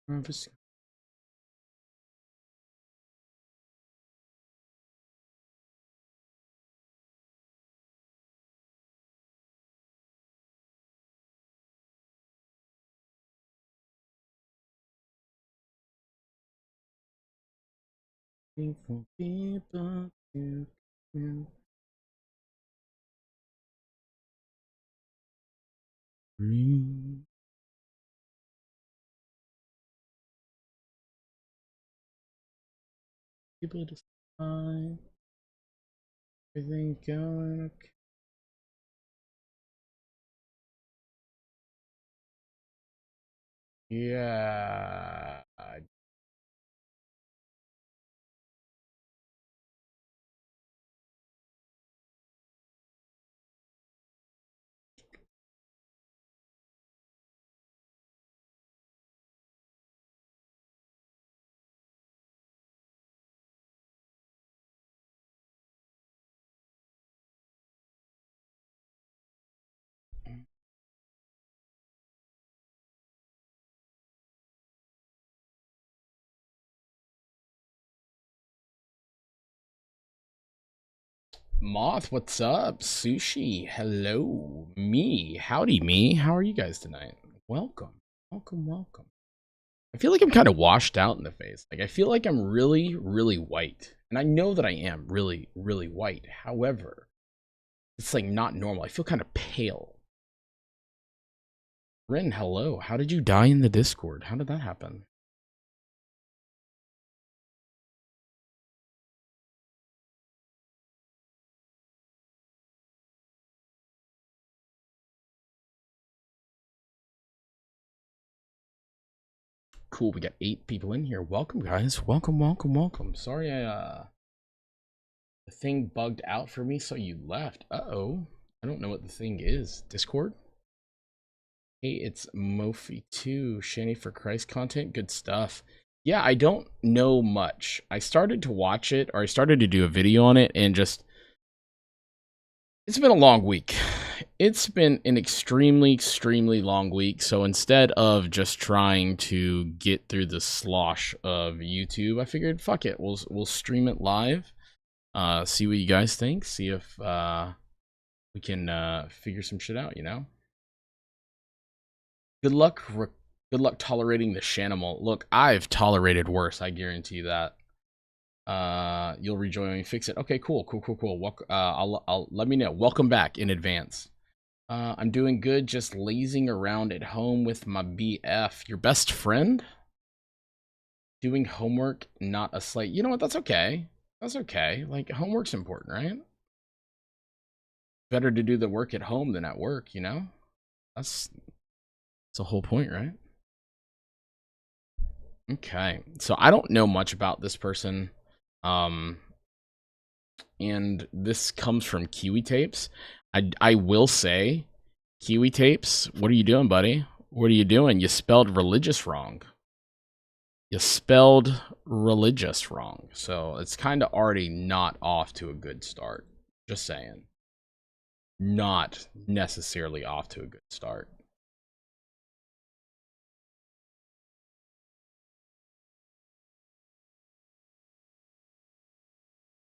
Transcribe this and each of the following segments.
Nervous. For people to breathe. People to find everything going okay. Yeah. Moth, what's up? Sushi, hello. Me, howdy me. How are you guys tonight? Welcome, welcome, welcome. I feel like I'm kind of washed out in the face. Like, I feel like I'm really, really white. And I know that I am really, really white. However, it's like not normal. I feel kind of pale. Rin, hello. How did you die in the Discord? How did that happen? Cool, we got 8 people in here. Welcome, guys. Welcome, welcome, welcome. Sorry, the thing bugged out for me, so you left. Uh-oh. I don't know what the thing is. Discord? Hey, it's Mofi2, ShannyForChrist content. Good stuff. Yeah, I don't know much. I started to watch it, or I started to do a video on it, and just... It's been a long week. It's been an extremely, extremely long week, so instead of just trying to get through the slosh of YouTube, I figured, fuck it, we'll stream it live, see what you guys think, see if we can figure some shit out, you know? Good luck tolerating the Shanimal. Look, I've tolerated worse, I guarantee that. You'll rejoin when you fix it. Okay, cool. I'll let me know. Welcome back in advance. I'm doing good, just lazing around at home with my BF. Your best friend? Doing homework, not a slate. You know what? That's okay. That's okay. Like, homework's important, right? Better to do the work at home than at work, you know? That's the whole point, right? Okay. So I don't know much about this person. And this comes from Kiwi Tapes. I will say, Kiwi Tapes, what are you doing, buddy? What are you doing? You spelled religious wrong. You spelled religious wrong. So it's kind of already not off to a good start. Just saying. Not necessarily off to a good start.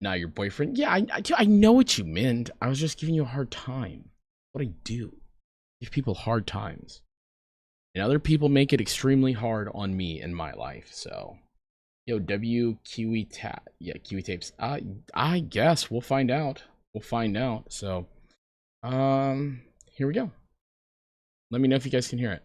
Now your boyfriend? Yeah, I know what you meant. I was just giving you a hard time. What I do. Give people hard times. And other people make it extremely hard on me in my life, so. Yo, Kiwi Tapes. I guess we'll find out. We'll find out. So, here we go. Let me know if you guys can hear it.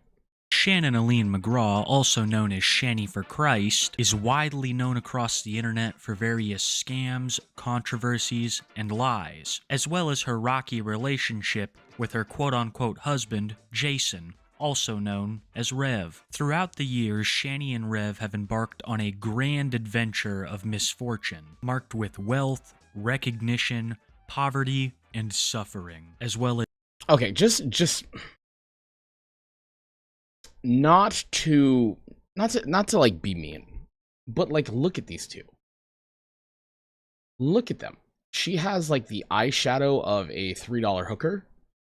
Shannon Aline McGraw, also known as ShannyForChrist, is widely known across the internet for various scams, controversies, and lies, as well as her rocky relationship with her quote-unquote husband, Jason, also known as Rev. Throughout the years, Shanny and Rev have embarked on a grand adventure of misfortune, marked with wealth, recognition, poverty, and suffering, as well as... Okay, just not to like be mean, but like look at these two. Look at them. She has like the eyeshadow of a $3 hooker,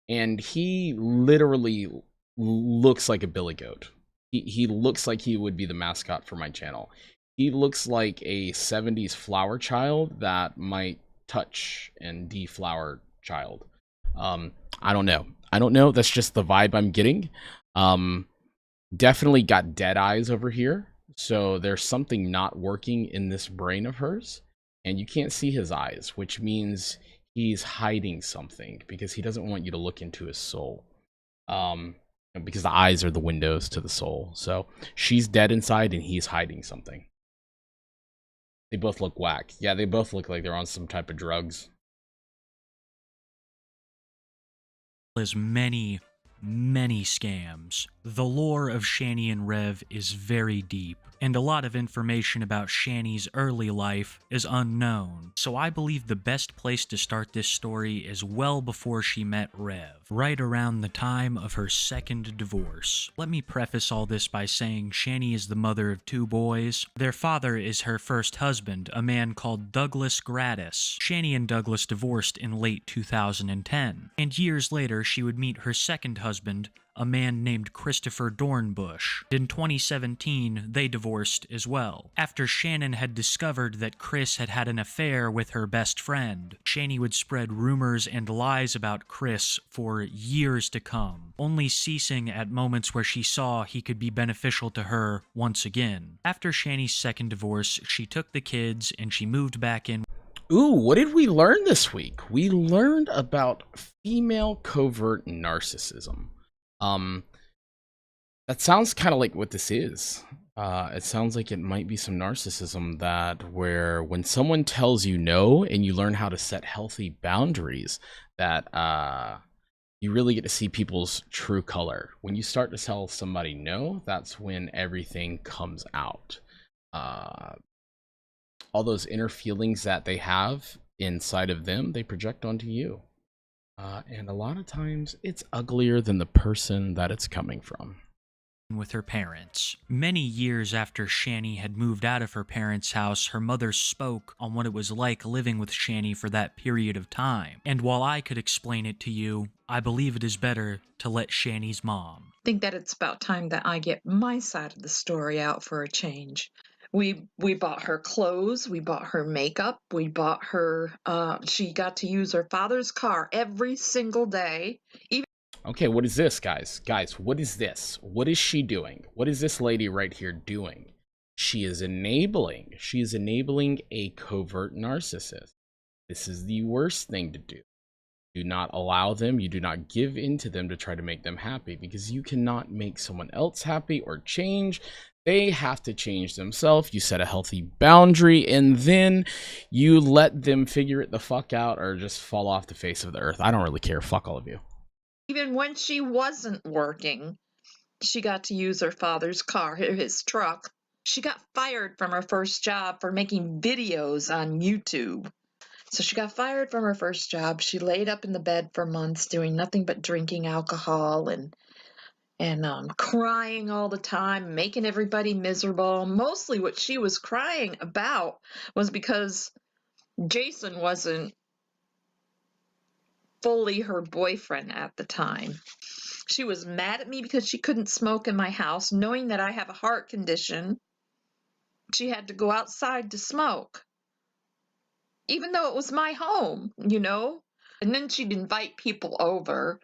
and he literally looks like a billy goat. He looks like he would be the mascot for my channel. He looks like a 70s flower child that might touch and deflower child. I don't know. I don't know. That's just the vibe I'm getting. Definitely got dead eyes over here. So there's something not working in this brain of hers. And you can't see his eyes, which means he's hiding something because he doesn't want you to look into his soul. Because the eyes are the windows to the soul. So she's dead inside and he's hiding something. They both look whack. Yeah, they both look like they're on some type of drugs. As many scams. The lore of Shanny and Rev is very deep, and a lot of information about Shanny's early life is unknown, so I believe the best place to start this story is well before she met Rev, right around the time of her second divorce. Let me preface all this by saying Shanny is the mother of 2 boys. Their father is her first husband, a man called Douglas Gratis. Shanny and Douglas divorced in late 2010, and years later she would meet her second husband, a man named Christopher Dornbush. In 2017, they divorced as well. After Shannon had discovered that Chris had had an affair with her best friend, Shanny would spread rumors and lies about Chris for years to come, only ceasing at moments where she saw he could be beneficial to her once again. After Shanny's second divorce, she took the kids and she moved back in. Ooh, what did we learn this week? We learned about female covert narcissism. That sounds kind of like what this is. It sounds like it might be some narcissism where when someone tells you no and you learn how to set healthy boundaries, that you really get to see people's true color. When you start to tell somebody no, that's when everything comes out. All those inner feelings that they have inside of them, they project onto you. And a lot of times it's uglier than the person that it's coming from. With her parents. Many years after Shanny had moved out of her parents' house, her mother spoke on what it was like living with Shanny for that period of time. And while I could explain it to you, I believe it is better to let Shanny's mom. I think that it's about time that I get my side of the story out for a change. We bought her clothes, we bought her makeup, we bought her, she got to use her father's car every single day. Okay, what is this, guys? Guys, what is this? What is she doing? What is this lady right here doing? She is enabling a covert narcissist. This is the worst thing to do. Do not allow them, you do not give in to them to try to make them happy, because you cannot make someone else happy or change. They have to change themselves. You set a healthy boundary, and then you let them figure it the fuck out or just fall off the face of the earth. I don't really care. Fuck all of you. Even when she wasn't working, she got to use her father's car, his truck. She got fired from her first job for making videos on YouTube. So she got fired from her first job. She laid up in the bed for months doing nothing but drinking alcohol and crying all the time, making everybody miserable. Mostly what she was crying about was because Jason wasn't fully her boyfriend at the time. She was mad at me because she couldn't smoke in my house, knowing that I have a heart condition. She had to go outside to smoke, even though it was my home, you know? And then she'd invite people over.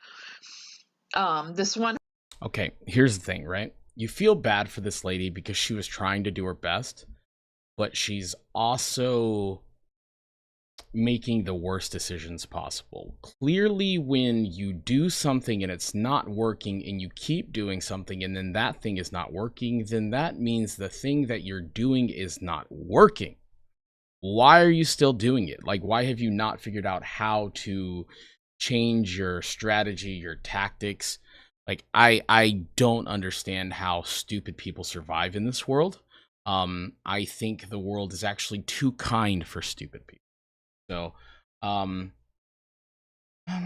This one. Okay, here's the thing, right? You feel bad for this lady because she was trying to do her best, but she's also making the worst decisions possible. Clearly, when you do something and it's not working and you keep doing something and then that thing is not working, then that means the thing that you're doing is not working. Why are you still doing it? Like, why have you not figured out how to change your strategy, your tactics? Like, I don't understand how stupid people survive in this world. I think the world is actually too kind for stupid people. So, my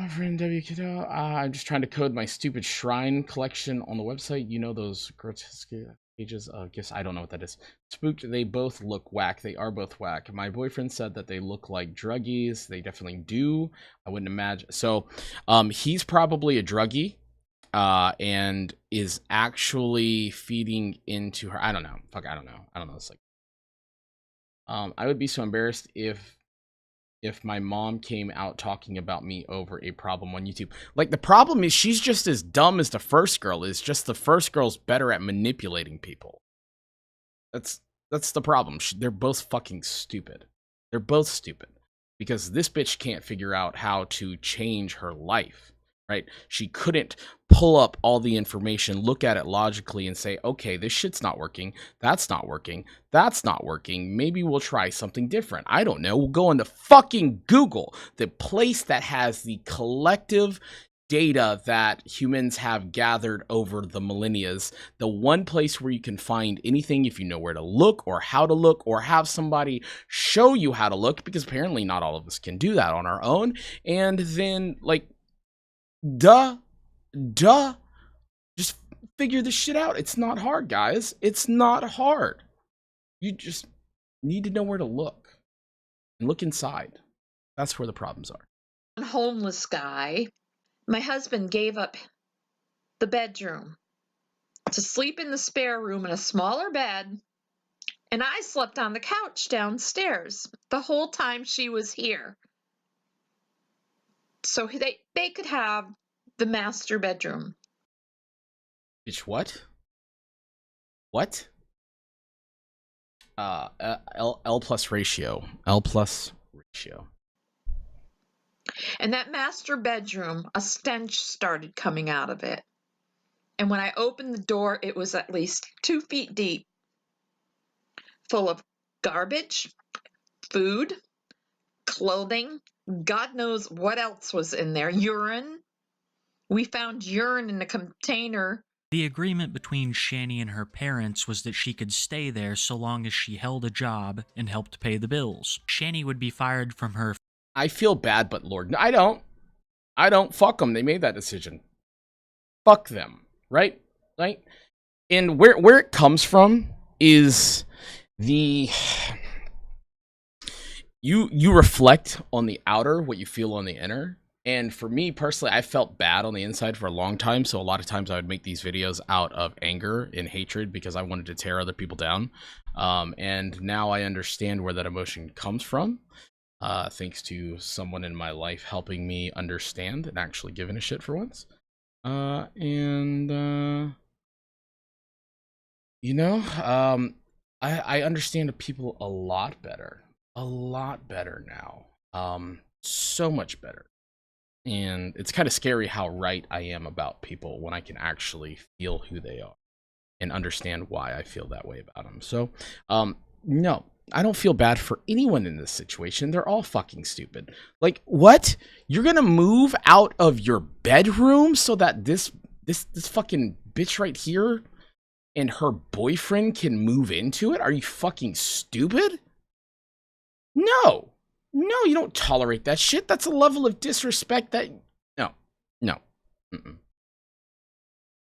friend WKiddo, I'm just trying to code my stupid shrine collection on the website. You know those grotesque pages of gifts? I don't know what that is. Spooked, they both look whack. They are both whack. My boyfriend said that they look like druggies. They definitely do. I wouldn't imagine. So, he's probably a druggie. and is actually feeding into her. I don't know. Fuck, I don't know. It's like, I would be so embarrassed if my mom came out talking about me over a problem on YouTube. Like, the problem is she's just as dumb as the first girl is. Just the first girl's better at manipulating people. That's the problem. They're both fucking stupid. They're both stupid because this bitch can't figure out how to change her life. Right? She couldn't pull up all the information, look at it logically, and say, okay, this shit's not working. That's not working. That's not working. Maybe we'll try something different. I don't know. We'll go into fucking Google, the place that has the collective data that humans have gathered over the millennias, the one place where you can find anything if you know where to look or how to look or have somebody show you how to look, because apparently not all of us can do that on our own. And then, like, Duh. Just figure this shit out. It's not hard, guys. It's not hard. You just need to know where to look and look inside. That's where the problems are. A homeless guy. My husband gave up the bedroom to sleep in the spare room in a smaller bed, and I slept on the couch downstairs the whole time she was here. So they could have the master bedroom. Bitch, what? What? L plus ratio. L plus ratio. And that master bedroom, a stench started coming out of it. And when I opened the door, it was at least 2 feet deep, full of garbage, food, clothing, God knows what else was in there. Urine. We found urine in a container. The agreement between Shanny and her parents was that she could stay there so long as she held a job and helped pay the bills. Shanny would be fired from her. I feel bad, but Lord, no, I don't. Fuck them. They made that decision. Fuck them. Right? Right? And where it comes from is the... You reflect on the outer what you feel on the inner. And for me personally, I felt bad on the inside for a long time. So a lot of times I would make these videos out of anger and hatred because I wanted to tear other people down. And now I understand where that emotion comes from. Thanks to someone in my life helping me understand and actually giving a shit for once. You know, I understand the people a lot better now. So much better. And it's kind of scary how right I am about people when I can actually feel who they are and understand why I feel that way about them. So, no, I don't feel bad for anyone in this situation. They're all fucking stupid. Like, what? You're gonna move out of your bedroom so that this fucking bitch right here and her boyfriend can move into it? Are you fucking stupid? No, you don't tolerate that shit. That's a level of disrespect that... No.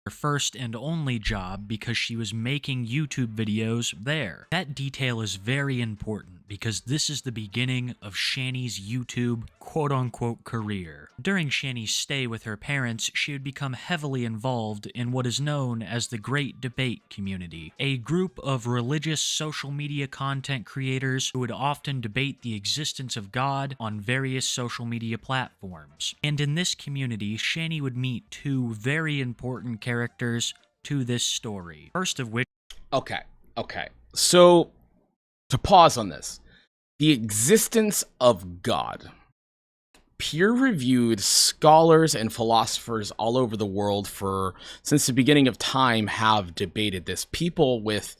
Her first and only job because she was making YouTube videos there. That detail is very important because this is the beginning of Shanny's YouTube quote-unquote career. During Shanny's stay with her parents, she would become heavily involved in what is known as the Great Debate community, a group of religious social media content creators who would often debate the existence of God on various social media platforms. And in this community, Shanny would meet two very important characters to this story. First of which... Okay. So, to pause on this. The existence of God. Peer-reviewed scholars and philosophers all over the world since the beginning of time have debated this. People with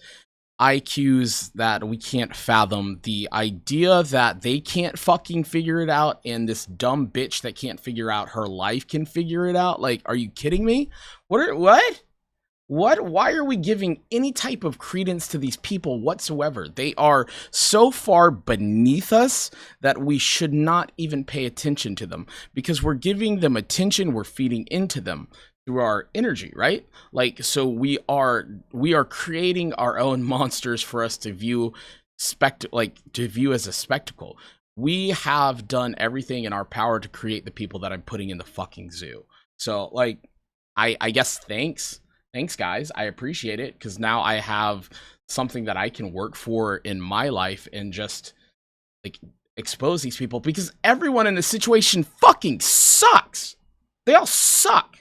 IQs that we can't fathom. The idea that they can't fucking figure it out and this dumb bitch that can't figure out her life can figure it out. Like, are you kidding me? What? Why are we giving any type of credence to these people whatsoever? They are so far beneath us that we should not even pay attention to them, because we're giving them attention, we're feeding into them through our energy, right? Like, so we are creating our own monsters for us to view as a spectacle. We have done everything in our power to create the people that I'm putting in the fucking zoo. So, like, I guess thanks guys, I appreciate it, because now I have something that I can work for in my life and just like expose these people, because everyone in this situation fucking sucks. They all suck.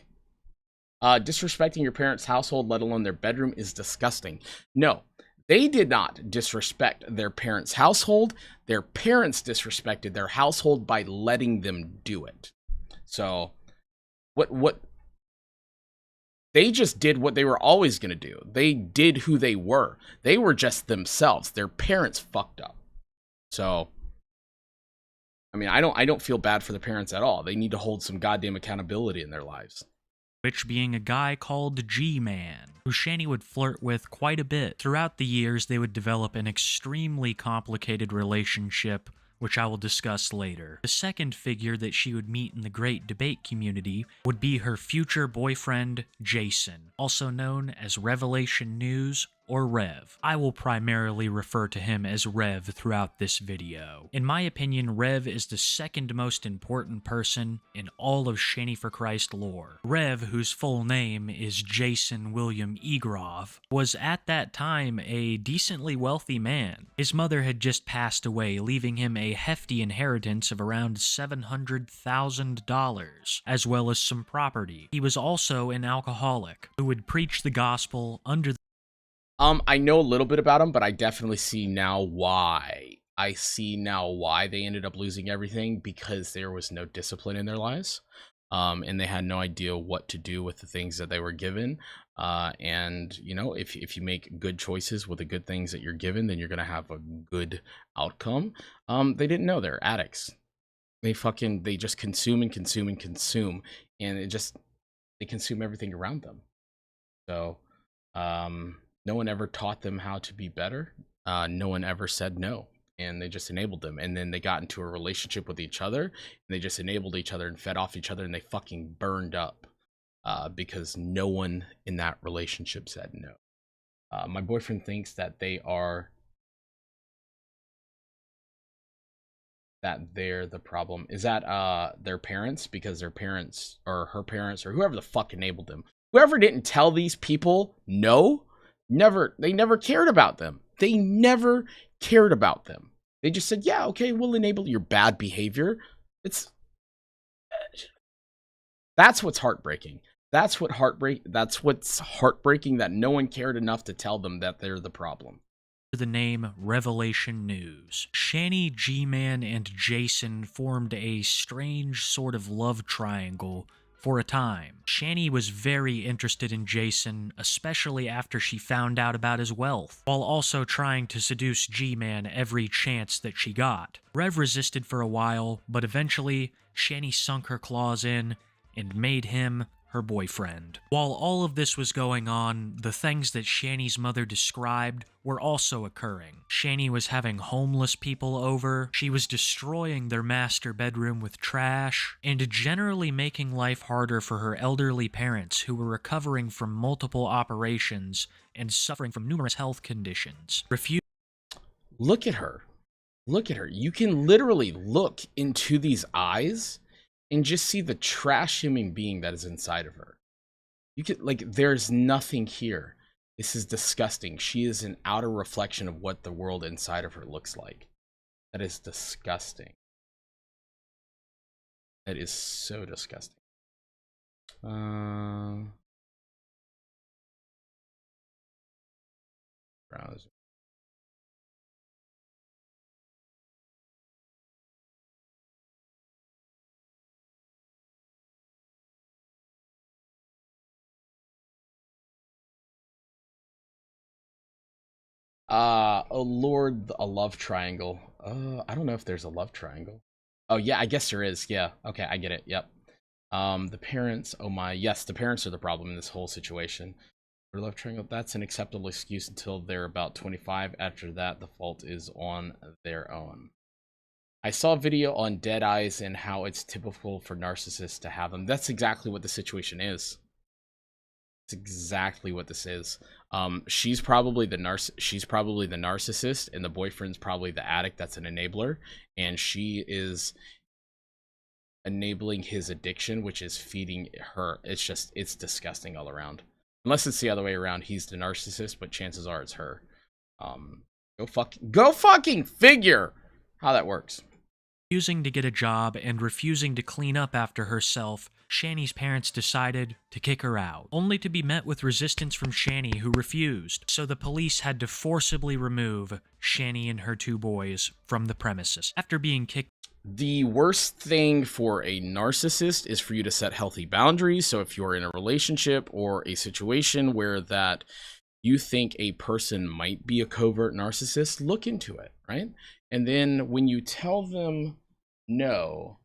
Disrespecting your parents' household, let alone their bedroom, is disgusting. No, they did not disrespect their parents' household. Their parents disrespected their household by letting them do it. So, what they just did what they were always going to do. They did who they were. They were just themselves. Their parents fucked up. So, I mean, I don't feel bad for the parents at all. They need to hold some goddamn accountability in their lives. Which being a guy called G-Man, who Shanny would flirt with quite a bit. Throughout the years, they would develop an extremely complicated relationship, which I will discuss later. The second figure that she would meet in the Great Debate community would be her future boyfriend, Jason, also known as Revelation News or Rev. I will primarily refer to him as Rev throughout this video. In my opinion, Rev is the second most important person in all of ShannyForChrist lore. Rev, whose full name is Jason William Egrov, was at that time a decently wealthy man. His mother had just passed away, leaving him a hefty inheritance of around $700,000, as well as some property. He was also an alcoholic who would preach the gospel under the I know a little bit about them, but I definitely see now why. I see now why they ended up losing everything, because there was no discipline in their lives. And they had no idea what to do with the things that they were given. And, you know, if you make good choices with the good things that you're given, then you're going to have a good outcome. They didn't know. They're addicts. They just consume and consume and consume. And they consume everything around them. So, no one ever taught them how to be better. No one ever said no, and they just enabled them. And then they got into a relationship with each other, and they just enabled each other and fed off each other, and they fucking burned up because no one in that relationship said no. My boyfriend thinks that they're the problem. Is that their parents? Because their parents or her parents or whoever the fuck enabled them. Whoever didn't tell these people no, they never cared about them. They never cared about them. They just said, yeah, okay, we'll enable your bad behavior. That's what's heartbreaking. That's what's heartbreaking, that no one cared enough to tell them that they're the problem. The name Revelation News. Shanny, G-Man, and Jason formed a strange sort of love triangle for a time. Shanny was very interested in Jason, especially after she found out about his wealth, while also trying to seduce G-Man every chance that she got. Rev resisted for a while, but eventually, Shanny sunk her claws in and made him her boyfriend. While all of this was going on, the things that Shanny's mother described were also occurring. Shanny was having homeless people over, she was destroying their master bedroom with trash, and generally making life harder for her elderly parents who were recovering from multiple operations and suffering from numerous health conditions. Look at her. Look at her. You can literally look into these eyes and just see the trash human being that is inside of her. You can, there's nothing here. This is disgusting. She is an outer reflection of what the world inside of her looks like. That is disgusting. That is so disgusting. Browser. Oh Lord, a love triangle. I don't know if there's a love triangle. Oh yeah, I guess there is. Yeah. Okay, I get it. Yep. The parents. Oh my. Yes, the parents are the problem in this whole situation. For love triangle, that's an acceptable excuse until they're about 25. After that, the fault is on their own. I saw a video on dead eyes and how it's typical for narcissists to have them. That's exactly what the situation is. That's exactly what this is. She's probably the narcissist, and the boyfriend's probably the addict that's an enabler, and she is enabling his addiction, which is feeding her. It's disgusting all around. Unless it's the other way around, he's the narcissist, but chances are it's her. Go fucking figure how that works. Refusing to get a job and refusing to clean up after herself, Shanny's parents decided to kick her out, only to be met with resistance from Shanny, who refused. So the police had to forcibly remove Shanny and her 2 boys from the premises. After being kicked, the worst thing for a narcissist is for you to set healthy boundaries. So if you're in a relationship or a situation where that you think a person might be a covert narcissist, look into it, right? And then when you tell them no,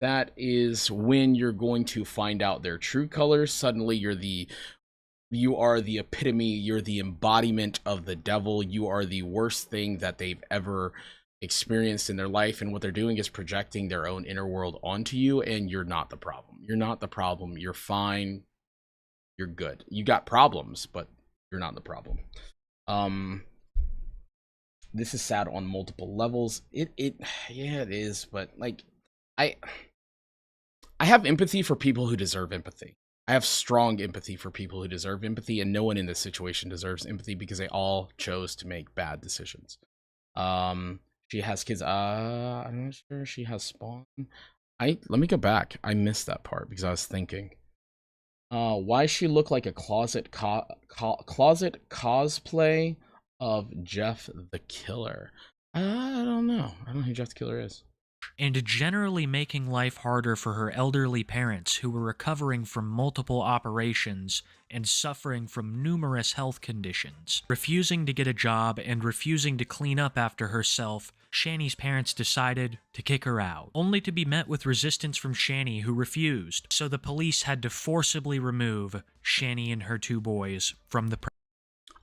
that is when you're going to find out their true colors. Suddenly you are the epitome, you're the embodiment of the devil. You are the worst thing that they've ever experienced in their life, and what they're doing is projecting their own inner world onto you, and you're not the problem. You're not the problem. You're fine. You're good. You got problems, but you're not the problem. This is sad on multiple levels. Yeah, it is, but like I have empathy for people who deserve empathy. I have strong empathy for people who deserve empathy, and no one in this situation deserves empathy because they all chose to make bad decisions. She has kids. I'm not sure she has spawn. Let me go back. I missed that part because I was thinking. Why she look like a closet cosplay of Jeff the Killer? I don't know. I don't know who Jeff the Killer is. and generally making life harder for her elderly parents who were recovering from multiple operations and suffering from numerous health conditions. Refusing to get a job and refusing to clean up after herself, Shanny's parents decided to kick her out, only to be met with resistance from Shanny, who refused, so the police had to forcibly remove Shanny and her 2 boys from the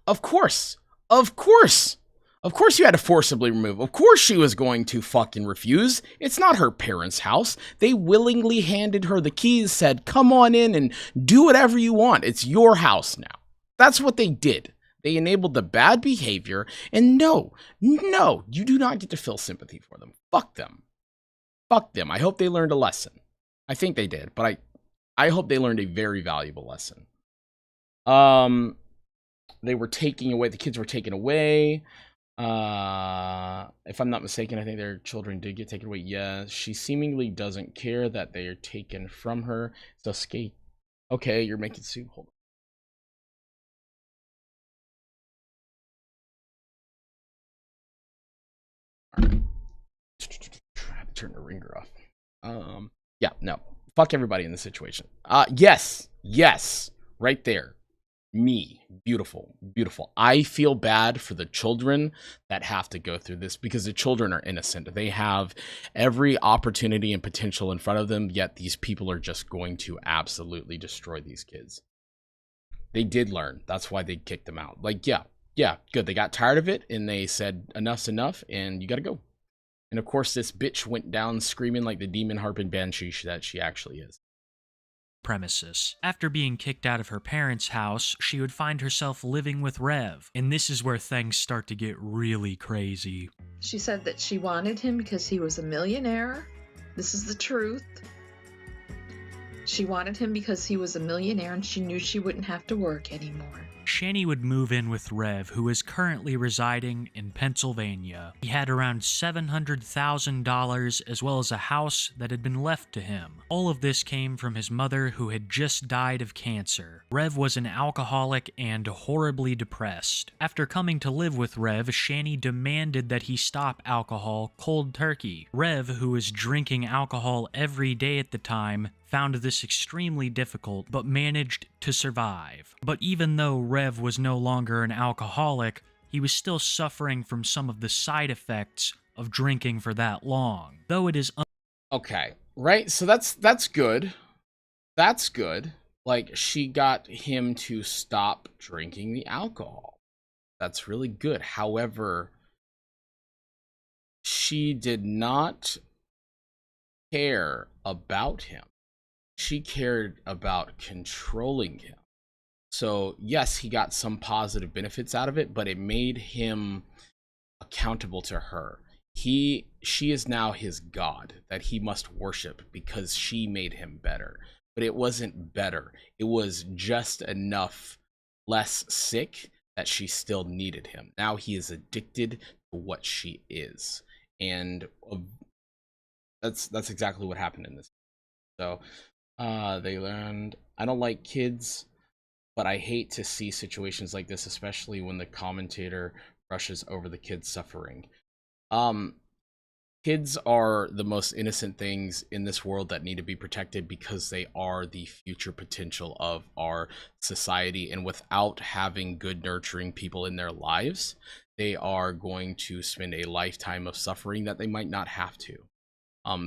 Of course! Of course! Of course you had to forcibly remove. Of course she was going to fucking refuse. It's not her parents' house. They willingly handed her the keys, said, come on in and do whatever you want. It's your house now. That's what they did. They enabled the bad behavior, and no, you do not get to feel sympathy for them. Fuck them. Fuck them. I hope they learned a lesson. I think they did, but I hope they learned a very valuable lesson. They were taking away, the kids were taken away. If I'm not mistaken, I think their children did get taken away. Yeah, she seemingly doesn't care that they are taken from her. So skate. Okay, you're making soup. Hold on. I have to turn the ringer off. Yeah, no. Fuck everybody in this situation. Yes, right there. Me, beautiful. I feel bad for the children that have to go through this because the children are innocent. They have every opportunity and potential in front of them, yet these people are just going to absolutely destroy these kids. They did learn. That's why they kicked them out. Like, yeah, good. They got tired of it and they said, enough's enough and you gotta go. And of course, this bitch went down screaming like the demon harping banshee that she actually is. Premises. After being kicked out of her parents' house, she would find herself living with Rev, and this is where things start to get really crazy. She said that she wanted him because he was a millionaire. This is the truth. She wanted him because he was a millionaire and she knew she wouldn't have to work anymore. Shanny would move in with Rev, who is currently residing in Pennsylvania. He had around $700,000 as well as a house that had been left to him. All of this came from his mother, who had just died of cancer. Rev was an alcoholic and horribly depressed. After coming to live with Rev, Shanny demanded that he stop alcohol cold turkey. Rev, who was drinking alcohol every day at the time, found this extremely difficult, but managed to survive. But even though Rev was no longer an alcoholic, he was still suffering from some of the side effects of drinking for that long. Though it is okay, right? So that's good. That's good. Like, she got him to stop drinking the alcohol. That's really good. However, she did not care about him. She cared about controlling him. So yes, he got some positive benefits out of it, but it made him accountable to her. she is now his god that he must worship because she made him better. But it wasn't better. It was just enough less sick that she still needed him. Now he is addicted to what she is. And that's exactly what happened in this. So they learned, I don't like kids, but I hate to see situations like this, especially when the commentator brushes over the kids suffering. Um, Kids are the most innocent things in this world that need to be protected because they are the future potential of our society. And without having good, nurturing people in their lives, they are going to spend a lifetime of suffering that they might not have to.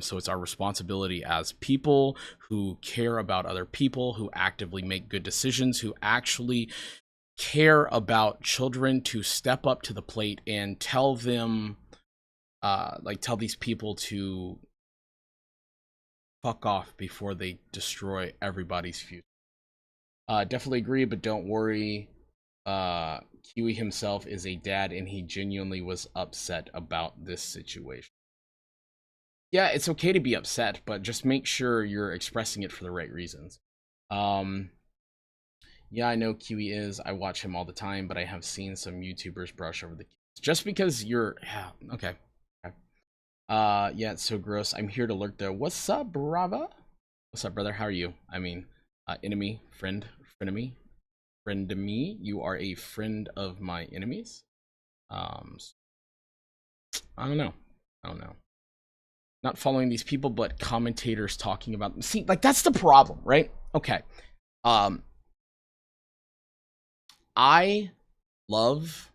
So it's our responsibility as people who care about other people, who actively make good decisions, who actually care about children, to step up to the plate and tell them, tell these people to fuck off before they destroy everybody's future. Definitely agree, but don't worry. Kiwi himself is a dad and he genuinely was upset about this situation. Yeah, it's okay to be upset, but just make sure you're expressing it for the right reasons. Yeah, I know Kiwi is. I watch him all the time, but I have seen some YouTubers brush over the kids. Just because you're... Yeah, okay. Yeah, it's so gross. I'm here to lurk though. What's up, Brava? What's up, brother? How are you? I mean, enemy, friend, frenemy, friend to me. You are a friend of my enemies. I don't know. Not following these people, but commentators talking about them. See, like, that's the problem, right? Okay. I love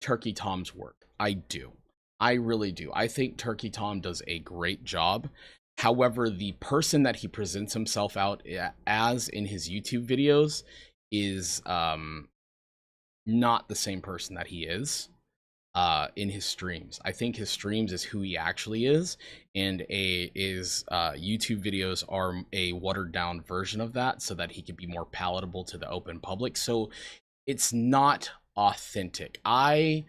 Turkey Tom's work. I do. I really do. I think Turkey Tom does a great job. However, the person that he presents himself out as in his YouTube videos is not the same person that he is in his streams. I think his streams is who he actually is, and YouTube videos are a watered down version of that so that he can be more palatable to the open public. So it's not authentic. I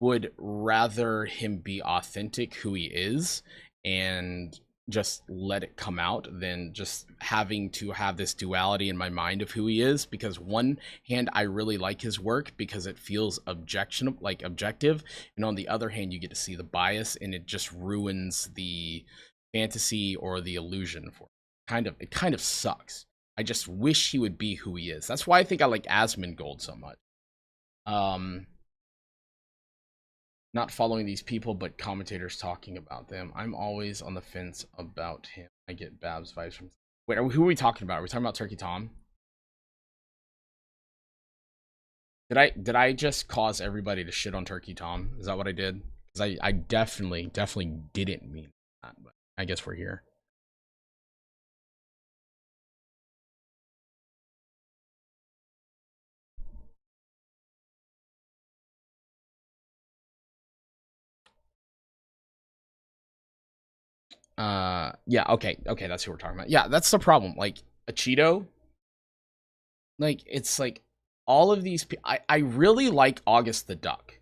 would rather him be authentic who he is and just let it come out than just having to have this duality in my mind of who he is. Because one hand, I really like his work because it feels objective, and on the other hand, you get to see the bias and it just ruins the fantasy or the illusion for it. It kind of sucks. I just wish he would be who he is. That's why I think I like Asmongold so much. Not following these people, but commentators talking about them. I'm always on the fence about him. I get Babs vibes from... Wait, who are we talking about? Are we talking about Turkey Tom? Did I just cause everybody to shit on Turkey Tom? Is that what I did? Because I definitely didn't mean that, but I guess we're here. Yeah, okay, that's who we're talking about. Yeah, that's the problem. Like, a Cheeto, like, it's like all of these I really like August the Duck.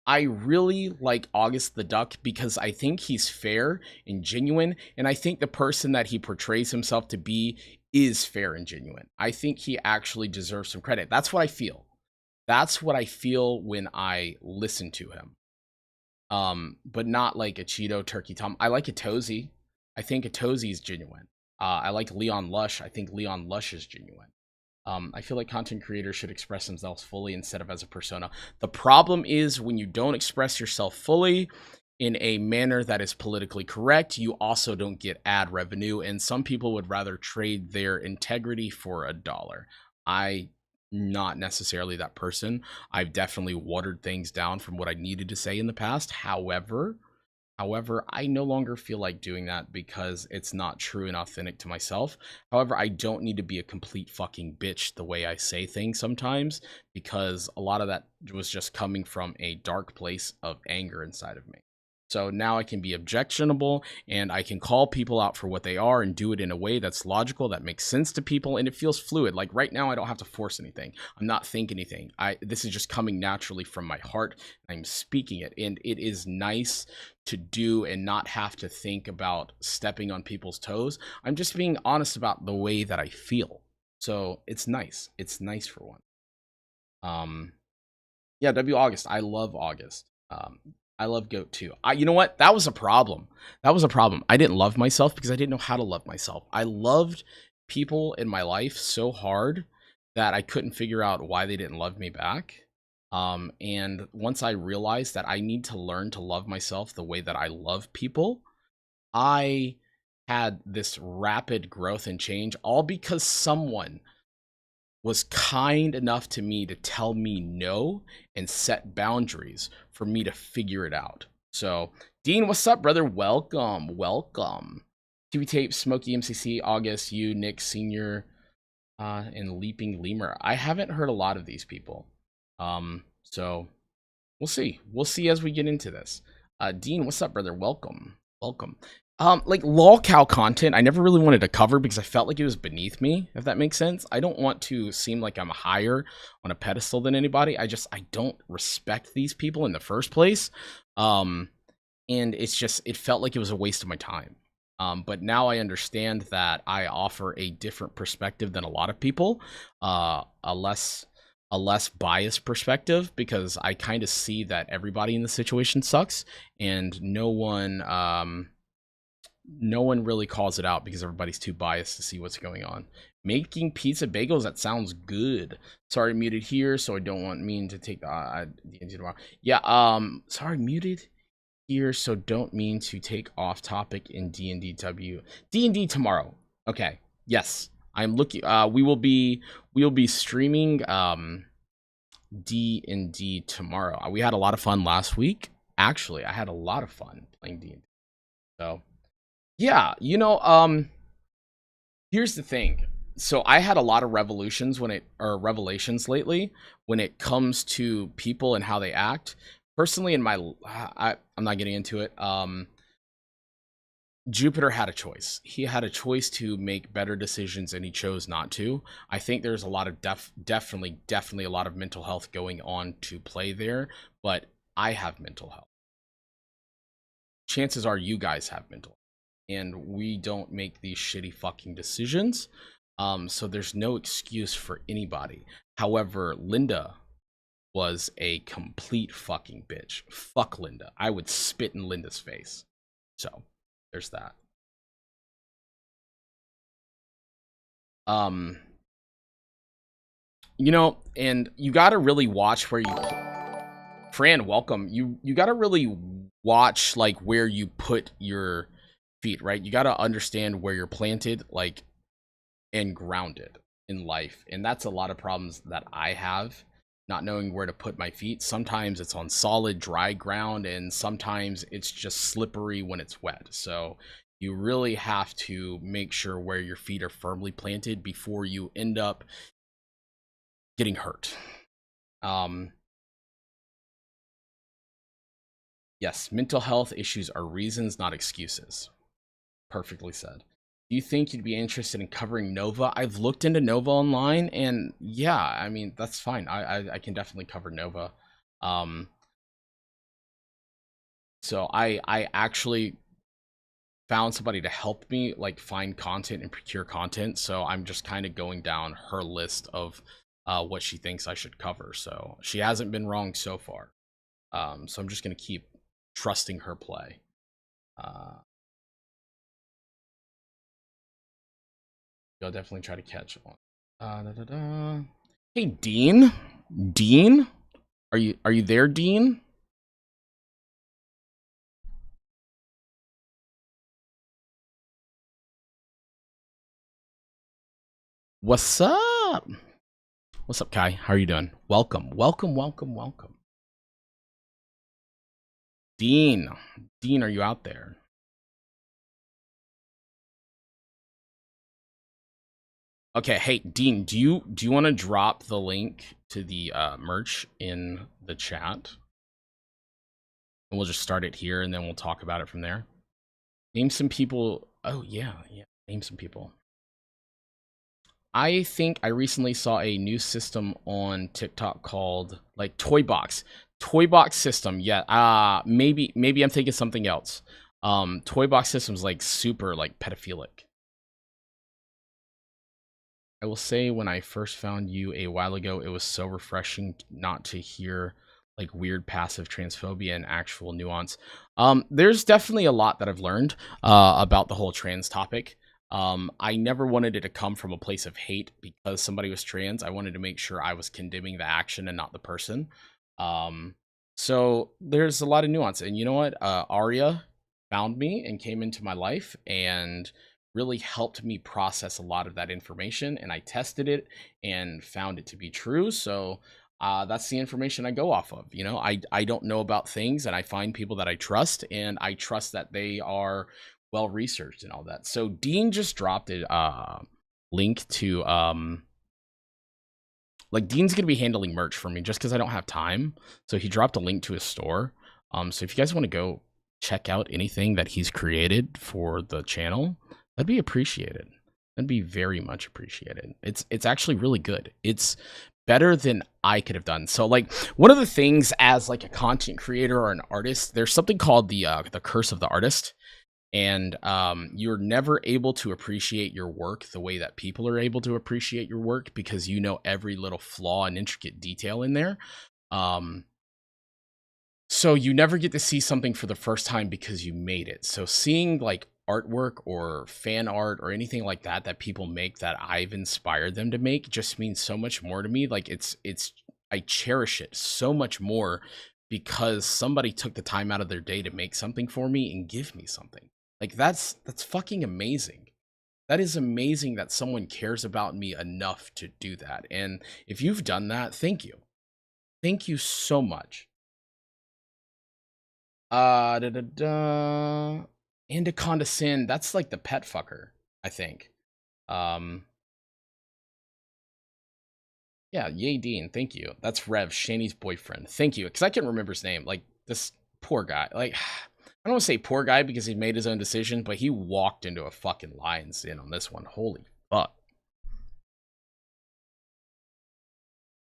I really like August the Duck because I think he's fair and genuine, and I think the person that he portrays himself to be is fair and genuine. I think he actually deserves some credit. That's what I feel. That's what I feel when I listen to him. But not like a Cheeto Turkey Tom. I like Atozy. I think Atozy is genuine. I like Leon Lush. I think Leon Lush is genuine. I feel like content creators should express themselves fully instead of as a persona. The problem is when you don't express yourself fully in a manner that is politically correct, you also don't get ad revenue, and some people would rather trade their integrity for $1. I'm not necessarily that person. I've definitely watered things down from what I needed to say in the past. However, I no longer feel like doing that because it's not true and authentic to myself. However, I don't need to be a complete fucking bitch the way I say things sometimes, because a lot of that was just coming from a dark place of anger inside of me. So now I can be objectionable and I can call people out for what they are and do it in a way that's logical, that makes sense to people, and it feels fluid. Like right now, I don't have to force anything. I'm not thinking anything. This is just coming naturally from my heart. I'm speaking it, and it is nice to do and not have to think about stepping on people's toes. I'm just being honest about the way that I feel. So it's nice. It's nice for one. Yeah, W August. I love August. I love Goat too. You know what? That was a problem. That was a problem. I didn't love myself because I didn't know how to love myself. I loved people in my life so hard that I couldn't figure out why they didn't love me back. And once I realized that I need to learn to love myself the way that I love people, I had this rapid growth and change, all because someone was kind enough to me to tell me no and set boundaries for me to figure it out. So, Dean, what's up, brother? Welcome, welcome. TV Tape, Smokey MCC, August, you, Nick Senior, and Leaping Lemur. I haven't heard a lot of these people. So we'll see. We'll see as we get into this. Dean, what's up, brother? Welcome, welcome. Like lolcow content, I never really wanted to cover because I felt like it was beneath me, if that makes sense. I don't want to seem like I'm higher on a pedestal than anybody. I don't respect these people in the first place. And it felt like it was a waste of my time. But now I understand that I offer a different perspective than a lot of people, a less biased perspective, because I kind of see that everybody in the situation sucks and no one really calls it out because everybody's too biased to see what's going on. Making pizza bagels, that sounds good. Sorry, muted here, so I don't want mean to take the D&D tomorrow. Yeah, sorry, muted here, so don't mean to take off topic in D&DW. D&D tomorrow. Okay. Yes. I'm looking we will be streaming D&D tomorrow. We had a lot of fun last week. Actually, I had a lot of fun playing D&D. So, yeah, you know, here's the thing. So I had a lot of revelations lately when it comes to people and how they act. Personally, I'm not getting into it. Jupiter had a choice. He had a choice to make better decisions and he chose not to. I think there's a lot of definitely a lot of mental health going on to play there, but I have mental health. Chances are you guys have mental health. And we don't make these shitty fucking decisions. So there's no excuse for anybody. However, Linda was a complete fucking bitch. Fuck Linda. I would spit in Linda's face. So there's that. You know, and you gotta really watch where you Fran, welcome. You gotta really watch like where you put your feet, right? You got to understand where you're planted, like, and grounded in life. And that's a lot of problems that I have, not knowing where to put my feet. Sometimes it's on solid, dry ground, and sometimes it's just slippery when it's wet. So you really have to make sure where your feet are firmly planted before you end up getting hurt. Yes, mental health issues are reasons, not excuses. Perfectly said. Do you think you'd be interested in covering Nova? I've looked into Nova online, and yeah, I mean, that's fine. I can definitely cover Nova. So I actually found somebody to help me like find content and procure content. So I'm just kind of going down her list of what she thinks I should cover. So she hasn't been wrong so far. So I'm just gonna keep trusting her play. I'll definitely try to catch on. Hey, Dean. Dean, are you there, Dean? What's up? What's up, Kai? How are you doing? Welcome, welcome, welcome, welcome. Dean, are you out there? Okay, hey Dean, do you want to drop the link to the merch in the chat? and we'll just start it here, and then we'll talk about it from there. Name some people. Oh yeah. Name some people. I think I recently saw a new system on TikTok called like Toy Box system. Yeah. Maybe I'm thinking something else. Toy Box system's like super like pedophilic. I will say when I first found you a while ago, it was so refreshing not to hear like weird passive transphobia and actual nuance. There's definitely a lot that I've learned about the whole trans topic. I never wanted it to come from a place of hate because somebody was trans. I wanted to make sure I was condemning the action and not the person. So there's a lot of nuance. And you know what? Arya found me and came into my life and really helped me process a lot of that information. And I tested it and found it to be true. So that's the information I go off of. You know, I don't know about things, and I find people that I trust, and I trust that they are well researched and all that. So Dean just dropped a link to like Dean's gonna be handling merch for me just because I don't have time. So he dropped a link to his store. So if you guys want to go check out anything that he's created for the channel, that'd be appreciated. That'd be very much appreciated. It's actually really good. It's better than I could have done. So like one of the things as like a content creator or an artist, there's something called the curse of the artist. And you're never able to appreciate your work the way that people are able to appreciate your work because you know every little flaw and intricate detail in there. So you never get to see something for the first time because you made it. So seeing like artwork or fan art or anything like that that people make that I've inspired them to make just means so much more to me. Like it's I cherish it so much more because somebody took the time out of their day to make something for me and give me something. Like that's fucking amazing. That is amazing that someone cares about me enough to do that. And if you've done that, thank you. Thank you so much. Anaconda Sin, that's like the pet fucker, I think. Yeah, yay Dean, thank you. That's Rev, Shanny's boyfriend. Thank you, because I can't remember his name. Like, this poor guy. Like, I don't want to say poor guy because he made his own decision, but he walked into a fucking lion's den on this one. Holy fuck.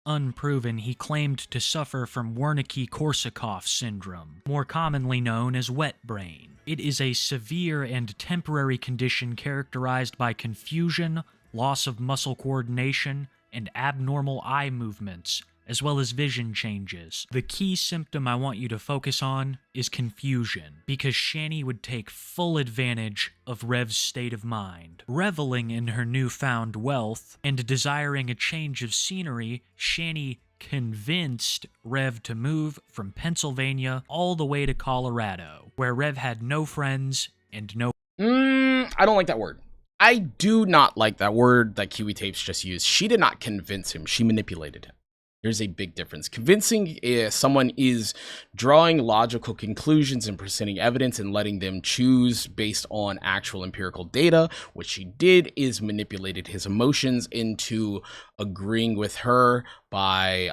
Unproven, he claimed to suffer from Wernicke-Korsakoff syndrome, more commonly known as wet brain. It is a severe and temporary condition characterized by confusion, loss of muscle coordination, and abnormal eye movements, as well as vision changes. The key symptom I want you to focus on is confusion, because Shanny would take full advantage of Rev's state of mind. Reveling in her newfound wealth and desiring a change of scenery, Shanny convinced Rev to move from Pennsylvania all the way to Colorado, where Rev had no friends and no... I don't like that word. I do not like that word that Kiwi Tapes just used. She did not convince him. She manipulated him. There's a big difference. Convincing someone is drawing logical conclusions and presenting evidence and letting them choose based on actual empirical data. What she did is manipulated his emotions into agreeing with her by,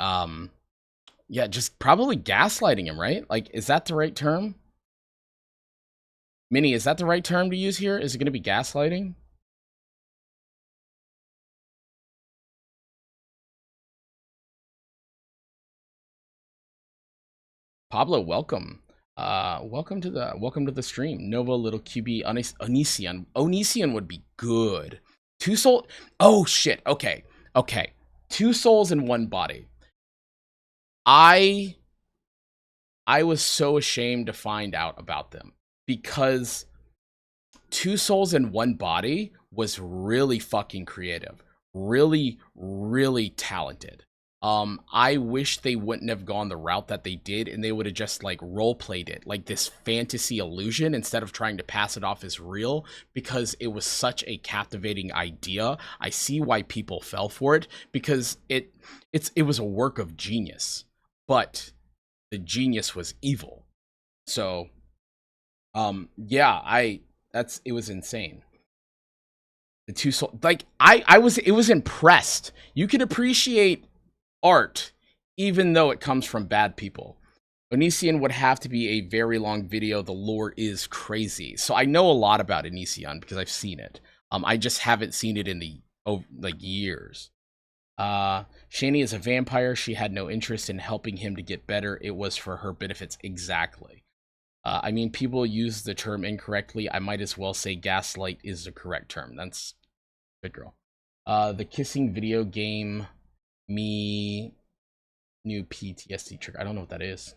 just probably gaslighting him, right? Like, is that the right term? Minnie, is that the right term to use here? Is it going to be gaslighting? Pablo, welcome. Welcome to the stream. Nova, little QB, Onision would be good. Two soul. Oh shit. Okay. Two souls in one body. I was so ashamed to find out about them because two souls in one body was really fucking creative. Really, really talented. I wish they wouldn't have gone the route that they did and they would have just like role played it like this fantasy illusion instead of trying to pass it off as real because it was such a captivating idea. I see why people fell for it because it was a work of genius, but the genius was evil. So, it was insane. The two soul, like it was impressed. You could appreciate art even though it comes from bad people. Onision would have to be a very long video. The lore is crazy. So I know a lot about Onision because I've seen it. I just haven't seen it in the years. Shanny is a vampire. She had no interest in helping him to get better. It was for her benefits. Exactly. I mean, people use the term incorrectly. I might as well say gaslight is the correct term. That's good, girl. The kissing video game me new PTSD trigger. I don't know what that is.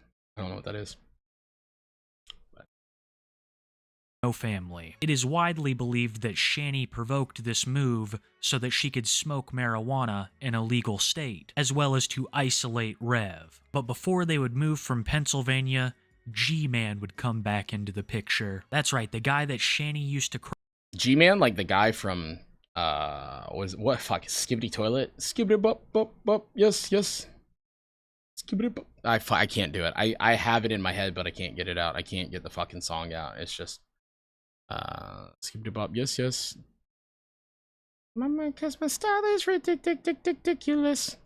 No family. It is widely believed that Shanny provoked this move so that she could smoke marijuana in a legal state, as well as to isolate Rev. But before they would move from Pennsylvania, G-Man would come back into the picture. That's right, the guy that Shanny used to G-Man, like the guy from Skibbity Toilet? Skibbity bop bop bop. Yes. Skibbity bop. I can't do it. I have it in my head, but I can't get it out. I can't get the fucking song out. It's just skibbity bop. Yes. Mama, cause my style is ridiculous.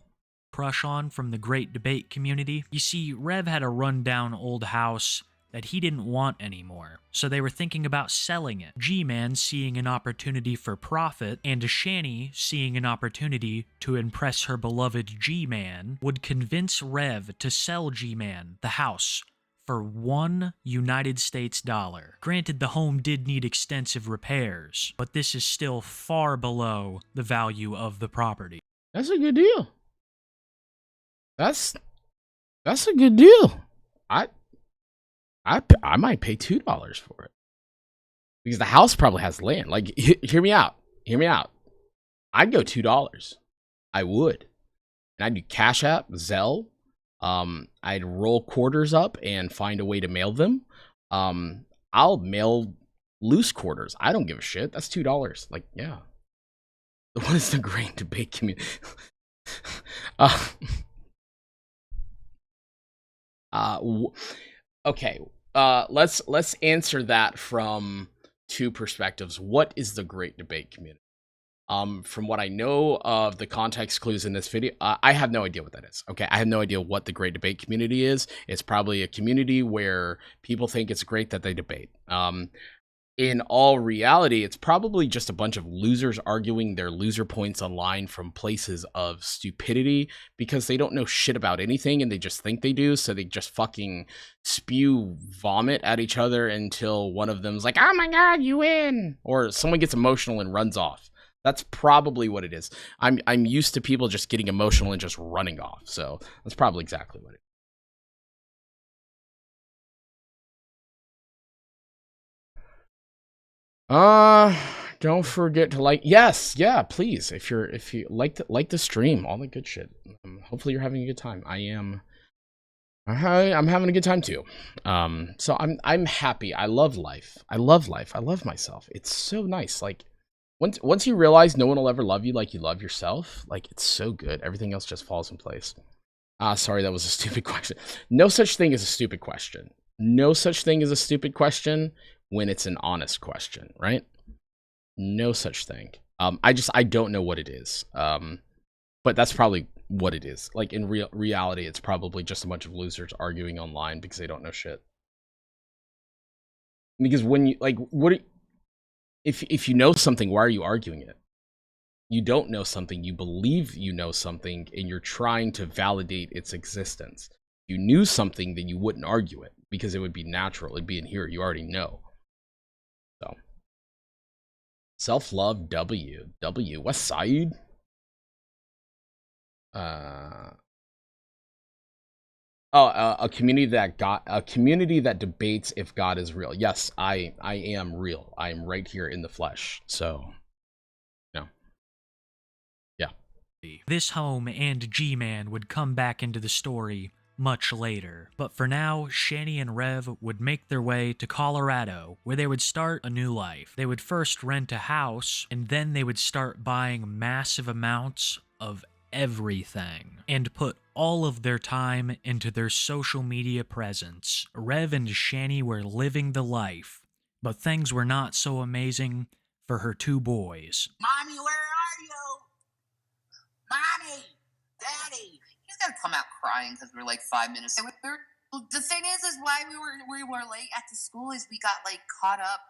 crush on from the Great Debate community. You see, Rev had a rundown old house that he didn't want anymore, so they were thinking about selling it. G-Man seeing an opportunity for profit, and Shanny seeing an opportunity to impress her beloved G-Man, would convince Rev to sell G-Man the house for $1 United States dollar. Granted, the home did need extensive repairs, but this is still far below the value of the property. That's a good deal. That's a good deal. I might pay $2 for it because the house probably has land. Like, hear me out. I'd go $2. I would, and I'd do Cash App, Zelle. I'd roll quarters up and find a way to mail them. I'll mail loose quarters. I don't give a shit. That's $2. Like, yeah. What is the Great Debate community? Okay. Let's answer that from two perspectives. What is the Great Debate community? From what I know of the context clues in this video, I have no idea what that is. Okay, I have no idea what the Great Debate community is. It's probably a community where people think it's great that they debate. In all reality, it's probably just a bunch of losers arguing their loser points online from places of stupidity because they don't know shit about anything and they just think they do. So they just fucking spew vomit at each other until one of them's like, "Oh my God, you win!" Or someone gets emotional and runs off. That's probably what it is. I'm used to people just getting emotional and just running off. So that's probably exactly what it is. Don't forget to like. Yes, yeah, please. If you like the stream, all the good shit. Hopefully you're having a good time. I'm having a good time too. So I'm happy. I love life. I love myself. It's so nice. Like once you realize no one will ever love you like you love yourself, like it's so good. Everything else just falls in place. Sorry, that was a stupid question. No such thing as a stupid question. No such thing as a stupid question when it's an honest question, right? No such thing. I don't know what it is. But that's probably what it is. Like in reality, it's probably just a bunch of losers arguing online because they don't know shit. Because when you like, if you know something, why are you arguing it? You don't know something, you believe you know something, and you're trying to validate its existence. If you knew something, then you wouldn't argue it because it would be natural. It'd be in here. You already know. So, self-love W West Side. A community that debates if God is real. Yes, I am real. I am right here in the flesh. So, no. Yeah. This home and G-Man would come back into the story much later. But for now, Shanny and Rev would make their way to Colorado, where they would start a new life. They would first rent a house, and then they would start buying massive amounts of everything, and put all of their time into their social media presence. Rev and Shanny were living the life, but things were not so amazing for her two boys. Mommy, where are you? Mommy, Daddy. He's gonna come out crying because we're like 5 minutes. They're The thing is why we were late at the school is we got like caught up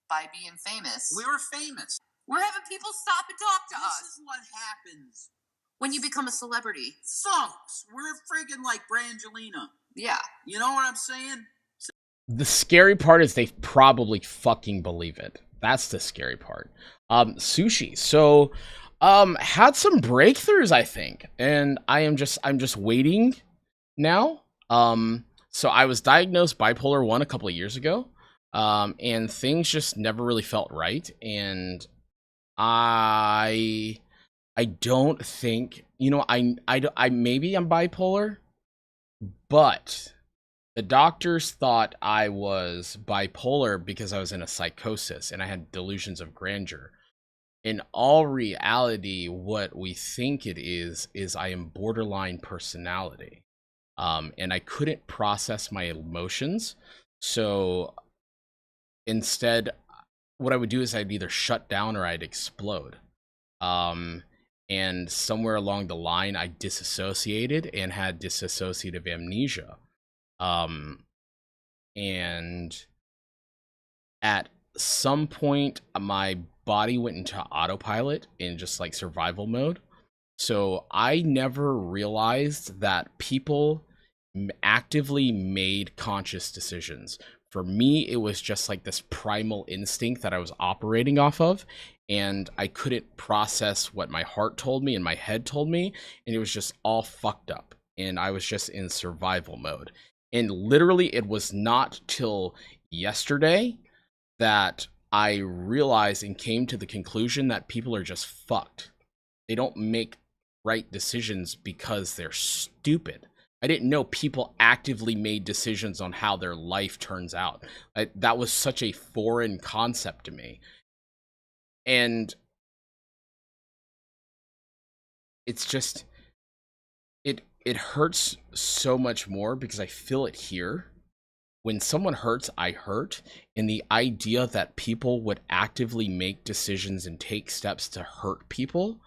by being famous. We were famous. We're having people stop and talk to us. This is what happens when you become a celebrity. Folks, we're freaking like Brangelina. Yeah. You know what I'm saying? The scary part is they probably fucking believe it. That's the scary part. Sushi. So, had some breakthroughs, I think, and I'm just waiting now. So I was diagnosed bipolar 1 a couple of years ago, and things just never really felt right, and I don't think, I maybe I'm bipolar, but the doctors thought I was bipolar because I was in a psychosis and I had delusions of grandeur. In all reality, what we think it is I am borderline personality. And I couldn't process my emotions. So instead, what I would do is I'd either shut down or I'd explode. And somewhere along the line, I disassociated and had dissociative amnesia. And at some point, my body went into autopilot in just like survival mode. So I never realized that people actively made conscious decisions. For me, it was just like this primal instinct that I was operating off of, and I couldn't process what my heart told me and my head told me, and it was just all fucked up, and I was just in survival mode. And literally, it was not till yesterday that I realized and came to the conclusion that people are just fucked. They don't make right decisions because they're stupid. I didn't know people actively made decisions on how their life turns out. That was such a foreign concept to me. And it's just, it hurts so much more because I feel it here. When someone hurts, I hurt. And the idea that people would actively make decisions and take steps to hurt people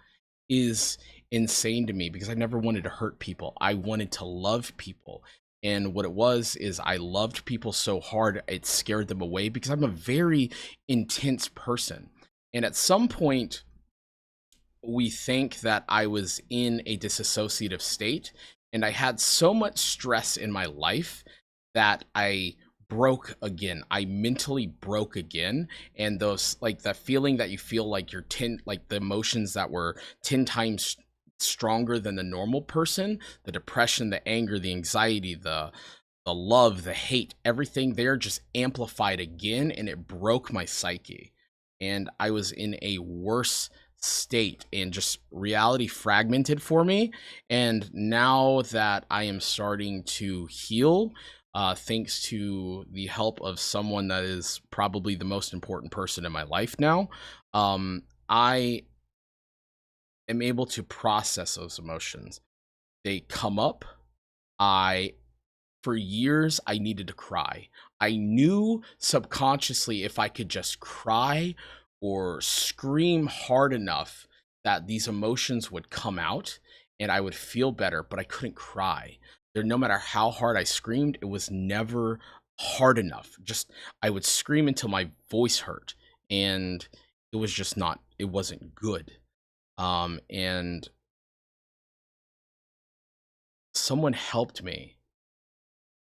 is insane to me, because I never wanted to hurt people. I wanted to love people. And what it was is I loved people so hard, it scared them away, because I'm a very intense person. And at some point, we think that I was in a disassociative state, and I had so much stress in my life that I broke again. I mentally broke again. And those, like, the feeling that you feel like you're like the emotions that were 10 times stronger than the normal person, the depression, the anger, the anxiety, the love, the hate, everything there just amplified again, and it broke my psyche. And I was in a worse state, and just reality fragmented for me. And now that I am starting to heal, thanks to the help of someone that is probably the most important person in my life now, I am able to process those emotions. They come up. For years, I needed to cry. I knew subconsciously if I could just cry or scream hard enough that these emotions would come out and I would feel better, but I couldn't cry. No matter how hard I screamed, it was never hard enough. I would scream until my voice hurt, and it was just it wasn't good. And someone helped me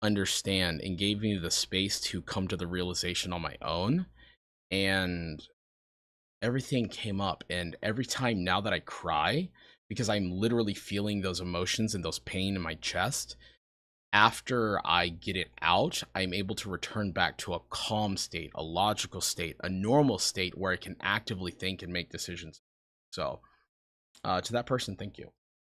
understand and gave me the space to come to the realization on my own, and everything came up. And every time now that I cry, because I'm literally feeling those emotions and those pain in my chest, after I get it out, I'm able to return back to a calm state, a logical state, a normal state where I can actively think and make decisions. So, to that person, thank you.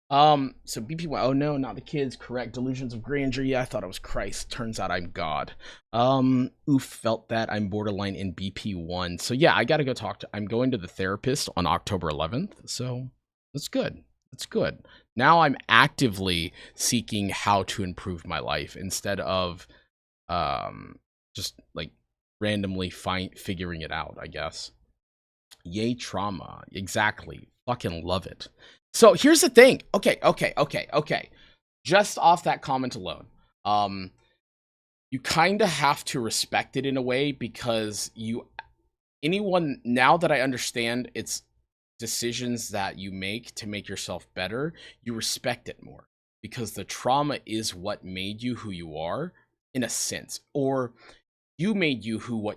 So BP went, oh no, not the kids, correct, delusions of grandeur. Yeah, I thought I was Christ. Turns out I'm God. Oof, felt that. I'm borderline in BP1. So yeah, I gotta go I'm going to the therapist on October 11th. So that's good. That's good. Now I'm actively seeking how to improve my life instead of, just like randomly figuring it out, I guess. Yay, trauma. Exactly. Fucking love it. So here's the thing. Okay. Just off that comment alone. you kind of have to respect it in a way, because anyone, now that I understand it's decisions that you make to make yourself better, you respect it more, because the trauma is what made you who you are, in a sense. Or you made you who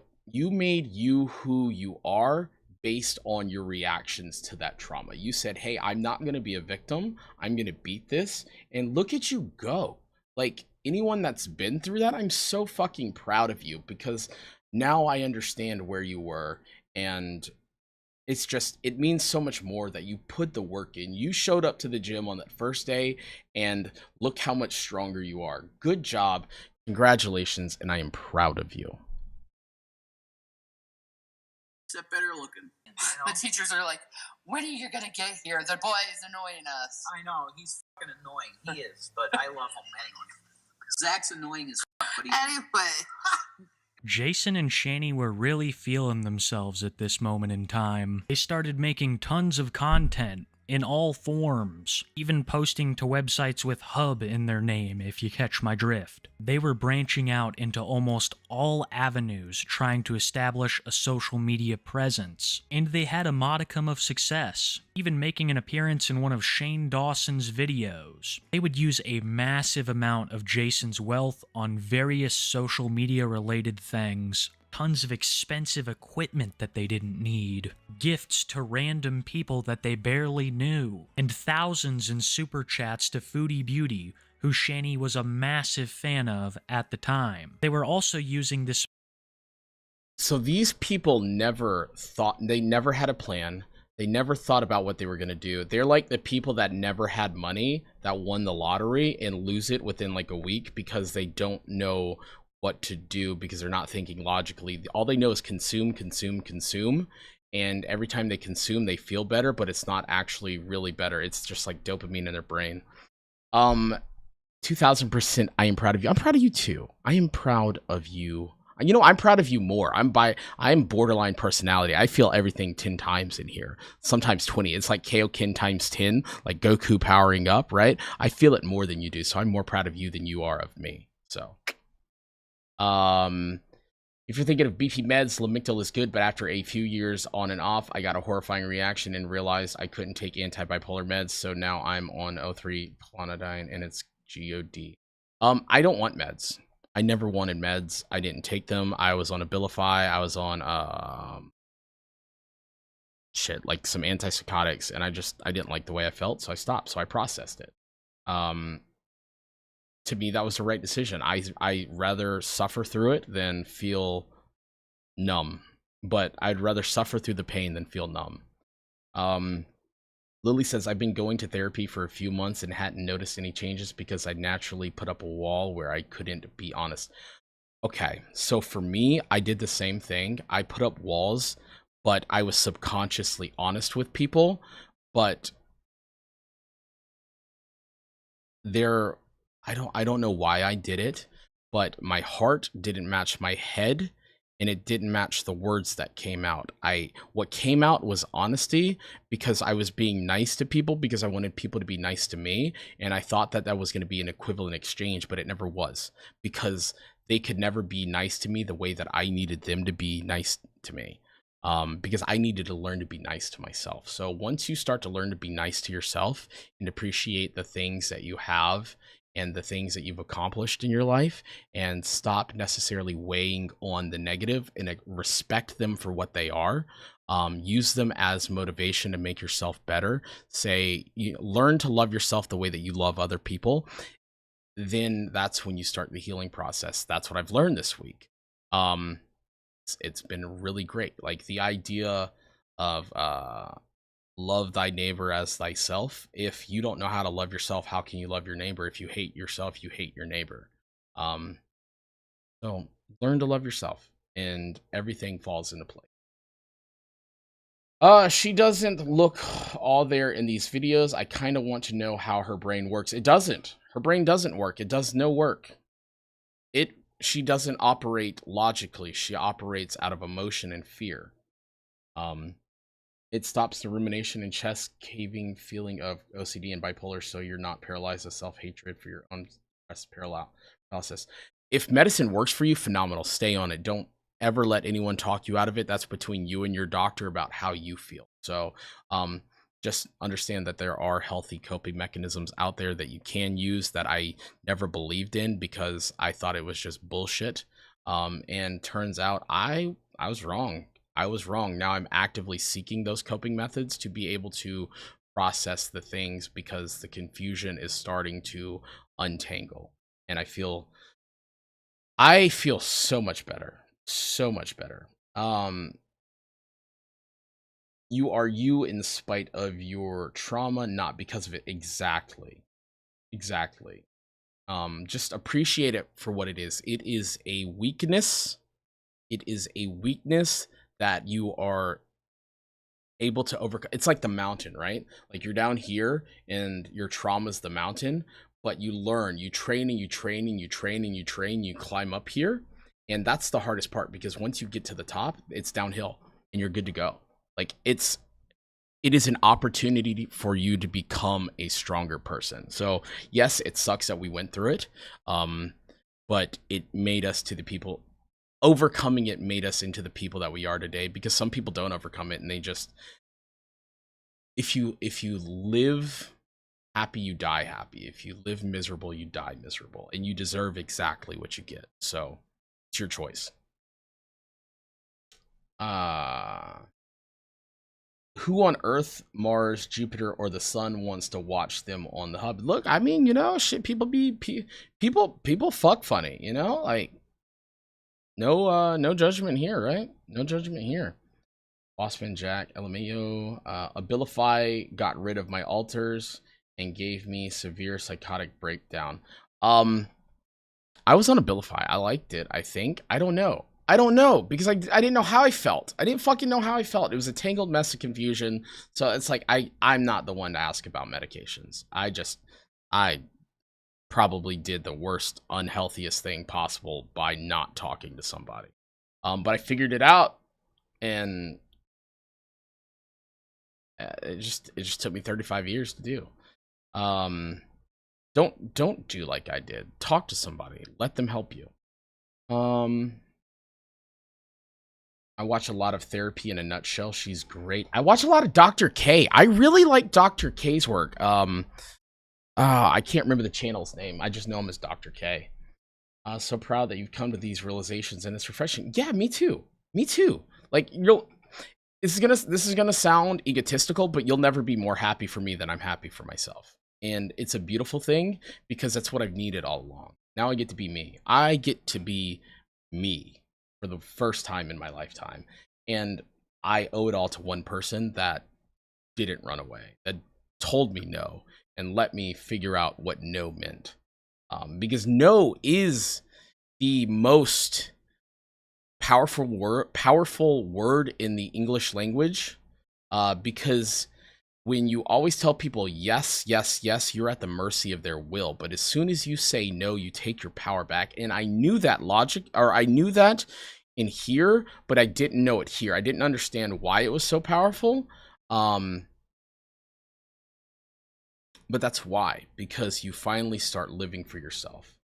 you are based on your reactions to that trauma. You said, hey, I'm not going to be a victim, I'm going to beat this, and look at you go. Like, anyone that's been through that, I'm so fucking proud of you, because now I understand where you were. And it's just, it means so much more that you put the work in. You showed up to the gym on that first day, and look how much stronger you are. Good job, congratulations, and I am proud of you. Except better looking. The teachers are like, when are you going to get here? The boy is annoying us. I know, he's fucking annoying. He is, but I love him anyway. Zach's annoying as fuck, but he's... Anyway. Jason and Shanny were really feeling themselves at this moment in time. They started making tons of content in all forms, even posting to websites with hub in their name, if you catch my drift. They were branching out into almost all avenues, trying to establish a social media presence, and they had a modicum of success, even making an appearance in one of Shane Dawson's videos. They would use a massive amount of Jason's wealth on various social media related things. Tons of expensive equipment that they didn't need, gifts to random people that they barely knew, and thousands in super chats to Foodie Beauty, who Shanny was a massive fan of at the time. They were also using this. So these people never had a plan. They never thought about what they were going to do. They're like the people that never had money, that won the lottery and lose it within like a week, because they don't know what to do, because they're not thinking logically. All they know is consume, consume, consume, and every time they consume they feel better, but it's not actually really better. It's just like dopamine in their brain. 2000%, I am proud of you. I'm proud of you too. I am proud of you. You know, I'm proud of you more. I'm borderline personality. I feel everything 10 times in here, sometimes 20. It's like Kaioken times 10, like Goku powering up, right? I feel it more than you do, so I'm more proud of you than you are of me. So if you're thinking of beefy meds, Lamictal is good, but after a few years on and off, I got a horrifying reaction and realized I couldn't take anti-bipolar meds, so now I'm on O3 clonidine, and it's GOD. I don't want meds. I never wanted meds. I didn't take them. I was on Abilify. I was on like some antipsychotics, and I didn't like the way I felt, so I stopped. So I processed it. To me, that was the right decision. I rather suffer through it than feel numb, but I'd rather suffer through the pain than feel numb. Lily says, I've been going to therapy for a few months and hadn't noticed any changes because I naturally put up a wall where I couldn't be honest. Okay, so for me, I did the same thing. I put up walls, but I was subconsciously honest with people. But I don't know why I did it, but my heart didn't match my head, and it didn't match the words that came out. What came out was honesty, because I was being nice to people because I wanted people to be nice to me, and I thought that was going to be an equivalent exchange, but it never was, because they could never be nice to me the way that I needed them to be nice to me. Because I needed to learn to be nice to myself. So once you start to learn to be nice to yourself and appreciate the things that you have and the things that you've accomplished in your life, and stop necessarily weighing on the negative and respect them for what they are, use them as motivation to make yourself better. Learn to love yourself the way that you love other people. Then that's when you start the healing process. That's what I've learned this week. It's been really great. Like the idea of love thy neighbor as thyself. If you don't know how to love yourself, how can you love your neighbor? If you hate yourself, you hate your neighbor. So learn to love yourself, and everything falls into place. She doesn't look all there in these videos. I kind of want to know how her brain works. It doesn't. Her brain doesn't work. It does no work. She doesn't operate logically. She operates out of emotion and fear. It stops the rumination and chest caving feeling of OCD and bipolar, so you're not paralyzed with self-hatred for your own stress paralysis. if medicine works for you, phenomenal. Stay on it. Don't ever let anyone talk you out of it. That's between you and your doctor about how you feel. So just understand that there are healthy coping mechanisms out there that you can use that I never believed in because I thought it was just bullshit. And turns out I was wrong. I was wrong. Now I'm actively seeking those coping methods to be able to process the things because the confusion is starting to untangle. And I feel so much better. So much better. You are you in spite of your trauma, not because of it. Exactly. Just appreciate it for what it is. It is a weakness. It is a weakness that you are able to overcome. It's like the mountain, right? Like you're down here and your trauma is the mountain, but you learn, you train, you climb up here. And that's the hardest part because once you get to the top, it's downhill and you're good to go. Like it is an opportunity for you to become a stronger person. So yes, it sucks that we went through it. But it made us to the people. Overcoming it made us into the people that we are today, because some people don't overcome it and they just, if you live happy, you die happy. If you live miserable, you die miserable, and you deserve exactly what you get. So it's your choice. Who on Earth, Mars, Jupiter, or the Sun wants to watch them on the hub? Look, I mean, you know, shit, people fuck funny, you know, like no judgment here, right? No judgment here. Bossman Jack, LMAO, Abilify got rid of my alters and gave me severe psychotic breakdown. I was on Abilify. I liked it, I think. I don't know because I didn't know how I felt. I didn't fucking know how I felt. It was a tangled mess of confusion. So it's like I'm not the one to ask about medications. I probably did the worst, unhealthiest thing possible by not talking to somebody. But I figured it out, and it just took me 35 years to do. Don't do like I did. Talk to somebody. Let them help you. I watch a lot of Therapy in a Nutshell. She's great. I watch a lot of Dr. K. I really like Dr. K's work. I can't remember the channel's name. I just know him as Dr. K. So proud that you've come to these realizations, and it's refreshing. Yeah, me too. Like, this is gonna sound egotistical, but you'll never be more happy for me than I'm happy for myself. And it's a beautiful thing because that's what I've needed all along. Now I get to be me. I get to be me for the first time in my lifetime. And I owe it all to one person that didn't run away, that told me no and let me figure out what no meant. Because no is the most powerful word in the English language. Because when you always tell people yes, you're at the mercy of their will. But as soon as you say no, you take your power back. And I knew that I knew that in here, but I didn't know it here. I didn't understand why it was so powerful. But that's why, because you finally start living for yourself.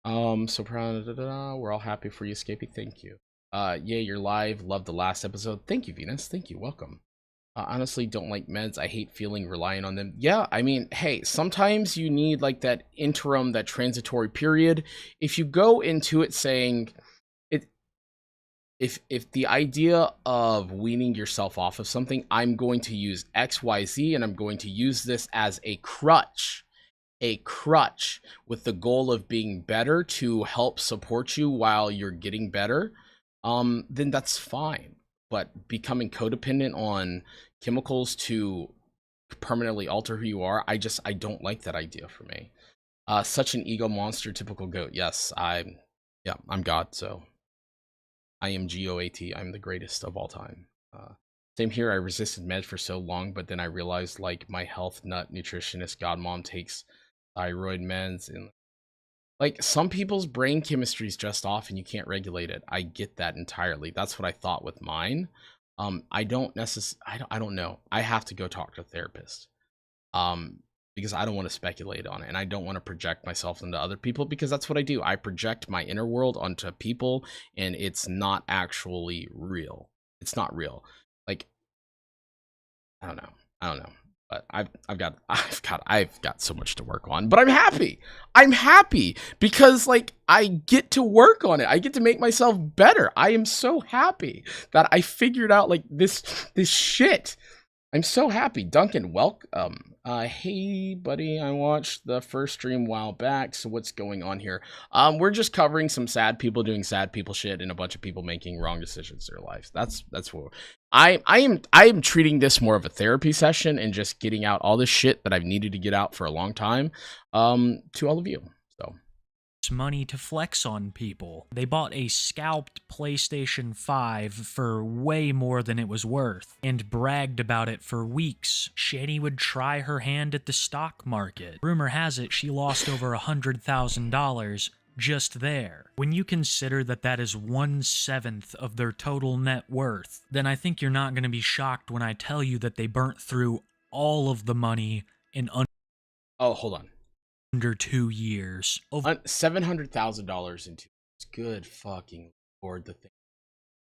So proud. We're all happy for you, Escaping. Thank you. Yeah, you're live. Love the last episode. Thank you, Venus. Thank you. Welcome. Honestly, don't like meds. I hate feeling reliant on them. Yeah, I mean, hey, sometimes you need like that interim, that transitory period. If you go into it saying it, if the idea of weaning yourself off of something, I'm going to use XYZ and I'm going to use this as a crutch with the goal of being better to help support you while you're getting better, then that's fine. But becoming codependent on chemicals to permanently alter who you are, I don't like that idea for me. Such an ego monster, typical goat. Yes, I'm God, so I am GOAT. I'm the greatest of all time. Same here. I resisted meds for so long, but then I realized, like, my health nut nutritionist godmom takes thyroid meds, and like some people's brain chemistry is just off and you can't regulate it. I get that entirely. That's what I thought with mine. I don't know. I have to go talk to a therapist. because I don't want to speculate on it, and I don't want to project myself into other people, because that's what I do. I project my inner world onto people, and it's not actually real. It's not real. Like, I don't know. But I've got so much to work on. But I'm happy. I'm happy because like I get to work on it. I get to make myself better. I am so happy that I figured out like this shit. I'm so happy. Duncan, welcome. Hey buddy, I watched the first stream a while back. So what's going on here? We're just covering some sad people doing sad people shit and a bunch of people making wrong decisions in their lives. That's what I am treating this more of a therapy session and just getting out all this shit that I've needed to get out for a long time. To all of you. So money to flex on people. They bought a scalped PlayStation 5 for way more than it was worth and bragged about it for weeks. Shanny would try her hand at the stock market. Rumor has it she lost over $100,000 just there. When you consider that that is 1/7 of their total net worth, then I think you're not going to be shocked when I tell you that they burnt through all of the money in oh, hold on. under 2 years. $700,000 in 2 years. Good fucking Lord, the thing.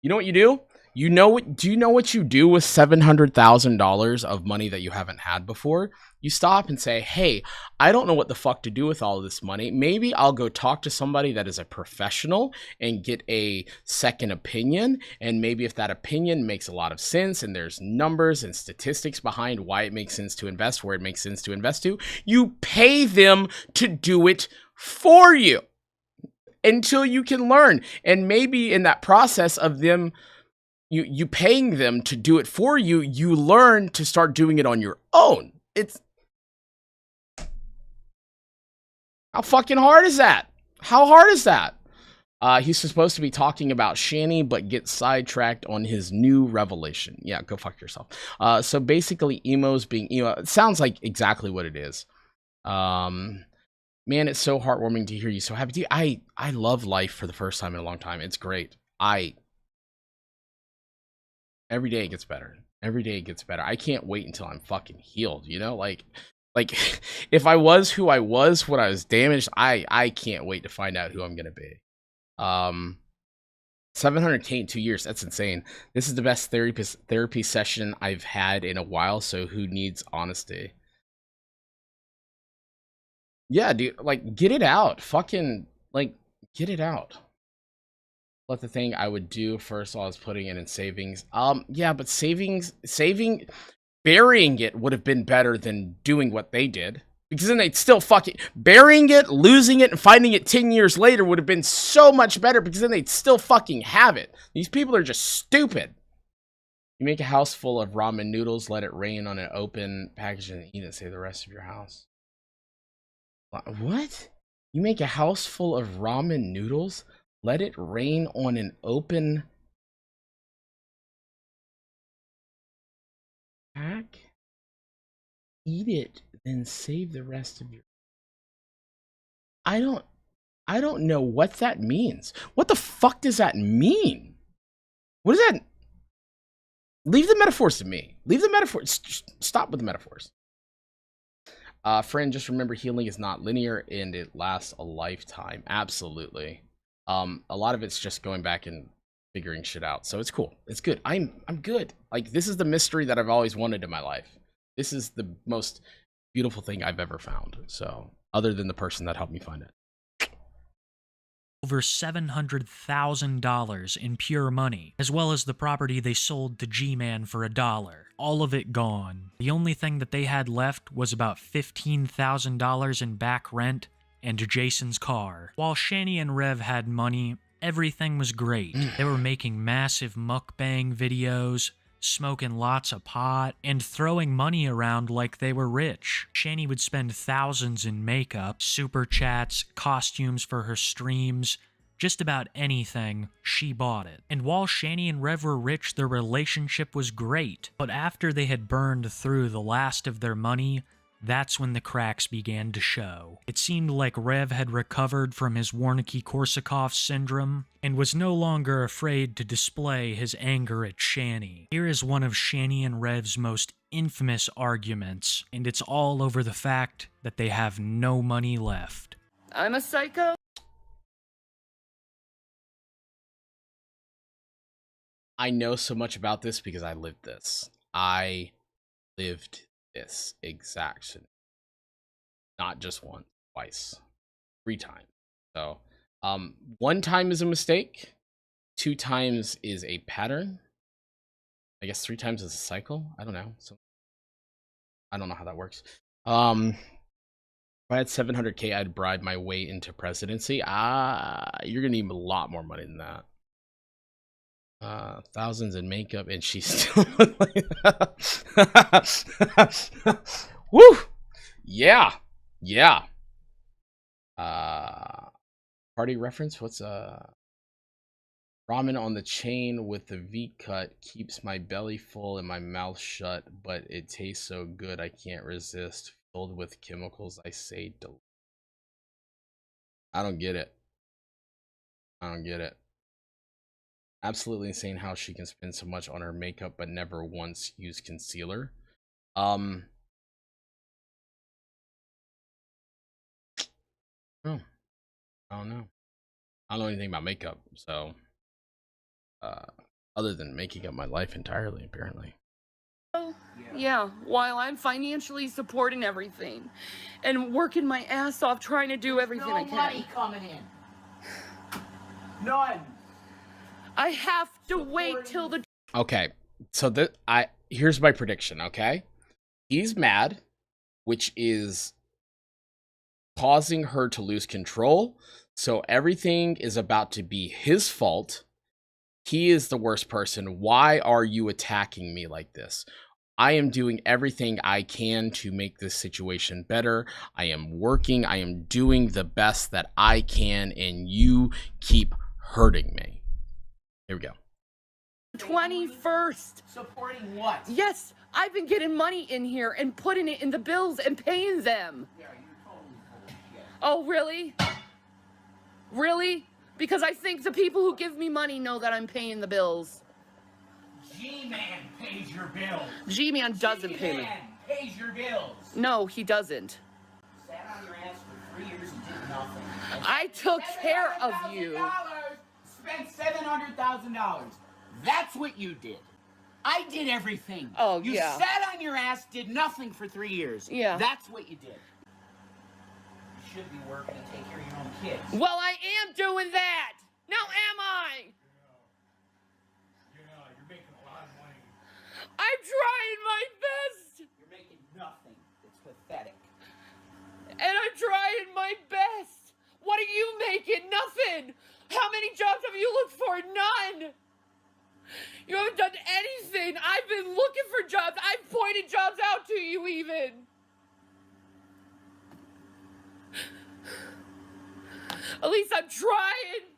You know what you do? Do you know what you do with $700,000 of money that you haven't had before? You stop and say, hey, I don't know what the fuck to do with all of this money. Maybe I'll go talk to somebody that is a professional and get a second opinion. And maybe if that opinion makes a lot of sense and there's numbers and statistics behind why it makes sense to invest, where it makes sense to invest to, you pay them to do it for you until you can learn. And maybe in that process of them, you paying them to do it for you, you learn to start doing it on your own. It's how fucking hard is that? How hard is that? He's supposed to be talking about Shanny, but gets sidetracked on his new revelation. Yeah, go fuck yourself. So basically, emo's being emo. It sounds like exactly what it is. Man, it's so heartwarming to hear you so happy. Dude, I love life for the first time in a long time. It's great. Every day it gets better. Every day it gets better. I can't wait until I'm fucking healed, you know? Like if I was who I was when I was damaged, I can't wait to find out who I'm gonna be. 700K in 2 years. That's insane. This is the best therapy session I've had in a while, so who needs honesty? Yeah, dude, like get it out. Fucking like get it out. What the thing I would do first while I was putting it in savings. Yeah, but burying it would have been better than doing what they did. Because then they'd still fucking burying it, losing it, and finding it 10 years later would have been so much better because then they'd still fucking have it. These people are just stupid. You make a house full of ramen noodles, let it rain on an open package and eat it, save the rest of your house. What? You make a house full of ramen noodles? Let it rain on an open pack? Eat it, then save the rest of your... I don't know what that means. What the fuck does that mean? What is that? Leave the metaphors to me. Leave the metaphors. Stop with the metaphors. Friend, just remember healing is not linear and it lasts a lifetime. Absolutely. A lot of it's just going back and figuring shit out. So it's cool. It's good. I'm good. Like, this is the mystery that I've always wanted in my life. This is the most beautiful thing I've ever found. So, other than the person that helped me find it. Over $700,000 in pure money, as well as the property they sold to G-Man for $1. All of it gone. The only thing that they had left was about $15,000 in back rent and Jason's car. While Shanny and Rev had money, everything was great. They were making massive mukbang videos, smoking lots of pot, and throwing money around like they were rich. Shanny would spend thousands in makeup, super chats, costumes for her streams, just about anything, she bought it. And while Shanny and Rev were rich, their relationship was great. But after they had burned through the last of their money, That's when the cracks began to show. It seemed like Rev had recovered from his Wernicke-Korsakoff syndrome and was no longer afraid to display his anger at Shanny. Here is one of Shanny and Rev's most infamous arguments, and it's all over the fact that they have no money left. I'm a psycho. I know so much about this because I lived this. I lived this exact scenario. Not just once, twice, 3 times. So, 1 time is a mistake. 2 times is a pattern. I guess 3 times is a cycle. I don't know. So, I don't know how that works. If I had 700K, I'd bribe my way into presidency. You're gonna need a lot more money than that. Thousands in makeup, and she's still like woo! Yeah. Party reference? What's ramen on the chain with the V cut keeps my belly full and my mouth shut, but it tastes so good I can't resist. Filled with chemicals, I say I don't get it. Absolutely insane how she can spend so much on her makeup but never once use concealer. Oh, I don't know. I don't know anything about makeup, so other than making up my life entirely, apparently. Yeah, while I'm financially supporting everything and working my ass off trying to do everything I can. No money coming in. None. I have to wait till the... Okay, so here's my prediction, okay? He's mad, which is causing her to lose control, so everything is about to be his fault. He is the worst person. Why are you attacking me like this? I am doing everything I can to make this situation better. I am working. I am doing the best that I can, and you keep hurting me. Here we go. 21st. Supporting what? Yes, I've been getting money in here and putting it in the bills and paying them. Yeah, you're totally full of shit. Oh, really? Really? Because I think the people who give me money know that I'm paying the bills. G-Man pays your bills. G-Man doesn't pay me. G-Man pays your bills. No, he doesn't. Sat on your ass for 3 years and did nothing. I took care of you. Spent $700,000. That's what you did. I did everything. Oh, you yeah. sat on your ass, did nothing for 3 years. Yeah. That's what you did. You should be working to take care of your own kids. Well, I am doing that. Now am I? You're making a lot of money. I'm trying my best. You're making nothing. It's pathetic. And I'm trying my best. What are you making? Nothing. How many jobs have you looked for? None. You haven't done anything. I've been looking for jobs. I've pointed jobs out to you even. At least I'm trying.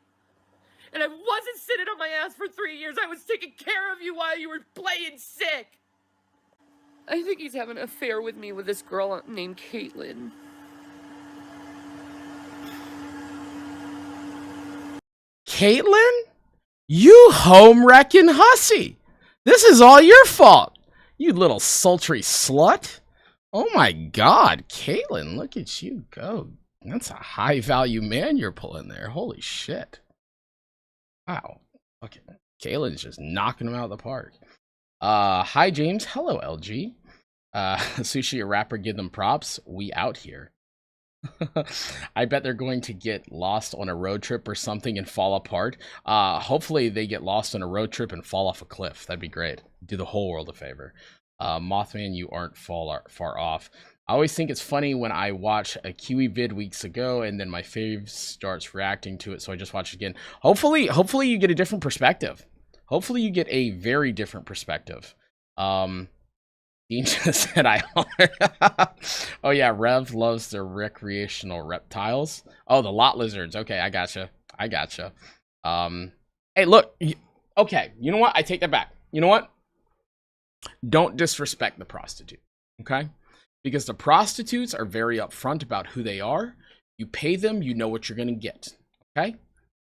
And I wasn't sitting on my ass for 3 years. I was taking care of you while you were playing sick. I think he's having an affair with me with this girl named Caitlin. Caitlin? You home wrecking hussy. This is all your fault. You little sultry slut. Oh my god, Caitlin, look at you go. That's a high value man you're pulling there. Holy shit. Wow. Okay. Caitlin's just knocking him out of the park. Hi James. Hello LG. Sushi a rapper, give them props. We out here. I bet they're going to get lost on a road trip or something and fall apart. Hopefully they get lost on a road trip and fall off a cliff. That'd be great. Do the whole world a favor. Mothman, you aren't far off. I always think it's funny when I watch a Kiwi vid weeks ago and then my fave starts reacting to it, so I just watch it again. Hopefully you get a different perspective. Hopefully you get a very different perspective. Dean just said oh yeah, Rev loves the recreational reptiles. Oh, the lot lizards. Okay, I gotcha. Hey, look. Okay, you know what? I take that back. You know what? Don't disrespect the prostitute. Okay? Because the prostitutes are very upfront about who they are. You pay them, you know what you're going to get. Okay?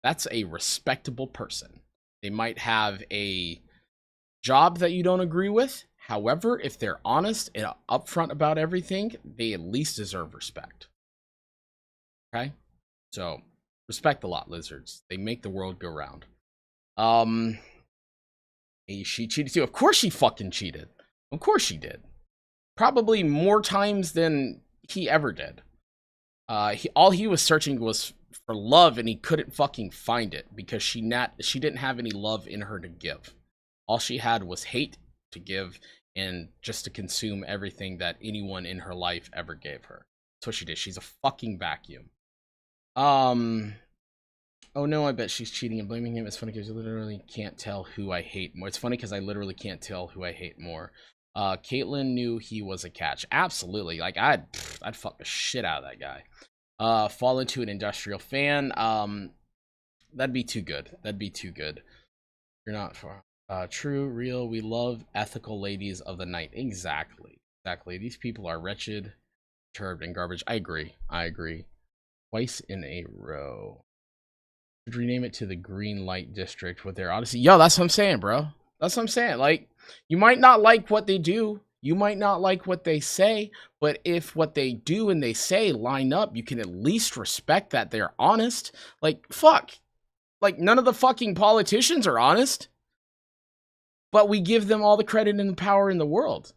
That's a respectable person. They might have a job that you don't agree with. However, if they're honest and upfront about everything, they at least deserve respect. Okay? So, respect a lot, lizards. They make the world go round. She cheated too. Of course she fucking cheated. Of course she did. Probably more times than he ever did. All he was searching was for love, and he couldn't fucking find it because she didn't have any love in her to give. All she had was hate to give and just to consume everything that anyone in her life ever gave her. That's what she did. She's a fucking vacuum. Oh no, I bet she's cheating and blaming him. It's funny because you literally can't tell who I hate more. It's funny because I literally can't tell who I hate more. Caitlyn knew he was a catch. Absolutely. Like, I'd fuck the shit out of that guy. Fall into an industrial fan. That'd be too good. That'd be too good. You're not far. True, real. We love ethical ladies of the night. Exactly. Exactly. These people are wretched, perturbed, and garbage. I agree. I agree. Twice in a row. Should rename it to the Green Light District with their Odyssey. Yo, that's what I'm saying, bro. That's what I'm saying. Like, you might not like what they do. You might not like what they say. But if what they do and they say line up, you can at least respect that they're honest. Like, fuck. Like, none of the fucking politicians are honest. But we give them all the credit and the power in the world.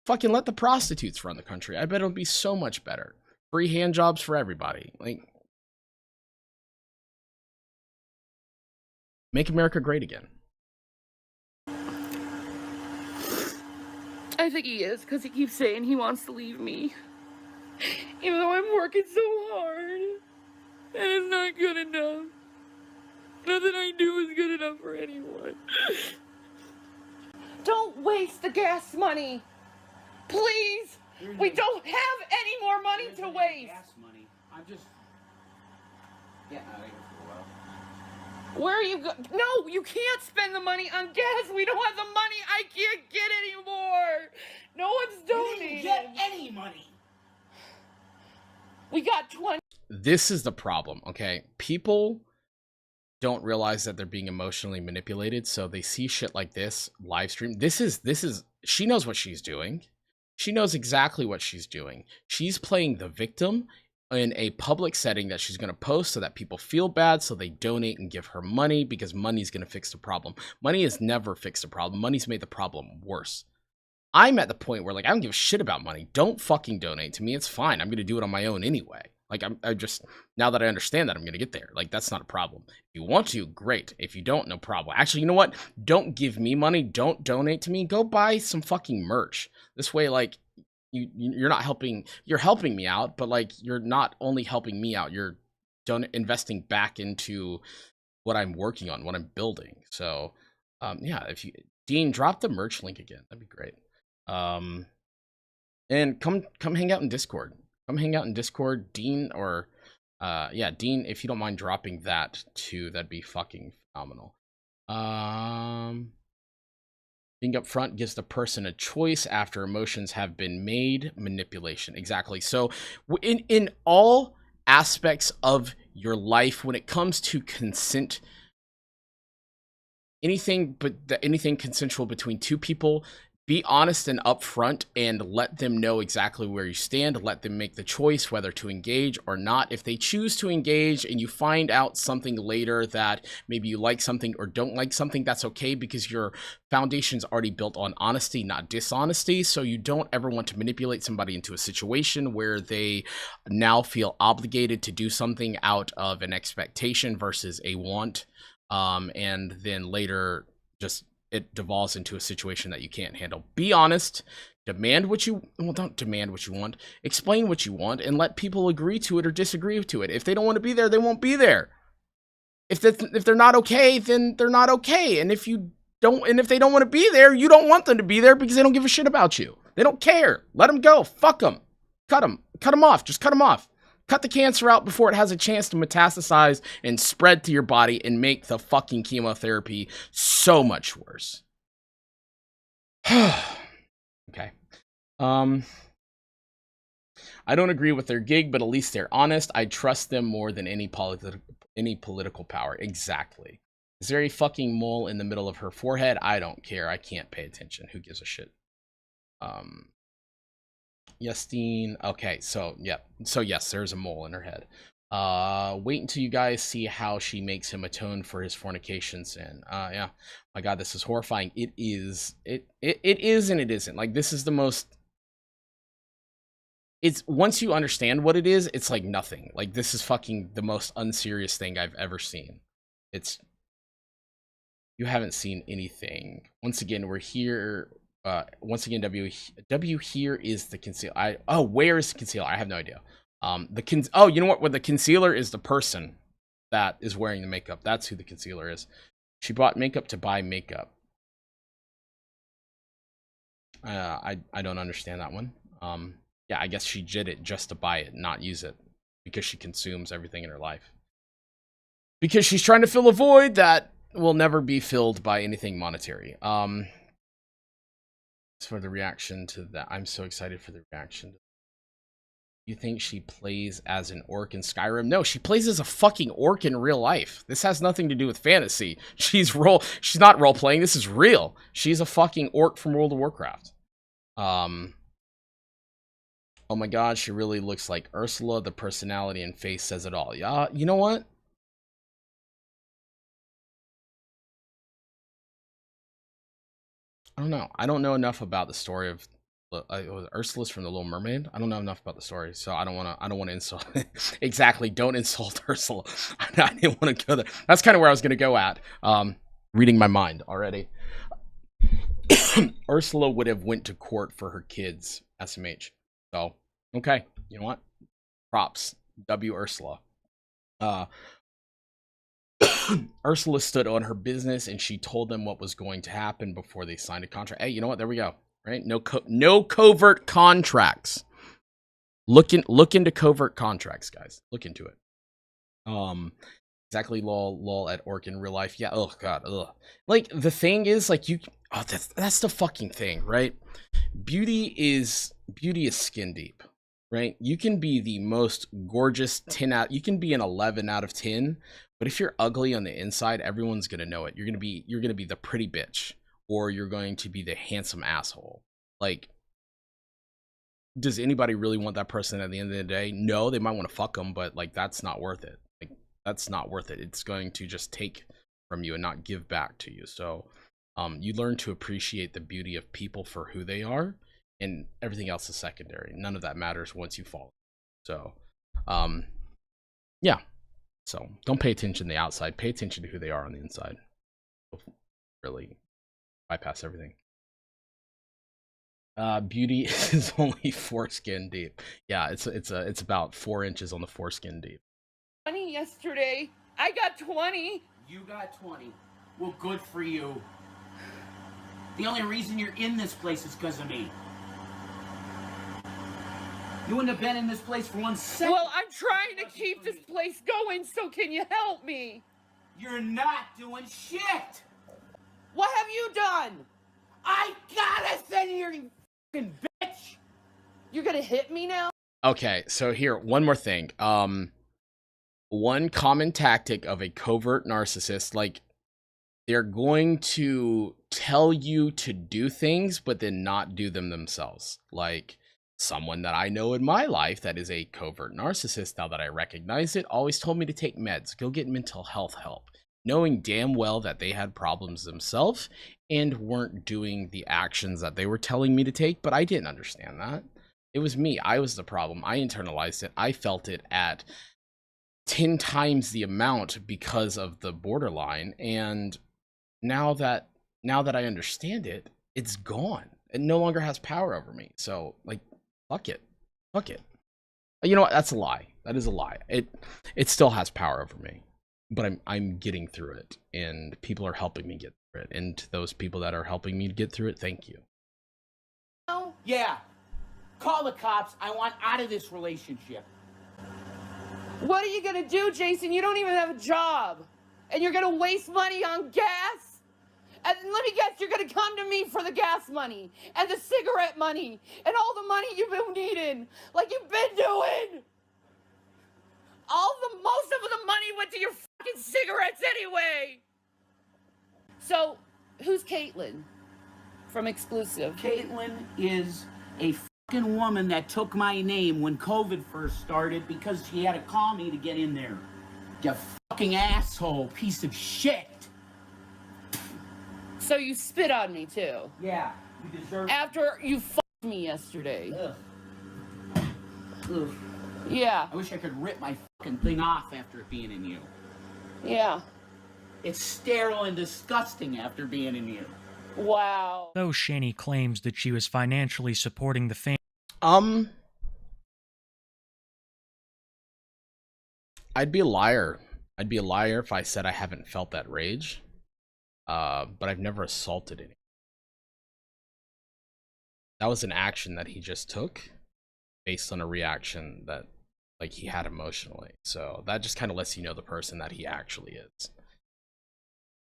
Fucking let the prostitutes run the country. I bet it'll be so much better. Free hand jobs for everybody. Like, make America great again. I think he is, because he keeps saying he wants to leave me. Even though I'm working so hard. And it's not good enough. Nothing I do is good enough for anyone. Don't waste the gas money. Please. We don't have any more money to waste. Gas money. I'm just getting out of here for a while. Where are you No, you can't spend the money on gas. We don't have the money. I can't get anymore. No one's donating. You didn't get any money. We got 20. This is the problem, okay? People don't realize that they're being emotionally manipulated, so they see shit like this live stream. This is she knows what she's doing. She knows exactly what she's doing. She's playing the victim in a public setting that she's going to post so that people feel bad, so they donate and give her money because money's going to fix the problem. Money has never fixed the problem. Money's made the problem worse. I'm at the point where, like, I don't give a shit about money. Don't fucking donate to me. It's fine. I'm going to do it on my own anyway. Like, I just, now that I understand that, I'm going to get there. Like, that's not a problem. If you want to, great. If you don't, no problem. Actually, you know what? Don't give me money. Don't donate to me. Go buy some fucking merch. This way, like, you're not helping, you're helping me out, but, like, you're not only helping me out, you're investing back into what I'm working on, what I'm building. So, yeah, if you, Dean, drop the merch link again. That'd be great. And come hang out in Discord. Come hang out in Discord, Dean, or yeah, Dean, if you don't mind dropping that too, that'd be fucking phenomenal. Being upfront gives the person a choice after emotions have been made. Manipulation, exactly. So in all aspects of your life, when it comes to consent, anything consensual between two people, be honest and upfront and let them know exactly where you stand. Let them make the choice whether to engage or not. If they choose to engage and you find out something later that maybe you like something or don't like something, that's okay, because your foundation's already built on honesty, not dishonesty. So you don't ever want to manipulate somebody into a situation where they now feel obligated to do something out of an expectation versus a want. And then later just it devolves into a situation that you can't handle. Be honest, demand what you, well, don't demand what you want, explain what you want, and let people agree to it or disagree to it. If they don't want to be there, they won't be there. If they're not okay, then they're not okay. And if they don't want to be there, you don't want them to be there because they don't give a shit about you. They don't care. Let them go. Fuck them. Cut them off. Just cut them off. Cut the cancer out before it has a chance to metastasize and spread to your body and make the fucking chemotherapy so much worse. Okay. I don't agree with their gig, but at least they're honest. I trust them more than any political power. Exactly. Is there a fucking mole in the middle of her forehead? I don't care. I can't pay attention. Who gives a shit? Justine. Okay, so yeah. So yes, there's a mole in her head. Wait until you guys see how she makes him atone for his fornication sin. Yeah. My God, this is horrifying. It is. It is and it isn't. Like, this is the most. It's once you understand what it is, it's like nothing. Like, this is fucking the most unserious thing I've ever seen. It's. You haven't seen anything. Once again, we're here. Once again, W here is the concealer. Where is the concealer? I have no idea. You know what? Well, the concealer is the person that is wearing the makeup. That's who the concealer is. She bought makeup to buy makeup. I don't understand that one. Yeah, I guess she did it just to buy it, not use it, because she consumes everything in her life. Because she's trying to fill a void that will never be filled by anything monetary. As for the reaction to that, I'm so excited for the reaction. You think she plays as an orc in Skyrim? No, she plays as a fucking orc in real life. This has nothing to do with fantasy. She's not role playing. This is real. She's a fucking orc from World of Warcraft. Oh my God, she really looks like Ursula. The personality and face says it all. Yeah, you know what? I don't know. I don't know enough about the story of Ursula's from The Little Mermaid. I don't know enough about the story, so I don't want to insult. Exactly, don't insult Ursula. I didn't want to go there. That's kind of where I was going to go at. Reading my mind already. Ursula would have went to court for her kids. SMH. So okay, you know what? Props. W Ursula. Ursula stood on her business and she told them what was going to happen before they signed a contract. Hey, you know what? There we go. Right? No covert contracts. Look into covert contracts, guys. Look into it. Exactly. Lol at orc in real life. Yeah. Oh God. Ugh. Like, the thing is, like, that's the fucking thing, right? Beauty is skin deep, right? You can be the most gorgeous 10 out. You can be an 11 out of 10. But if you're ugly on the inside, everyone's gonna know it. You're gonna be the pretty bitch, or you're going to be the handsome asshole. Like, does anybody really want that person at the end of the day? No, they might want to fuck them, but like, that's not worth it. Like, that's not worth it. It's going to just take from you and not give back to you. So, you learn to appreciate the beauty of people for who they are, and everything else is secondary. None of that matters once you fall. So, yeah. So don't pay attention to the outside. Pay attention to who they are on the inside. Really bypass everything. Beauty is only foreskin deep. Yeah, it's about 4 inches on the foreskin deep. 20 yesterday. I got 20. You got 20. Well, good for you. The only reason you're in this place is because of me. You wouldn't have been in this place for 1 second. Well, I'm trying to keep this place going, so can you help me? You're not doing shit! What have you done? I gotta send you, you fucking bitch! You're gonna hit me now? Okay, so here, one more thing. One common tactic of a covert narcissist, like, they're going to tell you to do things, but then not do them themselves. Like, someone that I know in my life that is a covert narcissist, now that I recognize it, always told me to take meds, go get mental health help, knowing damn well that they had problems themselves and weren't doing the actions that they were telling me to take, but I didn't understand that. It was me. I was the problem. I internalized it. I felt it at 10 times the amount because of the borderline, and now that I understand it, it's gone. It no longer has power over me. So, like, fuck it. You know what? That's a lie. That is a lie. It still has power over me, but I'm getting through it, and people are helping me get through it. And to those people that are helping me to get through it, thank you. Oh yeah. Call the cops. I want out of this relationship. What are you gonna do, Jason? You don't even have a job. And you're gonna waste money on gas? And let me guess, you're gonna come to me for the gas money and the cigarette money and all the money you've been needing, like you've been doing. Most of the money went to your fucking cigarettes anyway. So, who's Caitlin from Exclusive? Caitlin is a fucking woman that took my name when COVID first started because she had to call me to get in there. You fucking asshole, piece of shit. So you spit on me too? Yeah, you deserve it. After you fucked me yesterday? Ugh. Ugh. Yeah. I wish I could rip my fucking thing off after it being in you. Yeah. It's sterile and disgusting after being in you. Wow. Though Shanny claims that she was financially supporting the family. I'd be a liar. I'd be a liar if I said I haven't felt that rage. But I've never assaulted anyone. That was an action that he just took based on a reaction that like he had emotionally. So that just kind of lets you know the person that he actually is.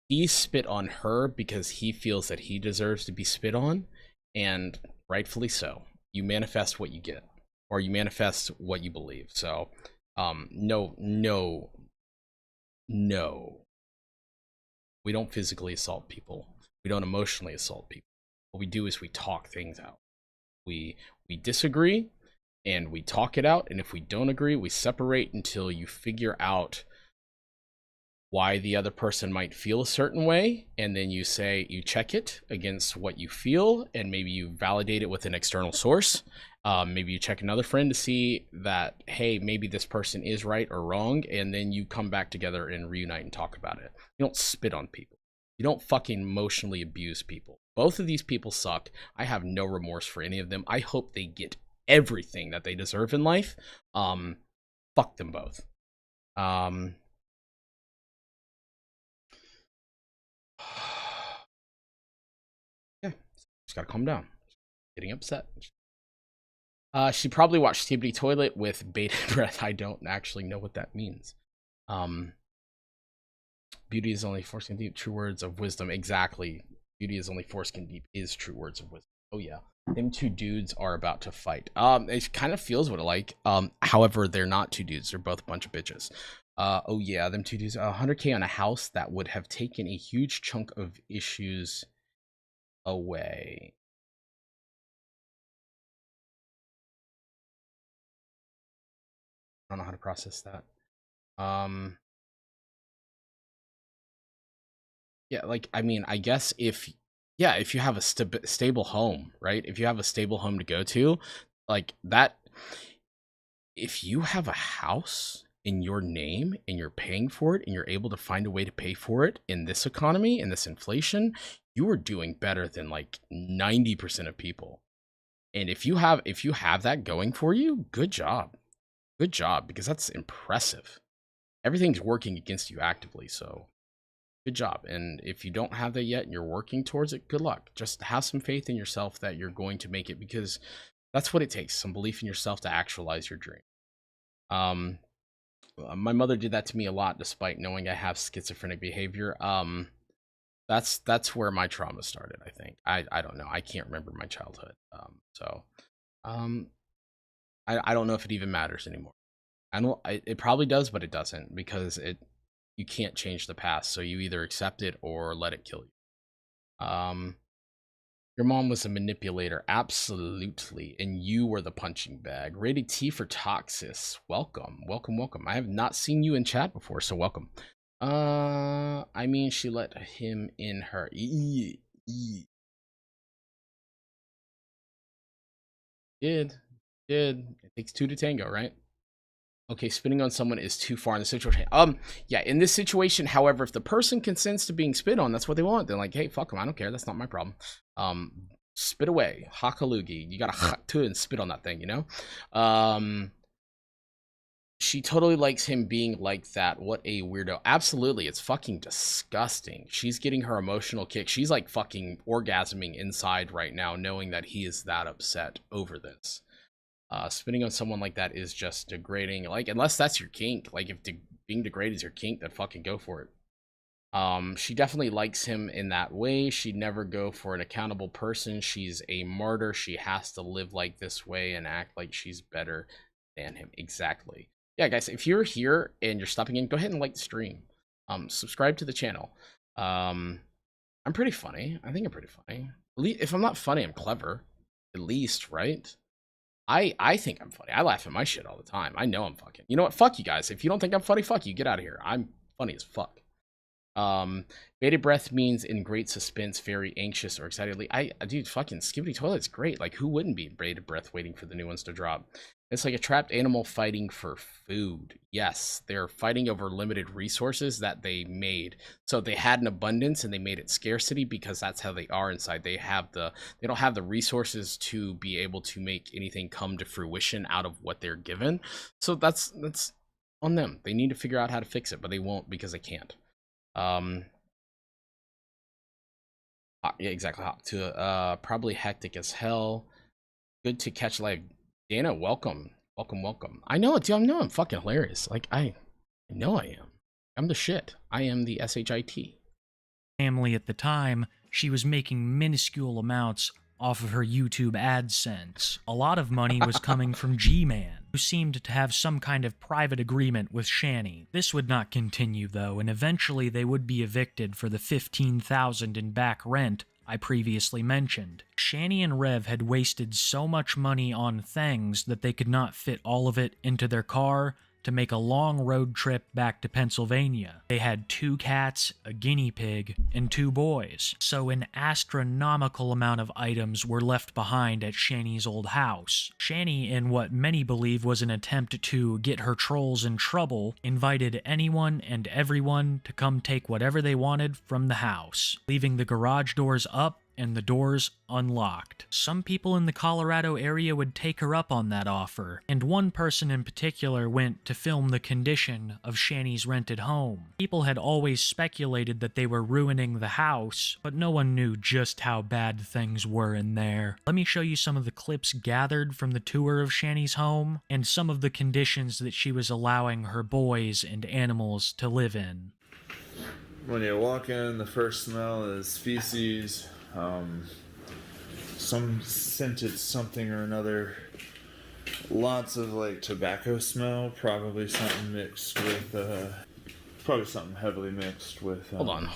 He spit on her because he feels that he deserves to be spit on, and rightfully so. You manifest what you get, or you manifest what you believe. So no, we don't physically assault people. We don't emotionally assault people. What we do is we talk things out. We disagree and we talk it out, and if we don't agree, we separate until you figure out why the other person might feel a certain way, and then you check it against what you feel, and maybe you validate it with an external source. Maybe you check another friend to see that, hey, maybe this person is right or wrong, and then you come back together and reunite and talk about it. You don't spit on people. You don't fucking emotionally abuse people. Both of these people suck. I have no remorse for any of them. I hope they get everything that they deserve in life. Fuck them both. Yeah, just gotta calm down. Getting upset. She probably watched TBD Toilet with bated breath. I don't actually know what that means. Beauty is only force can deep. True words of wisdom. Exactly. Beauty is only force can deep is true words of wisdom. Oh yeah. Them two dudes are about to fight. It kind of feels what I like. However, they're not two dudes. They're both a bunch of bitches. Oh yeah, them two dudes. 100K on a house that would have taken a huge chunk of issues away. I don't know how to process that. Yeah, like, I mean, I guess if you have a stable home, right? If you have a stable home to go to, like that, if you have a house in your name and you're paying for it and you're able to find a way to pay for it in this economy, in this inflation, you are doing better than like 90% of people. And if you have that going for you, good job. Good job, because that's impressive. Everything's working against you actively, so good job. And if you don't have that yet and you're working towards it, good luck. Just have some faith in yourself that you're going to make it, because that's what it takes, some belief in yourself to actualize your dream. My mother did that to me a lot, despite knowing I have schizophrenic behavior. That's where my trauma started, I think. I don't know. I can't remember my childhood. I don't know if it even matters anymore. It probably does, but it doesn't, because you can't change the past. So you either accept it or let it kill you. Your mom was a manipulator, absolutely, and you were the punching bag. Rated T for Toxis. Welcome. I have not seen you in chat before, so welcome. I mean, she let him in her. Did. It takes two to tango, right? Okay, spitting on someone is too far in the situation. Yeah, in this situation, however, if the person consents to being spit on, that's what they want. They're like, hey, fuck them, I don't care, that's not my problem. Spit away, hakalugi. You gotta hak to it and spit on that thing, you know? She totally likes him being like that. What a weirdo. Absolutely, it's fucking disgusting. She's getting her emotional kick. She's like fucking orgasming inside right now, knowing that he is that upset over this. Spitting on someone like that is just degrading. Like, unless that's your kink. Like, if being degraded is your kink, then fucking go for it. She definitely likes him in that way. She'd never go for an accountable person. She's a martyr. She has to live like this way and act like she's better than him. Exactly. Yeah, guys, if you're here and you're stopping in, go ahead and like the stream. Subscribe to the channel. I'm pretty funny. I think I'm pretty funny. If I'm not funny, I'm clever. At least, right? I think I'm funny. I laugh at my shit all the time. I know I'm fucking. You know what? Fuck you guys. If you don't think I'm funny, fuck you. Get out of here. I'm funny as fuck. Bated breath means in great suspense, very anxious or excitedly. Dude, fucking Skibbity Toilet's great. Like, who wouldn't be bated breath waiting for the new ones to drop? It's like a trapped animal fighting for food. Yes, they're fighting over limited resources that they made. So they had an abundance and they made it scarcity because that's how they are inside. They don't have the resources to be able to make anything come to fruition out of what they're given. So that's on them. They need to figure out how to fix it, but they won't because they can't. Yeah, exactly. Probably hectic as hell. Good to catch live. Dana, welcome. Welcome. I know it, dude. I know I'm fucking hilarious. Like, I know I am. I'm the shit. I am the SHIT. Family at the time, she was making minuscule amounts off of her YouTube AdSense. A lot of money was coming from G-Man, who seemed to have some kind of private agreement with Shanny. This would not continue, though, and eventually they would be evicted for the $15,000 in back rent I previously mentioned. Shanny and Rev had wasted so much money on things that they could not fit all of it into their car to make a long road trip back to Pennsylvania. They had 2 cats, a guinea pig, and 2 boys, so an astronomical amount of items were left behind at Shanny's old house. Shanny, in what many believe was an attempt to get her trolls in trouble, invited anyone and everyone to come take whatever they wanted from the house, leaving the garage doors up and the doors unlocked. Some people in the Colorado area would take her up on that offer, and one person in particular went to film the condition of Shanny's rented home. People had always speculated that they were ruining the house, but no one knew just how bad things were in there. Let me show you some of the clips gathered from the tour of Shanny's home, and some of the conditions that she was allowing her boys and animals to live in. When you walk in, the first smell is feces. Some scented something or another. Lots of like tobacco smell, probably something mixed with probably something heavily mixed with Hold on.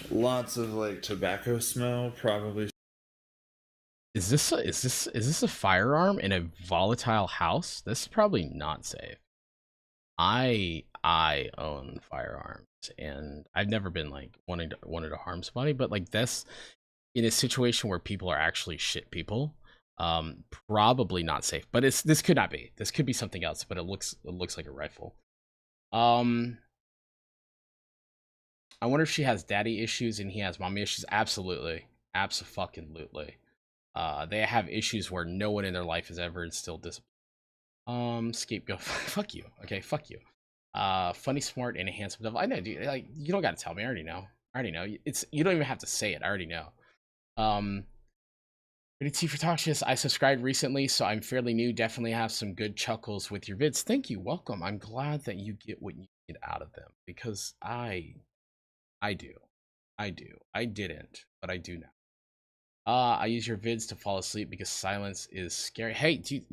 Lots of like tobacco smell, probably. Is this a firearm in a volatile house? This is probably not safe. I own firearms and I've never been like wanted to harm somebody, but like this in a situation where people are actually shit people, probably not safe. But this could not be. This could be something else, but it looks like a rifle. I wonder if she has daddy issues and he has mommy issues. Absolutely. Abso-fucking-lutely. They have issues where no one in their life is ever instilled discipline. Scapegoat. Fuck you. Okay, fuck you. Funny, smart, and a handsome devil. I know, dude. Like, you don't gotta tell me. I already know. You don't even have to say it. I already know. Ready T for Talkships. I subscribed recently, so I'm fairly new. Definitely have some good chuckles with your vids. Thank you. Welcome. I'm glad that you get what you get out of them because I do. I didn't, but I do now. I use your vids to fall asleep because silence is scary. Hey, dude.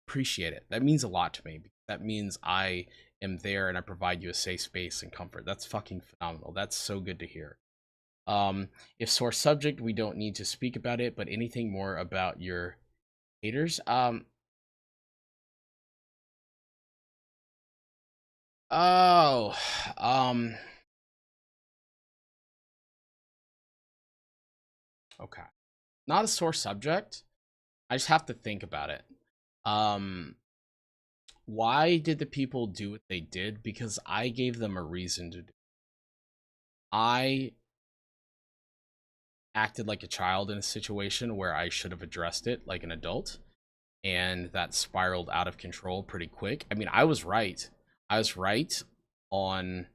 Appreciate it. That means a lot to me. That means I am there and I provide you a safe space and comfort. That's fucking phenomenal. That's so good to hear. If sore subject, we don't need to speak about it, but anything more about your haters? Okay. Not a sore subject. I just have to think about it. Why did the people do what they did? Because I gave them a reason to do. I acted like a child in a situation where I should have addressed it like an adult, and that spiraled out of control pretty quick. I mean, I was right on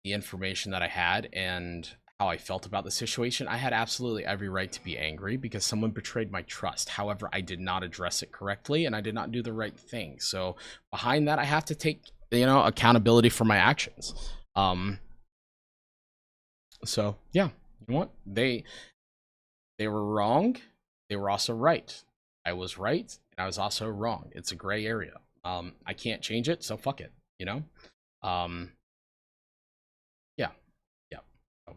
the information that I had and how I felt about the situation. I had absolutely every right to be angry because someone betrayed my trust. However, I did not address it correctly and I did not do the right thing. So behind that, I have to take you know, accountability for my actions. So yeah, you know what? They were wrong. They were also right. I was right, and I was also wrong. It's a gray area. I can't change it, so fuck it, you know? Yeah. Yeah. So,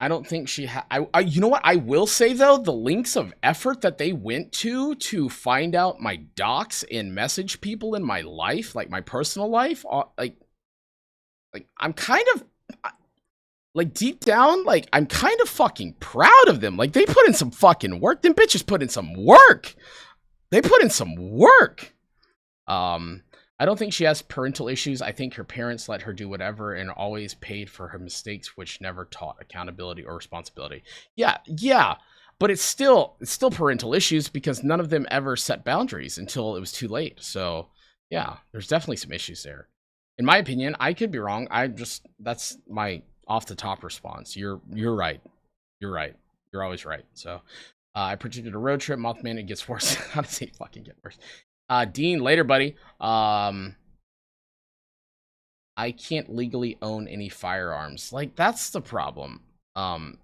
I don't think she you know what I will say though, the links of effort that they went to find out my docs and message people in my life, like my personal life, like I'm kind of like deep down, like I'm kind of fucking proud of them. Like they put in some fucking work. Them bitches put in some work. They put in some work. I don't think she has parental issues. I think her parents let her do whatever and always paid for her mistakes, which never taught accountability or responsibility. Yeah, but it's still parental issues because none of them ever set boundaries until it was too late. So yeah, there's definitely some issues there. In my opinion, I could be wrong. That's my off the top response. You're right. You're right. You're always right. So I predicted a road trip. Mothman, it gets worse. How does it fucking get worse? Dean, later, buddy. I can't legally own any firearms. Like, that's the problem. But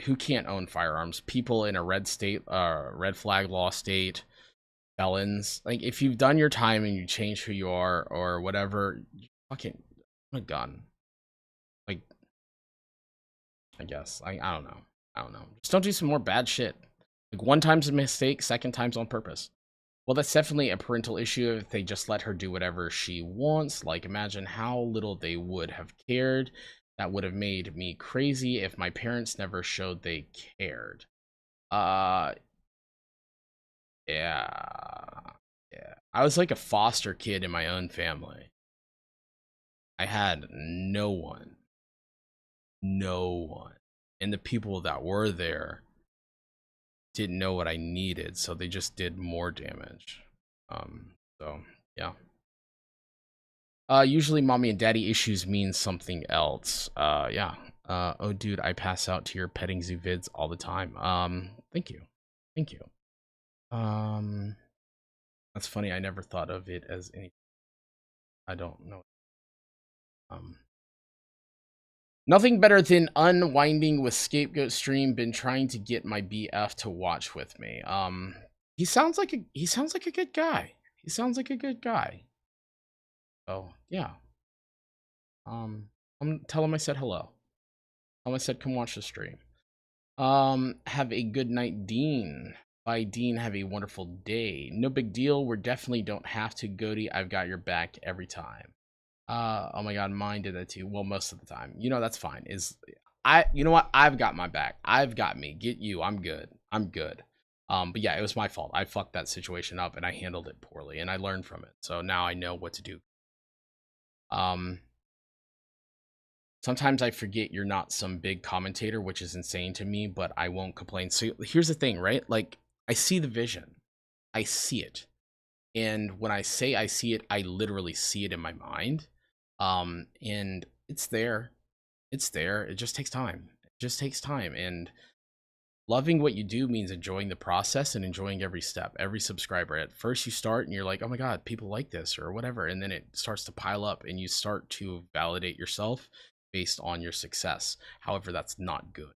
who can't own firearms? People in a red state, red flag law state, felons. Like, if you've done your time and you change who you are or whatever, you fucking own a gun. Like, I guess. I don't know. I don't know. Just don't do some more bad shit. Like, one time's a mistake, second time's on purpose. Well, that's definitely a parental issue if they just let her do whatever she wants. Like, imagine how little they would have cared. That would have made me crazy if my parents never showed they cared. Yeah. I was like a foster kid in my own family. I had no one. And the people that were there didn't know what I needed, so they just did more damage. So yeah. Usually mommy and daddy issues mean something else. Yeah. Oh dude, I pass out to your petting zoo vids all the time. Thank you. That's funny, I never thought of it as any. I don't know. Nothing better than unwinding with Scapegoat Stream. Been trying to get my BF to watch with me. He sounds like a good guy. Oh yeah. Tell him I said hello. Tell him I said come watch the stream. Have a good night, Dean. Bye, Dean. Have a wonderful day. No big deal. We definitely don't have to, Goaty. I've got your back every time. Oh my god, mine did that too. Well, most of the time. You know, that's fine. You know what? I've got my back. I've got me. Get you. I'm good. But yeah, it was my fault. I fucked that situation up and I handled it poorly and I learned from it. So now I know what to do. Sometimes I forget you're not some big commentator, which is insane to me, but I won't complain. So here's the thing, right? Like, I see the vision. I see it. And when I say I see it, I literally see it in my mind. And it's there. It just takes time. And loving what you do means enjoying the process and enjoying every step, every subscriber. At first you start and you're like, oh my god, people like this or whatever, and then it starts to pile up and you start to validate yourself based on your success. However, that's not good.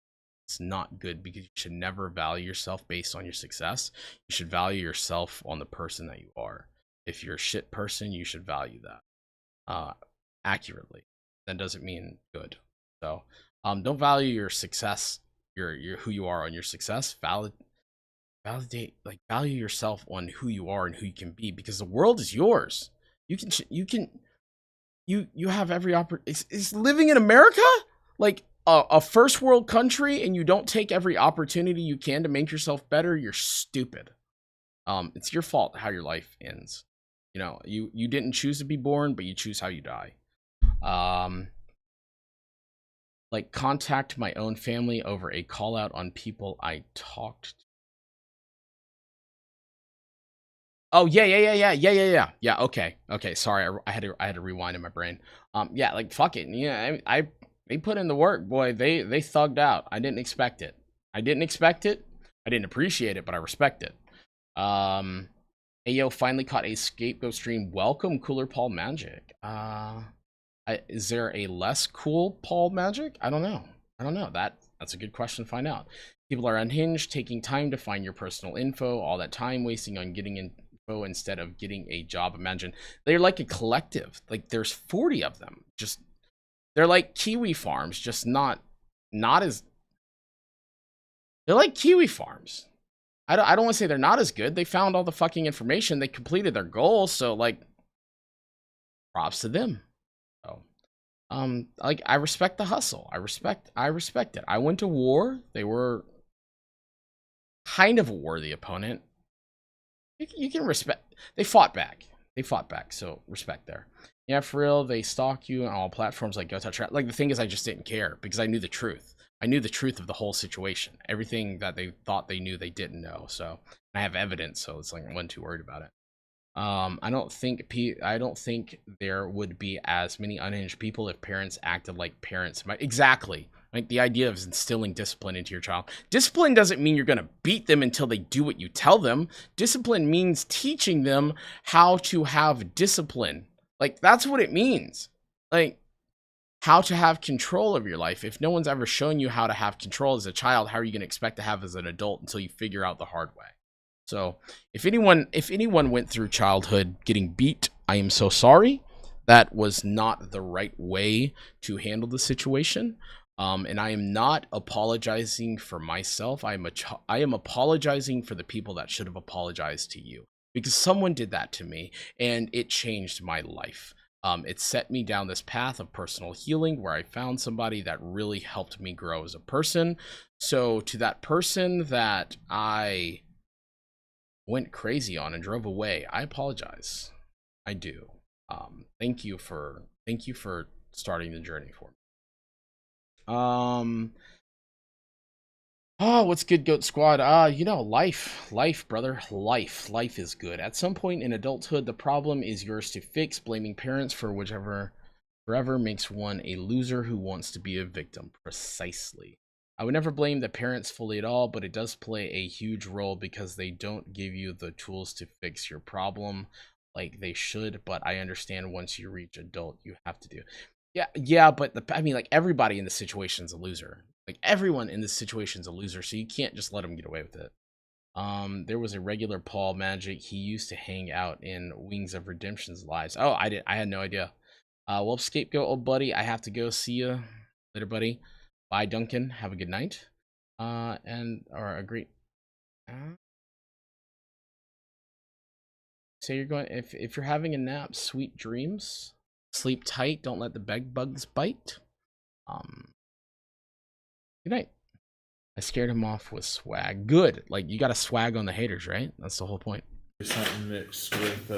It's not good because you should never value yourself based on your success. You should value yourself on the person that you are. If you're a shit person, you should value that accurately. That doesn't mean good. So don't value your success, your who you are on your success. Validate, like, value yourself on who you are and who you can be, because the world is yours. You have every opportunity. Is living in America like a first world country and you don't take every opportunity you can to make yourself better? You're stupid. It's your fault how your life ends. You know, you didn't choose to be born, but you choose how you die. Like, contact my own family over a call out on people I talked to. Oh yeah. Okay. Sorry, I had to rewind in my brain. Yeah, like, fuck it. Yeah, they put in the work, boy. They thugged out. I didn't expect it. I didn't appreciate it, but I respect it. Ayo finally caught a scapegoat stream. Welcome, Cooler Paul Magic. Is there a less cool Paul Magic? I don't know. That's a good question to find out. People are unhinged, taking time to find your personal info, all that time wasting on getting info instead of getting a job. Imagine they're like a collective. Like there's 40 of them. Just they're like Kiwi farms, just not as. They're like Kiwi farms. I don't want to say they're not as good. They found all the fucking information. They completed their goals. So like, props to them. So, like I respect the hustle. I respect it. I went to war. They were kind of a worthy opponent. You can respect. They fought back. So respect there. Yeah, for real. They stalk you on all platforms like GoTouch. Like the thing is, I just didn't care because I knew the truth. I knew the truth of the whole situation. Everything that they thought they knew, they didn't know. So I have evidence. So it's like I wasn't too worried about it. I don't think there would be as many unhinged people if parents acted like parents might. Exactly. Like the idea of instilling discipline into your child. Discipline doesn't mean you're going to beat them until they do what you tell them. Discipline means teaching them how to have discipline. Like that's what it means. Like how to have control of your life. If no one's ever shown you how to have control as a child, how are you going to expect to have as an adult until you figure out the hard way? So if anyone went through childhood getting beat, I am so sorry. That was not the right way to handle the situation. And I am not apologizing for myself. I am apologizing for the people that should have apologized to you, because someone did that to me and it changed my life. It set me down this path of personal healing where I found somebody that really helped me grow as a person. So to that person that I went crazy on and drove away, I apologize. I do. Thank you for starting the journey for me. Oh, what's good, Goat Squad? Life, brother. Life is good. At some point in adulthood, the problem is yours to fix. Blaming parents for whichever forever makes one a loser who wants to be a victim. Precisely. I would never blame the parents fully at all, but it does play a huge role because they don't give you the tools to fix your problem like they should. But I understand once you reach adult, you have to do. Yeah, but like everybody in the situation is a loser. Like everyone in this situation is a loser, so you can't just let them get away with it. There was a regular Paul Magic. He used to hang out in Wings of Redemption's lives. Oh, I had no idea. Well, scapegoat, old buddy, I have to go. See you later, buddy. Bye, Duncan. Have a good night. Or a great. So you're going. If you're having a nap, sweet dreams. Sleep tight. Don't let the bed bugs bite. Good night. I scared him off with swag. Good. Like, you gotta swag on the haters, right? That's the whole point. Something mixed with,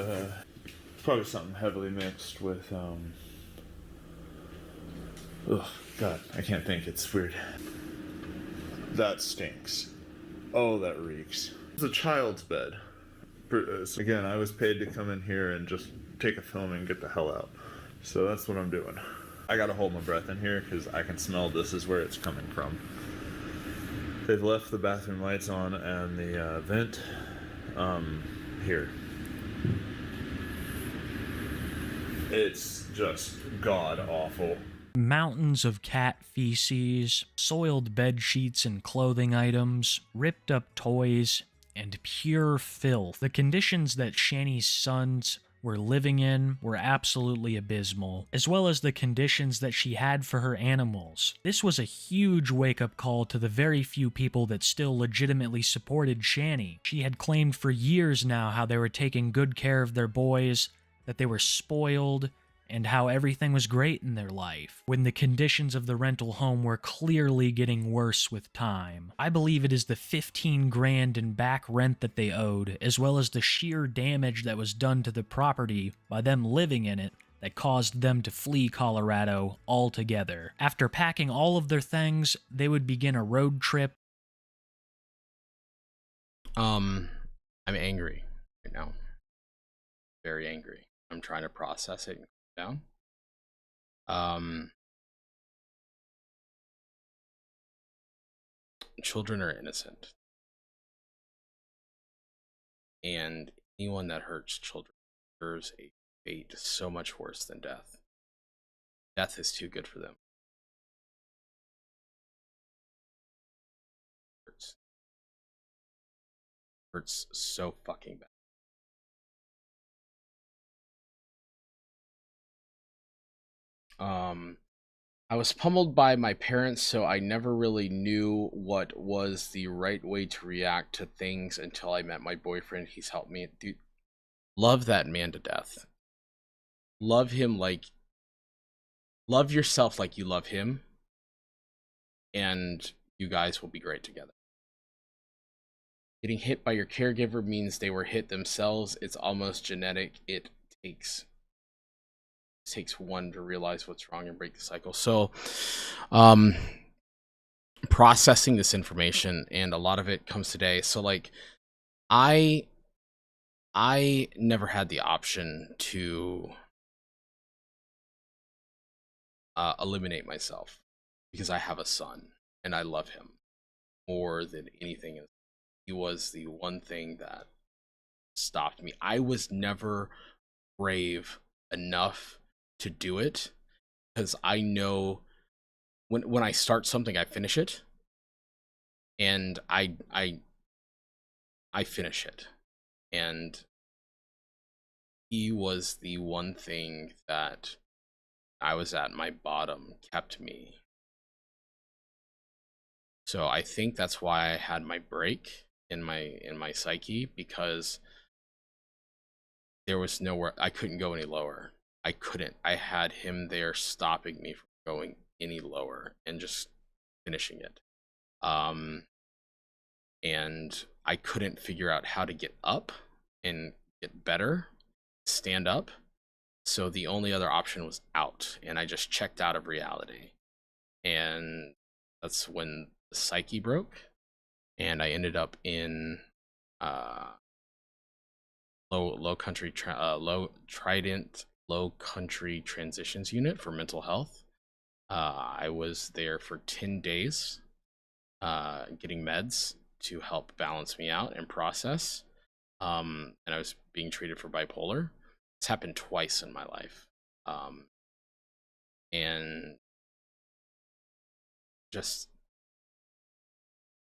probably something heavily mixed with, oh, God, I can't think. It's weird. That stinks. Oh, that reeks. It's a child's bed. Again, I was paid to come in here and just take a film and get the hell out. So that's what I'm doing. I gotta hold my breath in here because I can smell this is where it's coming from. They've left the bathroom lights on and the vent here. It's just god awful. Mountains of cat feces, soiled bed sheets and clothing items, ripped up toys, and pure filth. The conditions that Shanny's sons were living in were absolutely abysmal, as well as the conditions that she had for her animals. This was a huge wake-up call to the very few people that still legitimately supported Shanny. She had claimed for years now how they were taking good care of their boys, that they were spoiled, and how everything was great in their life, when the conditions of the rental home were clearly getting worse with time. I believe it is the 15 grand in back rent that they owed, as well as the sheer damage that was done to the property by them living in it, that caused them to flee Colorado altogether. After packing all of their things, they would begin a road trip. I'm angry right now. Very angry. I'm trying to process it and down. Children are innocent. And Anyone that hurts children deserves a fate so much worse than death. Death is too good for them. Hurts so fucking bad. I was pummeled by my parents, so I never really knew what was the right way to react to things until I met my boyfriend. He's helped me. Dude, love that man to death. Love him like, love yourself like you love him, and you guys will be great together. Getting hit by your caregiver means they were hit themselves. It's almost genetic. It takes one to realize what's wrong and break the cycle. So processing this information, and a lot of it comes today. So like I never had the option to eliminate myself because I have a son and I love him more than anything. He was the one thing that stopped me. I was never brave enough to do it because I know when I start something, I finish it, and I finish it. And he was the one thing that I was at my bottom kept me. So I think that's why I had my break in my psyche, because there was nowhere, I couldn't go any lower. I couldn't. I had him there stopping me from going any lower and just finishing it. And I couldn't figure out how to get up and get better, stand up. So the only other option was out, and I just checked out of reality. And that's when the psyche broke, and I ended up in low country transitions unit for mental health. I was there for 10 days getting meds to help balance me out and process. And I was being treated for bipolar. It's happened twice in my life. And just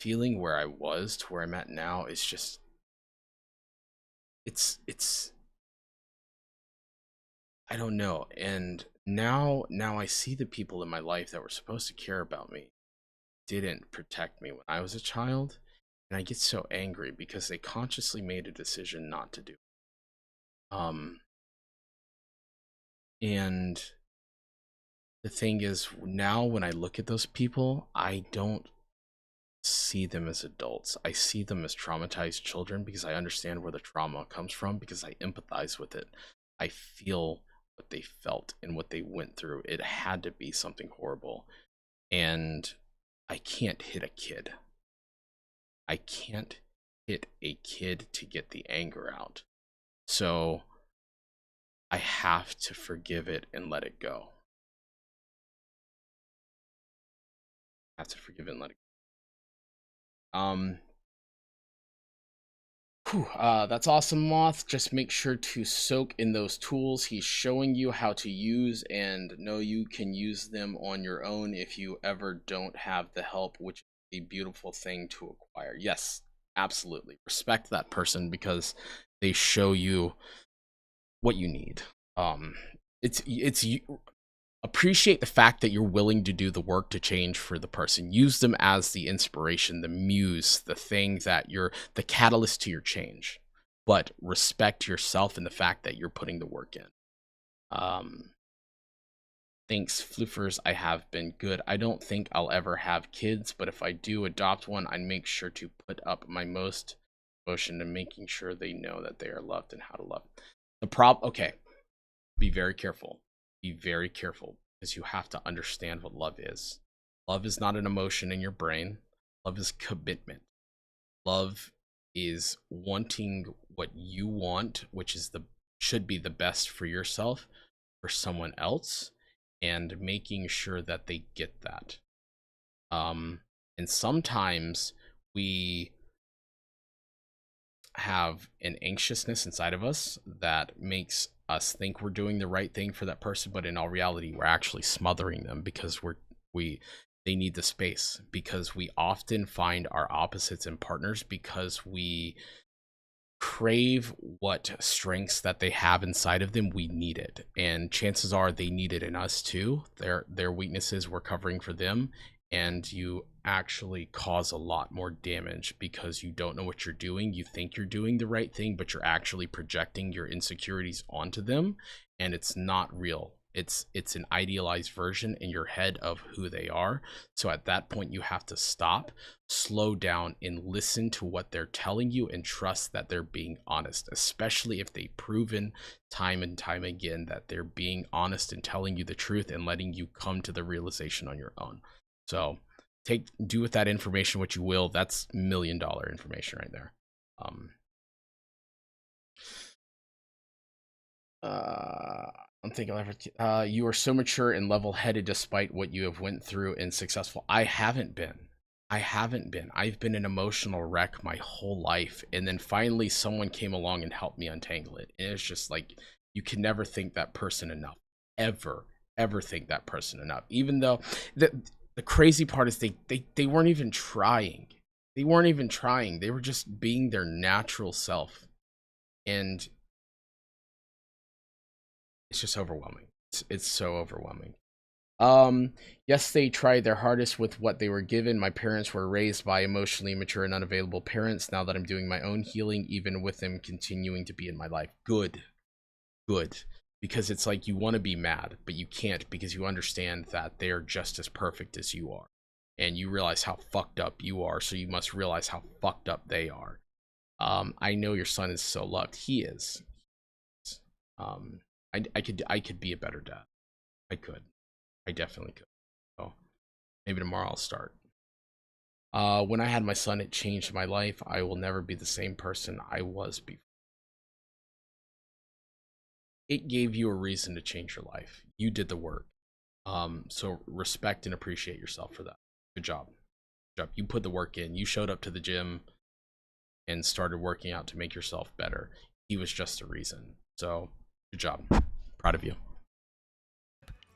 feeling where I was to where I'm at now is just, it's I don't know. And now I see the people in my life that were supposed to care about me didn't protect me when I was a child, and I get so angry because they consciously made a decision not to do it. And the thing is, now when I look at those people, I don't see them as adults. I see them as traumatized children because I understand where the trauma comes from, because I empathize with it. I feel what they felt and what they went through. It had to be something horrible. And I can't hit a kid. I can't hit a kid to get the anger out. So I have to forgive it and let it go. I have to forgive it and let it go. That's awesome, Moth. Just make sure to soak in those tools he's showing you how to use, and know you can use them on your own if you ever don't have the help, which is a beautiful thing to acquire. Yes, absolutely. Respect that person because they show you what you need. Appreciate the fact that you're willing to do the work to change for the person. Use them as the inspiration, the muse, the thing that you're the catalyst to your change. But respect yourself and the fact that you're putting the work in. Thanks, floofers. I have been good. I don't think I'll ever have kids, but if I do adopt one, I'd make sure to put up my most devotion to making sure they know that they are loved and how to love. Okay, be very careful. Be very careful, because you have to understand what love is. Love is not an emotion in your brain. Love is commitment. Love is wanting what you want, which is should be the best for yourself, for someone else, and making sure that they get that. And sometimes we have an anxiousness inside of us that makes us think we're doing the right thing for that person, but in all reality, we're actually smothering them because they need the space, because we often find our opposites in partners because we crave what strengths that they have inside of them. We need it, and chances are they need it in us too. Their weaknesses we're covering for them, and you actually cause a lot more damage because you don't know what you're doing. You think you're doing the right thing, but you're actually projecting your insecurities onto them, and it's not real. It's an idealized version in your head of who they are. So at that point, you have to stop, slow down, and listen to what they're telling you and trust that they're being honest, especially if they've proven time and time again that they're being honest and telling you the truth and letting you come to the realization on your own. So do with that information what you will. That's $1 million information right there. I'm thinking you are so mature and level-headed despite what you have went through and successful. I haven't been. I've been an emotional wreck my whole life, and then finally someone came along and helped me untangle it. And it's just like, you can never thank that person enough. Ever thank that person enough. Even though the crazy part is they weren't even trying. They were just being their natural self. And it's just overwhelming. It's so overwhelming. Yes, they tried their hardest with what they were given. My parents were raised by emotionally immature and unavailable parents. Now that I'm doing my own healing, even with them continuing to be in my life. Good. Because it's like, you want to be mad, but you can't, because you understand that they're just as perfect as you are. And you realize how fucked up you are, so you must realize how fucked up they are. I know your son is so loved. He is. I could be a better dad. I definitely could. So maybe tomorrow I'll start. When I had my son, it changed my life. I will never be the same person I was before. It gave you a reason to change your life. You did the work. So respect and appreciate yourself for that. Good job. You put the work in. You showed up to the gym and started working out to make yourself better. He was just a reason. So good job. Proud of you.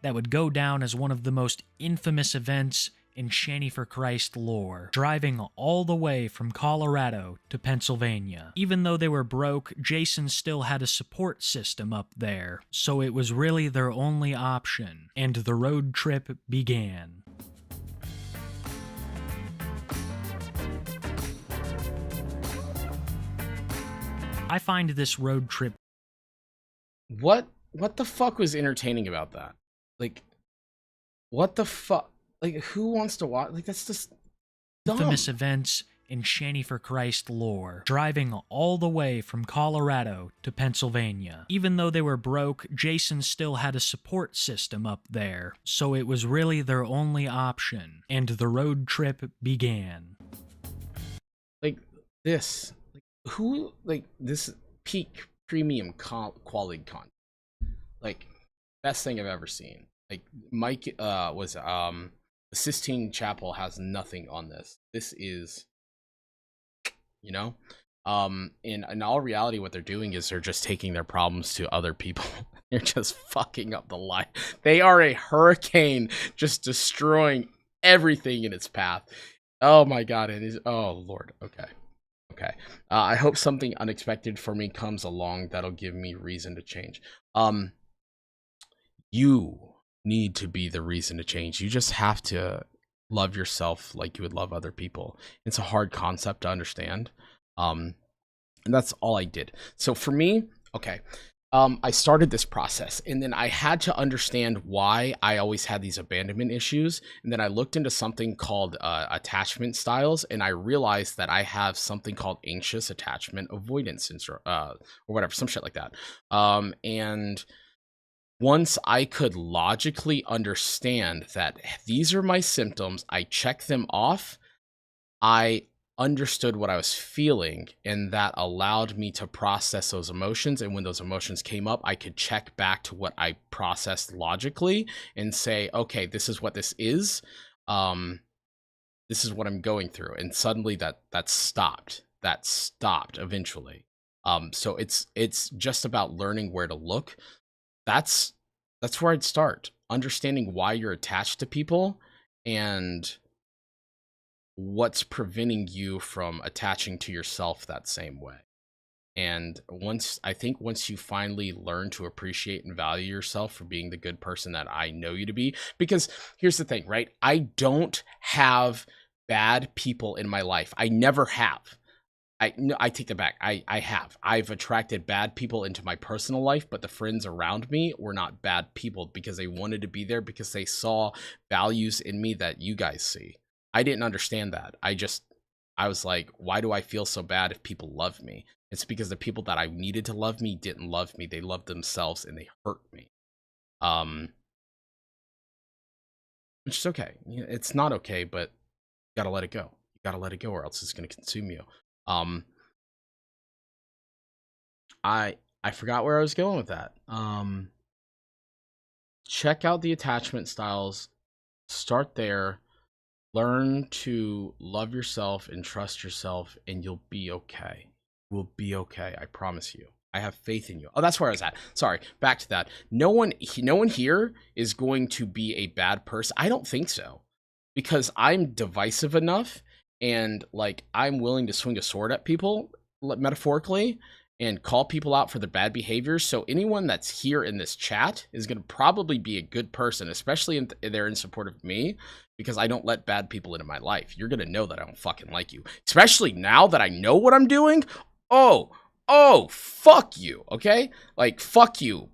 That would go down as one of the most infamous events in ShannyForChrist lore, driving all the way from Colorado to Pennsylvania. Even though they were broke, Jason still had a support system up there, so it was really their only option, and the road trip began. I find this road trip... What the fuck was entertaining about that? Like, what the fuck? Like, who wants to watch? Like, that's just dumb. Infamous events in ShannyForChrist lore, driving all the way from Colorado to Pennsylvania. Even though they were broke, Jason still had a support system up there, so it was really their only option, and the road trip began. Like, this. Like, this peak premium quality content. Like, best thing I've ever seen. Like, Mike was the Sistine Chapel has nothing on this. This is, you know, in all reality, what they're doing is they're just taking their problems to other people. They're just fucking up the life. They are a hurricane, just destroying everything in its path. Oh my god, it is. Oh lord. Okay. I hope something unexpected for me comes along that'll give me reason to change. You need to be the reason to change. You just have to love yourself like you would love other people. It's a hard concept to understand. And that's all I did. So for me, okay, I started this process, and then I had to understand why I always had these abandonment issues. And then I looked into something called attachment styles, and I realized that I have something called anxious attachment avoidance syndrome, or whatever, some shit like that. And once I could logically understand that these are my symptoms, I check them off, I understood what I was feeling, and that allowed me to process those emotions. And when those emotions came up, I could check back to what I processed logically and say, okay, this is what this is. This is what I'm going through. And suddenly that stopped. that stopped eventually. So it's just about learning where to look. That's where I'd start. Understanding why you're attached to people and what's preventing you from attaching to yourself that same way. And once you finally learn to appreciate and value yourself for being the good person that I know you to be, because here's the thing, right? I don't have bad people in my life. I never have. I take that back. I have. I've attracted bad people into my personal life, but the friends around me were not bad people because they wanted to be there because they saw values in me that you guys see. I didn't understand that. I was like, why do I feel so bad if people love me? It's because the people that I needed to love me didn't love me. They loved themselves and they hurt me. Which is okay. It's not okay, but you gotta let it go. You gotta let it go or else it's gonna consume you. I forgot where I was going with that. Check out the attachment styles. Start there. Learn to love yourself and trust yourself, and you'll be okay. You'll be okay. I promise you. I have faith in you. Oh, that's where I was at. Sorry. Back to that. No one here is going to be a bad person. I don't think so. Because I'm divisive enough and like I'm willing to swing a sword at people, metaphorically, and call people out for their bad behaviors. So anyone that's here in this chat is going to probably be a good person, especially if they're in support of me, because I don't let bad people into my life. You're going to know that I don't fucking like you, especially now that I know what I'm doing. Oh, fuck you, okay? Like, fuck you.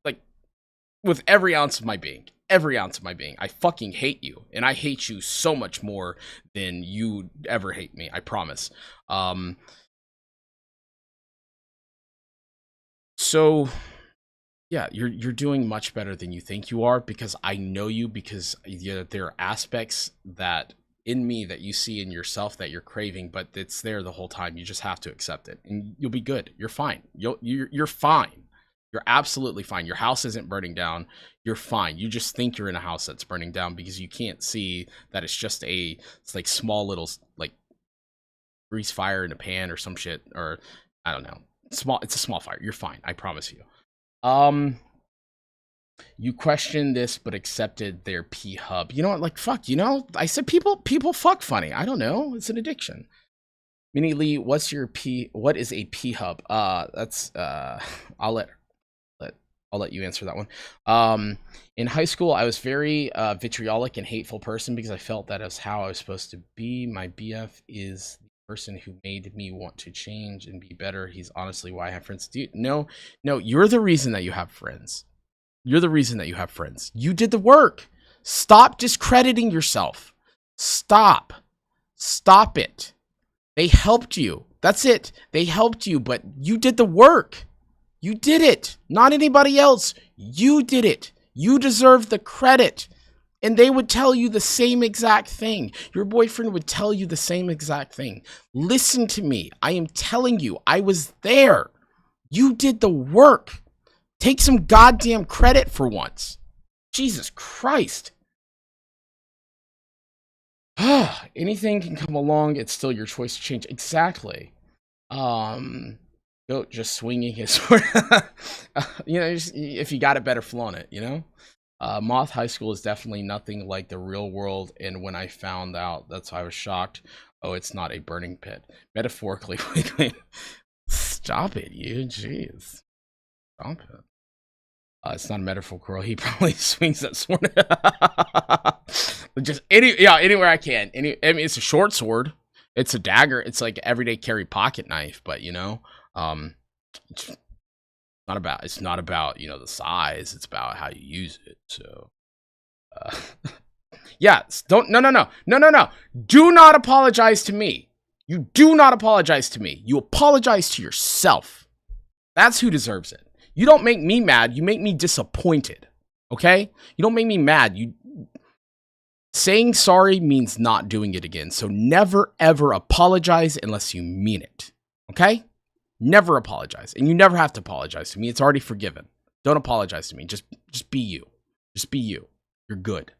Like, with every ounce of my being. Every ounce of my being. I fucking hate you. And I hate you so much more than you ever hate me. I promise. So, yeah, you're doing much better than you think you are because I know you, because there are aspects that in me that you see in yourself that you're craving, but it's there the whole time. You just have to accept it and you'll be good. You're fine. You're fine. You're absolutely fine. Your house isn't burning down. You're fine. You just think you're in a house that's burning down because you can't see that it's like small little like grease fire in a pan or some shit, or I don't know. It's a small fire. You're fine. I promise you. You questioned this, but accepted their P hub. You know what? Like, fuck, I said people fuck funny. I don't know. It's an addiction. Minnie Lee, what is a P hub? That's, I'll let you answer that one. In high school, I was very vitriolic and hateful person because I felt that is how I was supposed to be. My BF is the person who made me want to change and be better. He's honestly why I have friends. Dude, no, you're the reason that you have friends. You're the reason that you have friends. You did the work. Stop discrediting yourself. Stop it. They helped you. That's it. They helped you, but you did the work. You did it. Not anybody else. You did it. You deserve the credit. And they would tell you the same exact thing. Your boyfriend would tell you the same exact thing. Listen to me. I am telling you, I was there. You did the work. Take some goddamn credit for once. Jesus Christ. Anything can come along. It's still your choice to change. Exactly. Goat just swinging his sword. If you got it, better flaunt it, Moth High School is definitely nothing like the real world. And when I found out, that's why I was shocked. Oh, it's not a burning pit. Metaphorically. Stop it, you. Jeez. Stop it. It's not a metaphor, Coral. He probably swings that sword. Just anywhere I can. It's a short sword. It's a dagger. It's like everyday carry pocket knife, but it's not about the size. It's about how you use it. So, no. Do not apologize to me. You do not apologize to me. You apologize to yourself. That's who deserves it. You don't make me mad. You make me disappointed. Okay? You don't make me mad. Saying sorry means not doing it again. So never, ever apologize unless you mean it. Okay? Never apologize. And you never have to apologize to me. It's already forgiven. Don't apologize to me. Just be you. Just be you. You're good.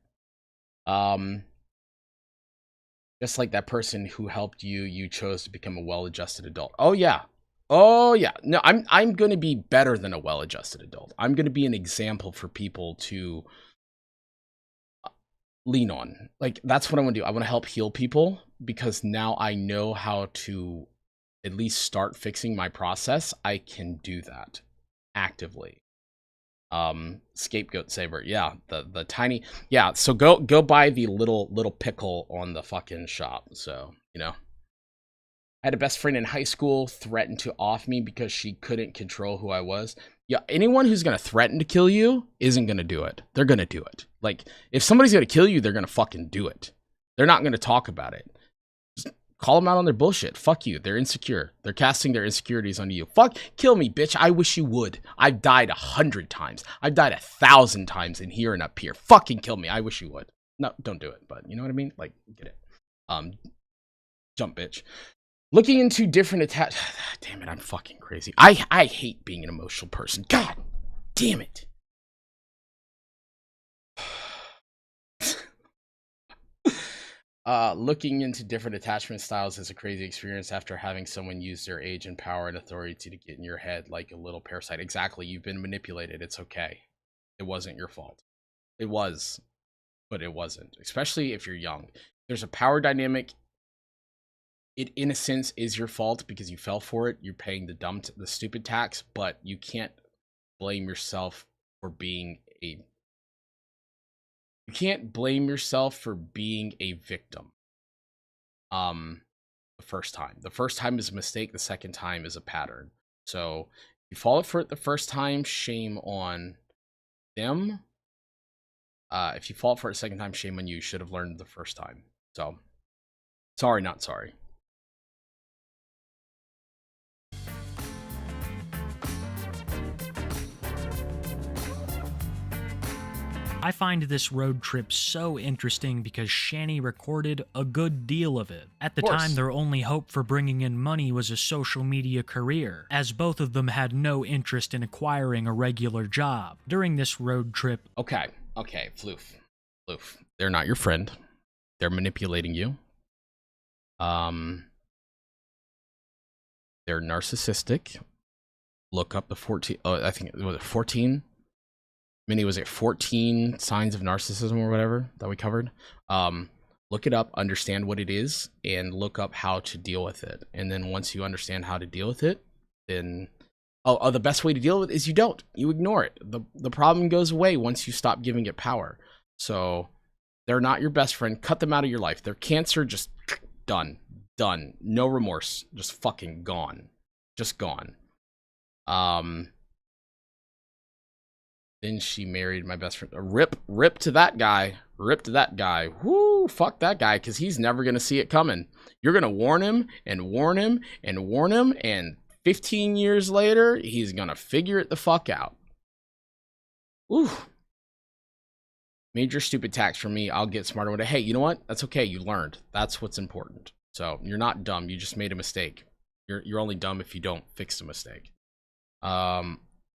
Just like that person who helped you, you chose to become a well-adjusted adult. Oh yeah. Oh yeah. No, I'm going to be better than a well-adjusted adult. I'm going to be an example for people to lean on. Like, that's what I want to do. I want to help heal people because now I know how to at least start fixing my process. I can do that actively. Scapegoat saver. Yeah, the tiny. Yeah, so go buy the little pickle on the fucking shop. So, you know. I had a best friend in high school threaten to off me because she couldn't control who I was. Yeah, anyone who's going to threaten to kill you isn't going to do it. They're going to do it. Like, if somebody's going to kill you, they're going to fucking do it. They're not going to talk about it. Just call them out on their bullshit. Fuck you. They're insecure. They're casting their insecurities onto you. Fuck, kill me, bitch. I wish you would. I've died 100 times. I've died 1,000 times in here and up here. Fucking kill me. I wish you would. No, don't do it. But you know what I mean? Like, get it. Jump, bitch. Looking into different attach. Damn it, I'm fucking crazy. I hate being an emotional person. God damn it. Looking into different attachment styles is a crazy experience after having someone use their age and power and authority to get in your head like a little parasite. Exactly. You've been manipulated. It's okay. It wasn't your fault. It was, but it wasn't. Especially if you're young. There's a power dynamic. It, in a sense, is your fault because you fell for it. You're paying the stupid tax, but you can't blame yourself for being a... You can't blame yourself for being a victim. The first time. The first time is a mistake. The second time is a pattern. So, if you fall for it the first time, shame on them. If you fall for it the second time, shame on you. You should have learned the first time. So, sorry, not sorry. I find this road trip so interesting because Shanny recorded a good deal of it. At the time, their only hope for bringing in money was a social media career, as both of them had no interest in acquiring a regular job. During this road trip... Okay, Floof. They're not your friend. They're manipulating you. They're narcissistic. Look up the 14... I think it was 14... Minnie, was it 14 signs of narcissism or whatever that we covered? Look it up, understand what it is, and look up how to deal with it. And then once you understand how to deal with it, then... the best way to deal with it is you don't. You ignore it. The problem goes away once you stop giving it power. So, they're not your best friend. Cut them out of your life. Their cancer, just done. Done. No remorse. Just fucking gone. Just gone. Then she married my best friend. Rip to that guy. Rip to that guy. Whoo, fuck that guy, because he's never going to see it coming. You're going to warn him and warn him and warn him, and 15 years later, he's going to figure it the fuck out. Ooh. Major stupid tax for me. I'll get smarter with it. Hey, you know what? That's okay. You learned. That's what's important. So, you're not dumb. You just made a mistake. You're only dumb if you don't fix the mistake.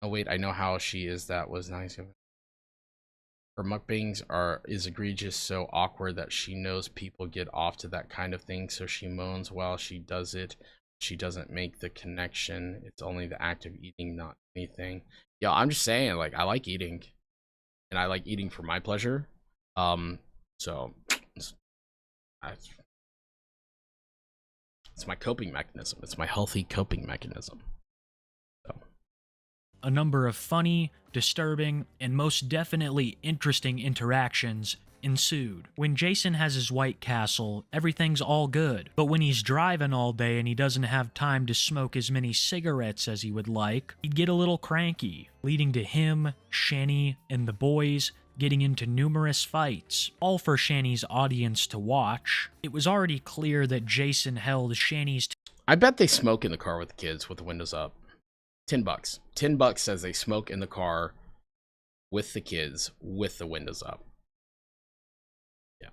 Oh wait, I know how she is. That was nice. Her mukbangs is egregious, so awkward that she knows people get off to that kind of thing, so she moans while she does it. She doesn't make the connection. It's only the act of eating, not anything. Yeah, I'm just saying, like, I like eating. And I like eating for my pleasure. So it's my coping mechanism. It's my healthy coping mechanism. A number of funny, disturbing, and most definitely interesting interactions ensued. When Jason has his White Castle, everything's all good. But when he's driving all day and he doesn't have time to smoke as many cigarettes as he would like, he'd get a little cranky, leading to him, Shanny, and the boys getting into numerous fights, all for Shanny's audience to watch. It was already clear that Jason held Shanny's... I bet they smoke in the car with the kids with the windows up. $10. $10 says they smoke in the car with the kids with the windows up. Yeah,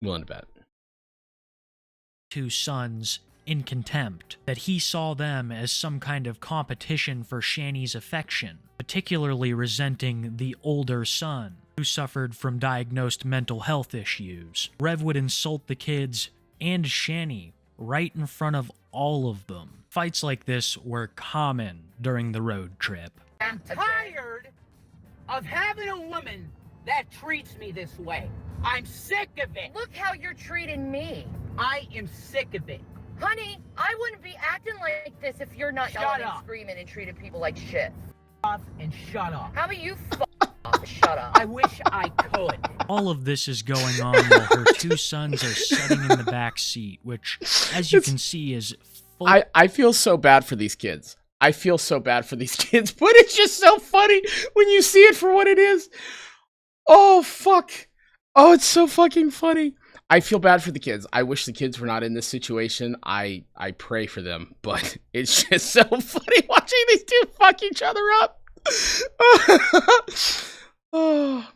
willing to bet. Two sons in contempt, that he saw them as some kind of competition for Shanny's affection, particularly resenting the older son, who suffered from diagnosed mental health issues. Rev would insult the kids and Shanny right in front of all of them. Fights like this were common during the road trip. I'm tired of having a woman that treats me this way. I'm sick of it. Look how you're treating me. I am sick of it. Honey, I wouldn't be acting like this if you're not Shut yelling up. and screaming and treating people like shit. Off and shut up. How about you shut up? I wish I could. All of this is going on while her two sons are sitting in the back seat, which, as you can see, is full. I feel so bad for these kids. I feel so bad for these kids, but it's just so funny when you see it for what it is. Oh, fuck. Oh, it's so fucking funny. I feel bad for the kids. I wish the kids were not in this situation. I pray for them, but it's just so funny watching these two fuck each other up. Oh,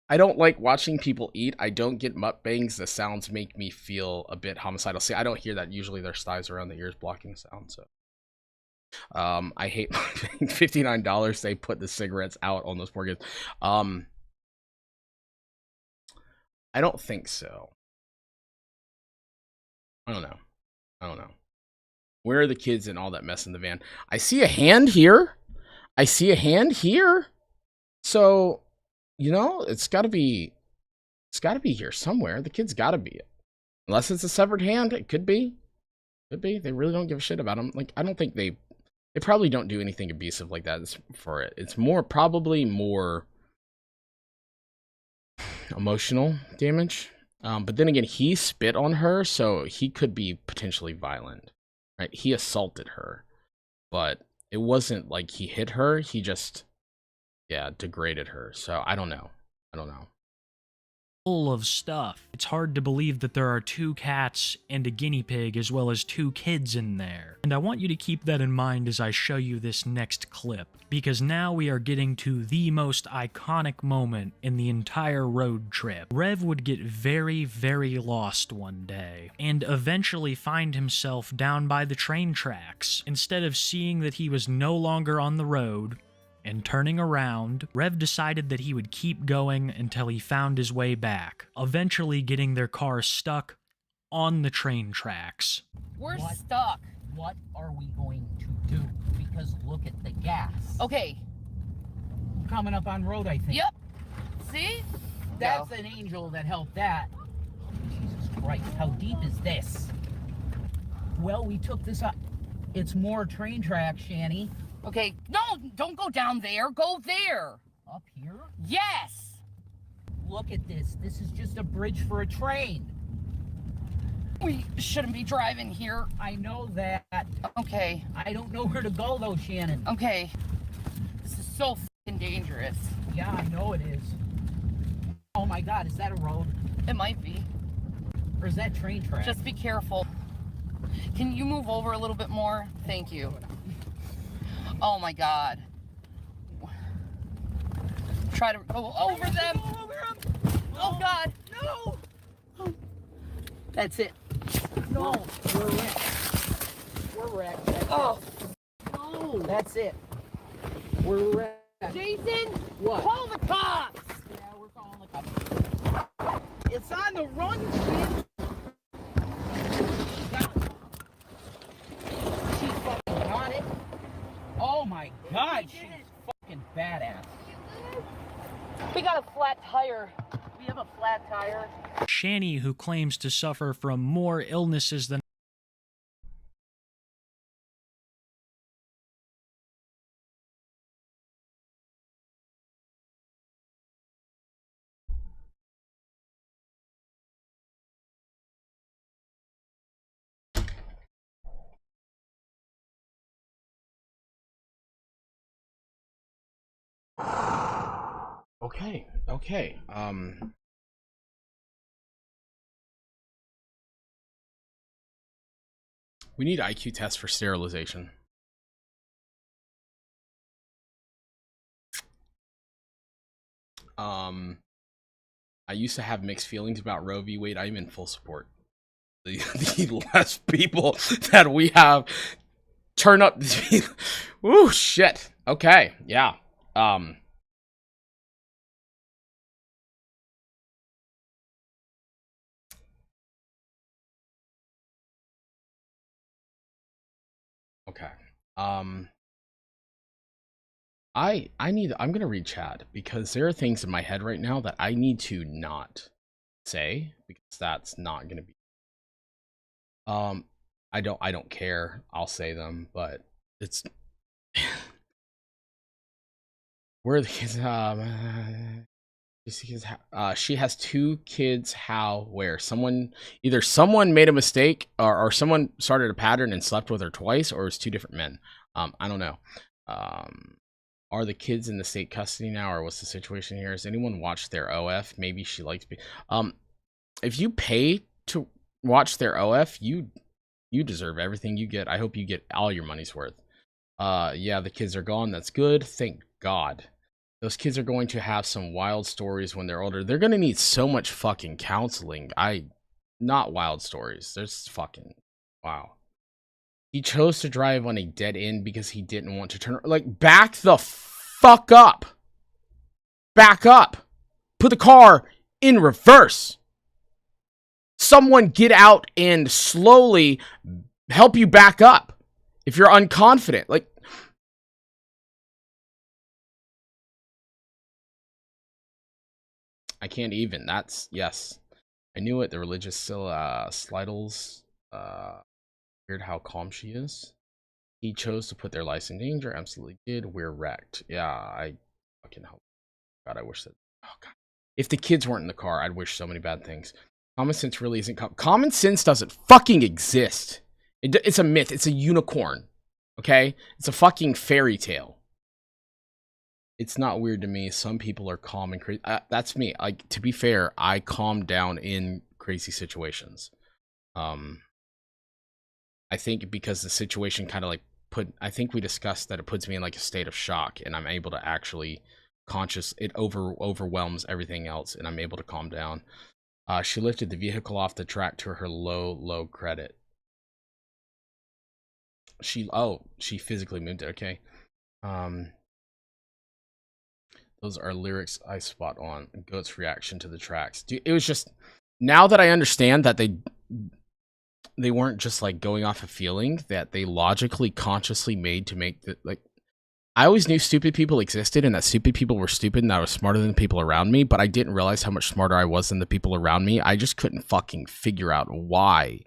I don't like watching people eat. I don't get mukbangs. The sounds make me feel a bit homicidal. See, I don't hear that. Usually there's thighs around the ears blocking sound, so. I hate $59 they put the cigarettes out on those poor kids. I don't think so. I don't know. Where are the kids and all that mess in the van? I see a hand here. So, you know, it's gotta be here somewhere. The kid's gotta be it. Unless it's a severed hand, it could be. They really don't give a shit about them. Like, I don't think they probably don't do anything abusive like that for it. It's probably more emotional damage. But then again, he spit on her, so he could be potentially violent, right? He assaulted her, but it wasn't like he hit her. He just, degraded her. So I don't know. Full of stuff. It's hard to believe that there are 2 cats and a guinea pig as well as 2 kids in there. And I want you to keep that in mind as I show you this next clip, because now we are getting to the most iconic moment in the entire road trip. Rev would get very, very lost one day, and eventually find himself down by the train tracks. Instead of seeing that he was no longer on the road, and turning around, Rev decided that he would keep going until he found his way back, eventually getting their car stuck on the train tracks. We're stuck. What are we going to do? Because look at the gas. Okay. Coming up on road, I think. Yep. See? That's an angel that helped that. Jesus Christ, how deep is this? Well, we took this up. It's more train tracks, Shanny. Okay. No, don't go down there. Go there. Up here? Yes. Look at this. This is just a bridge for a train. We shouldn't be driving here. I know that. Okay. I don't know where to go, though, Shannon. Okay. This is so fucking dangerous. Yeah, I know it is. Oh my God, is that a road? It might be. Or is that train track? Just be careful. Can you move over a little bit more? Thank you. Oh my God. Try to go over them. Oh God. No! That's it. No, we're wrecked. We're wrecked. Oh. No, that's it. We're wrecked. Jason, What? call the cops. Yeah, we're calling the cops. It's on the run, kid. She fucking got it. Oh my God, she's fucking badass. We got a flat tire. We have a flat tire. Shanny, who claims to suffer from more illnesses than Okay. We need IQ tests for sterilization. I used to have mixed feelings about Roe v. Wade. I'm in full support. The less people that we have turn up. Ooh, shit. Okay, yeah. I'm gonna read chat because there are things in my head right now that I need to not say because that's not gonna be. I don't care. I'll say them, but it's where are the kids. She has 2 kids. How? Where? Someone made a mistake, or someone started a pattern and slept with her twice, or it's 2 different men. I don't know. Are the kids in the state custody now, or what's the situation here? Has anyone watched their OF? Maybe she likes. If you pay to watch their OF, you deserve everything you get. I hope you get all your money's worth. Yeah, the kids are gone. That's good. Thank God. Those kids are going to have some wild stories when they're older. They're going to need so much fucking counseling. Not wild stories. There's fucking, wow. He chose to drive on a dead end because he didn't want to turn, like, back the fuck up. Back up. Put the car in reverse. Someone get out and slowly help you back up. If you're unconfident, like, I can't even. That's, yes. I knew it. The religious Slidles. Weird how calm she is. He chose to put their lives in danger. Absolutely did. We're wrecked. Yeah, I fucking hope. God, I wish that. Oh, God. If the kids weren't in the car, I'd wish so many bad things. Common sense really isn't. Common sense doesn't fucking exist. It's a myth. It's a unicorn. Okay? It's a fucking fairy tale. It's not weird to me. Some people are calm and crazy. That's me. Like, to be fair, I calm down in crazy situations. I think because the situation kind of like I think we discussed that it puts me in like a state of shock, and I'm able to actually it overwhelms everything else, and I'm able to calm down. She lifted the vehicle off the track to her low credit. She physically moved it. Okay. Those are lyrics I spot on. Goat's reaction to the tracks. Dude, it was just, now that I understand that they weren't just like going off a feeling, that they logically, consciously made to make the, like, I always knew stupid people existed and that stupid people were stupid and I was smarter than the people around me, but I didn't realize how much smarter I was than the people around me. I just couldn't fucking figure out why.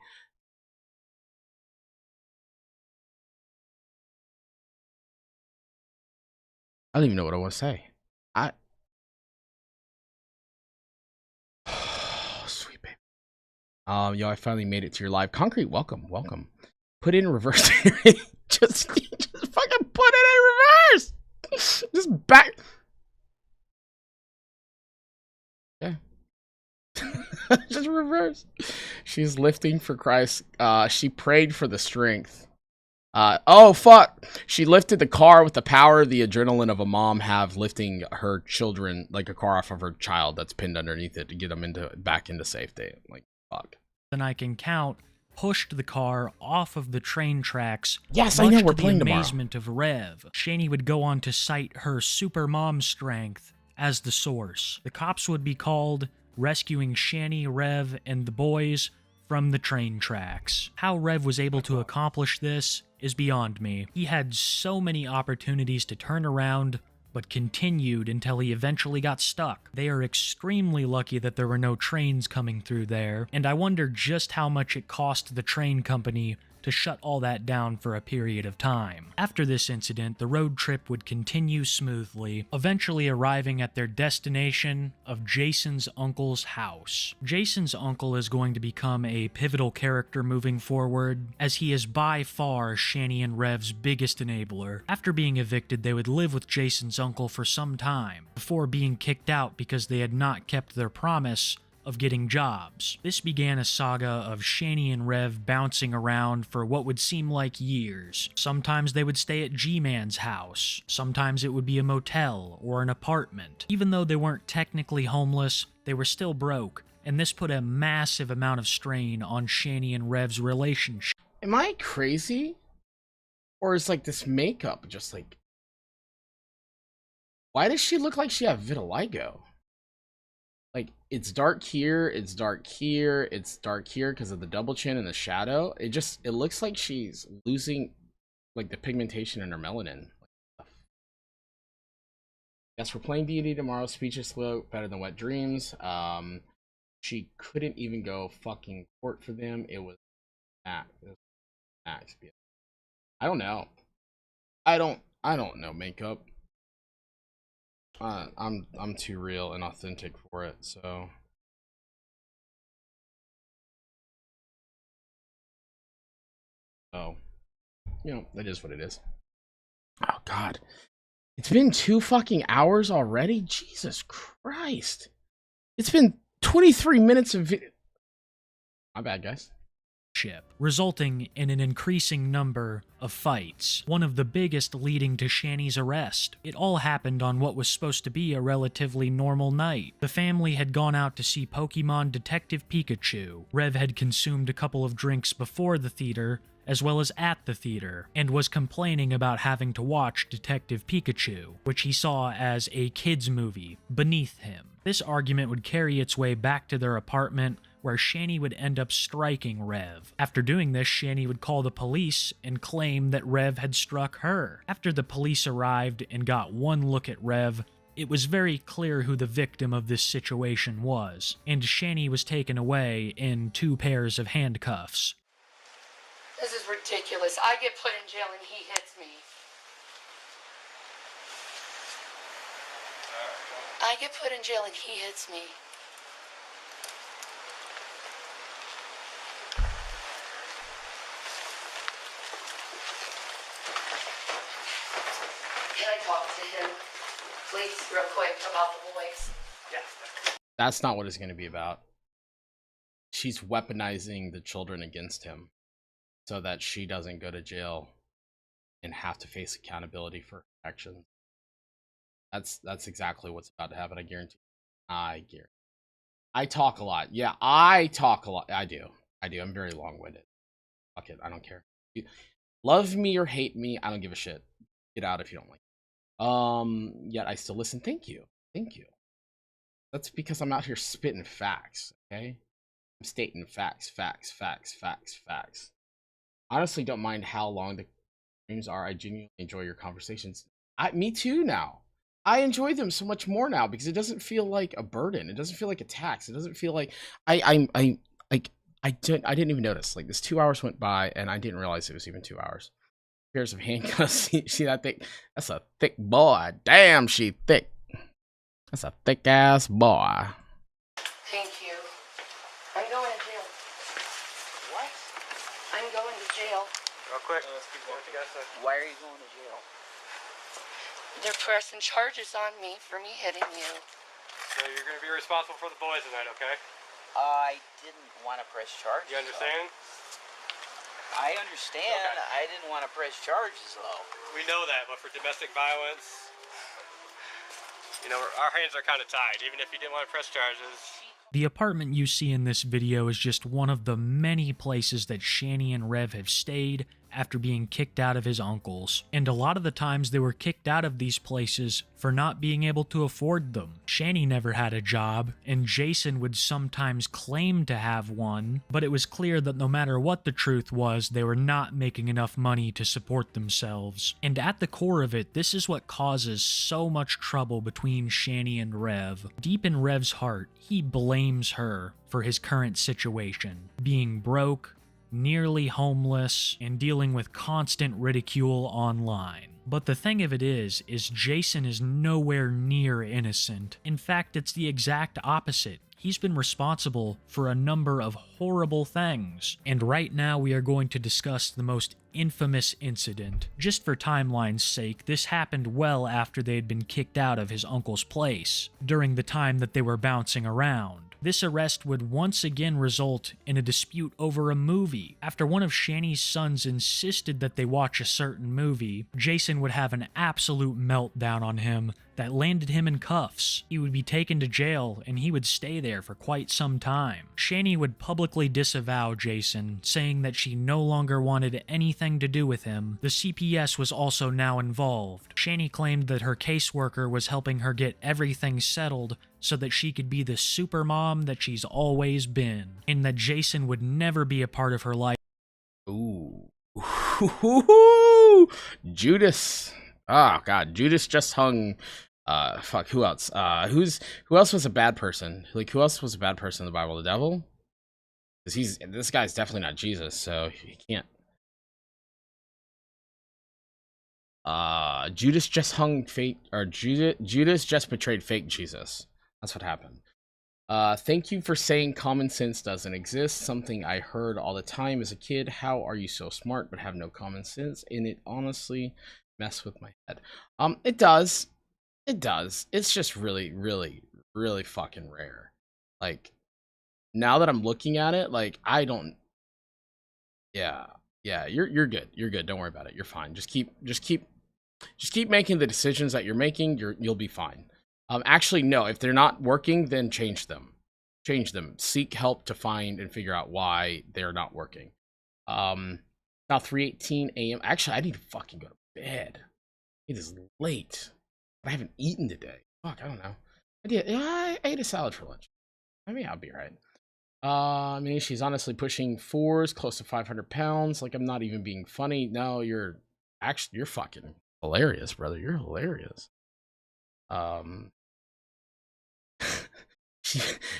I don't even know what I want to say. Sweet baby. Yo, I finally made it to your live. Concrete, welcome. Put it in reverse. just fucking put it in reverse. Just back. Yeah. Just reverse. She's lifting for Christ. She prayed for the strength. Oh fuck! She lifted the car with the power the adrenaline of a mom have lifting her children, like a car off of her child that's pinned underneath it to get them back into safety. Like, fuck. Than I can count, pushed the car off of the train tracks. Yes, I know, we're playing tomorrow. To the amazement of Rev, Shani would go on to cite her super mom strength as the source. The cops would be called, rescuing Shani, Rev, and the boys from the train tracks. How Rev was able to accomplish this is beyond me. He had so many opportunities to turn around, but continued until he eventually got stuck. They are extremely lucky that there were no trains coming through there, and I wonder just how much it cost the train company to shut all that down for a period of time. After this incident, the road trip would continue smoothly, eventually arriving at their destination of Jason's uncle's house. Jason's uncle is going to become a pivotal character moving forward, as he is by far Shani and Rev's biggest enabler. After being evicted, they would live with Jason's uncle for some time, before being kicked out because they had not kept their promise of getting jobs. This began a saga of Shani and Rev bouncing around for what would seem like years. Sometimes they would stay at G-Man's house. Sometimes it would be a motel or an apartment. Even though they weren't technically homeless, they were still broke, and this put a massive amount of strain on Shani and Rev's relationship. Am I crazy? Or is like this makeup just like... Why does she look like she have vitiligo? Like, it's dark here, it's dark here, it's dark here because of the double chin and the shadow. It looks like she's losing like the pigmentation in her melanin. Yes, we're playing D&D tomorrow. Speeches float better than wet dreams. She couldn't even go fucking court for them. It was max. I don't know. I don't know makeup. I'm too real and authentic for it, so. Oh, you know, that is what it is. Oh God, it's been 2 fucking hours already. Jesus Christ, it's been 23 minutes of video. My bad, guys. Resulting in an increasing number of fights, one of the biggest leading to Shanny's arrest. It all happened on what was supposed to be a relatively normal night. The family had gone out to see Pokemon Detective Pikachu. Rev had consumed a couple of drinks before the theater, as well as at the theater, and was complaining about having to watch Detective Pikachu, which he saw as a kids' movie, beneath him. This argument would carry its way back to their apartment, where Shanny would end up striking Rev. After doing this, Shanny would call the police and claim that Rev had struck her. After the police arrived and got one look at Rev, it was very clear who the victim of this situation was, and Shanny was taken away in 2 pairs of handcuffs. This is ridiculous. I get put in jail and he hits me. I get put in jail and he hits me. Can I talk to him, please, real quick, about the boys? Yes. That's not what it's going to be about. She's weaponizing the children against him so that she doesn't go to jail and have to face accountability for her actions. That's exactly what's about to happen. I guarantee. I talk a lot. Yeah, I talk a lot. I do. I'm very long-winded. Fuck it. I don't care. Love me or hate me. I don't give a shit. Get out if you don't like it. Yet I still listen. Thank you. That's because I'm out here spitting facts. Okay, I'm stating facts. Honestly, don't mind how long the streams are. I genuinely enjoy your conversations. Me too now. I enjoy them so much more now because it doesn't feel like a burden. It doesn't feel like a tax. It doesn't feel like I didn't even notice. Like this 2 hours went by and I didn't realize it was even 2 hours. Pairs of handcuffs. See that thick? That's a thick boy. Damn, she thick. That's a thick ass boy. Thank you. I'm going to jail. What? I'm going to jail. Real quick. Why are you going to jail? They're pressing charges on me for me hitting you. So you're going to be responsible for the boys tonight, okay? I didn't want to press charges. You understand? I understand. Okay. I didn't want to press charges, though. We know that, but for domestic violence, you know, our hands are kind of tied, even if you didn't want to press charges. The apartment you see in this video is just one of the many places that Shanny and Rev have stayed after being kicked out of his uncle's. And a lot of the times they were kicked out of these places for not being able to afford them. Shanny never had a job, and Jason would sometimes claim to have one, but it was clear that no matter what the truth was, they were not making enough money to support themselves. And at the core of it, this is what causes so much trouble between Shanny and Rev. Deep in Rev's heart, he blames her for his current situation, being broke, nearly homeless, and dealing with constant ridicule online. But the thing of it is Jason is nowhere near innocent. In fact, it's the exact opposite. He's been responsible for a number of horrible things. And right now we are going to discuss the most infamous incident. Just for timeline's sake, this happened well after they had been kicked out of his uncle's place, during the time that they were bouncing around. This arrest would once again result in a dispute over a movie. After one of Shanny's sons insisted that they watch a certain movie, Jason would have an absolute meltdown on him that landed him in cuffs. He would be taken to jail, and he would stay there for quite some time. Shanny would publicly disavow Jason, saying that she no longer wanted anything to do with him. The CPS was also now involved. Shanny claimed that her caseworker was helping her get everything settled so that she could be the super mom that she's always been, and that Jason would never be a part of her life. Ooh. Woo! Judas. Oh god, Judas just hung. Fuck. Who else? Who else was a bad person? Like, who else was a bad person in the Bible? The devil? Because this guy's definitely not Jesus, so he can't. Judas just hung fake, or Judas just betrayed fake Jesus. That's what happened. Thank you for saying common sense doesn't exist. Something I heard all the time as a kid. How are you so smart but have no common sense? And it honestly messed with my head. It does. It does. It's just really, really, really fucking rare. Like, now that I'm looking at it, like, I don't. Yeah, you're good. You're good. Don't worry about it. You're fine. Just keep making the decisions that you're making. You'll be fine. Actually, no. If they're not working, then change them. Change them. Seek help to find and figure out why they're not working. Now 3:18 a.m. Actually, I need to fucking go to bed. It is late. I haven't eaten today. Fuck, I don't know. I ate a salad for lunch. I mean, I'll be right. I mean, she's honestly pushing 4s, close to 500 pounds. Like, I'm not even being funny. No, you're fucking hilarious, brother. You're hilarious.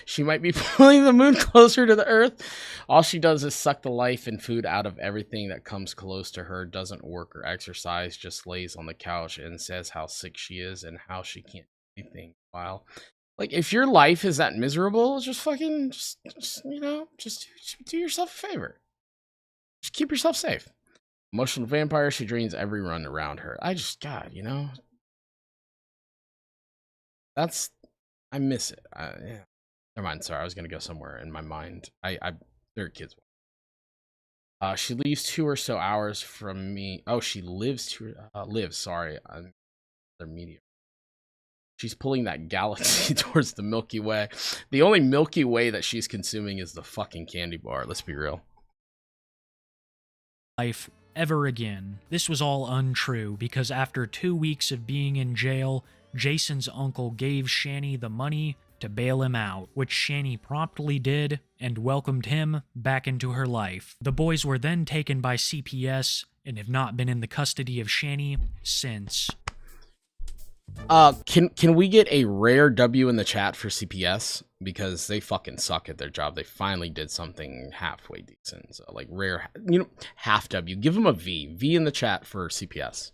She might be pulling the moon closer to the earth. All she does is suck the life and food out of everything that comes close to her. Doesn't work or exercise, just lays on the couch and says how sick she is and how she can't do anything. While, like, if your life is that miserable, just you know, just do yourself a favor. Just keep yourself safe. Emotional vampire, she drains everyone around her. God, you know, I miss it. Yeah. Never mind. Sorry, I was gonna go somewhere in my mind. There are kids. She leaves 2 or so hours from me. Oh, she lives lives. Sorry, their media. She's pulling that galaxy towards the Milky Way. The only Milky Way that she's consuming is the fucking candy bar. Let's be real. Life ever again. This was all untrue because after 2 weeks of being in jail, Jason's uncle gave Shanny the money to bail him out, which Shanny promptly did and welcomed him back into her life. The boys were then taken by CPS and have not been in the custody of Shanny since. Can we get a rare W in the chat for CPS? Because they fucking suck at their job. They finally did something halfway decent. So, like, rare, you know, half W. Give them a V. V in the chat for CPS.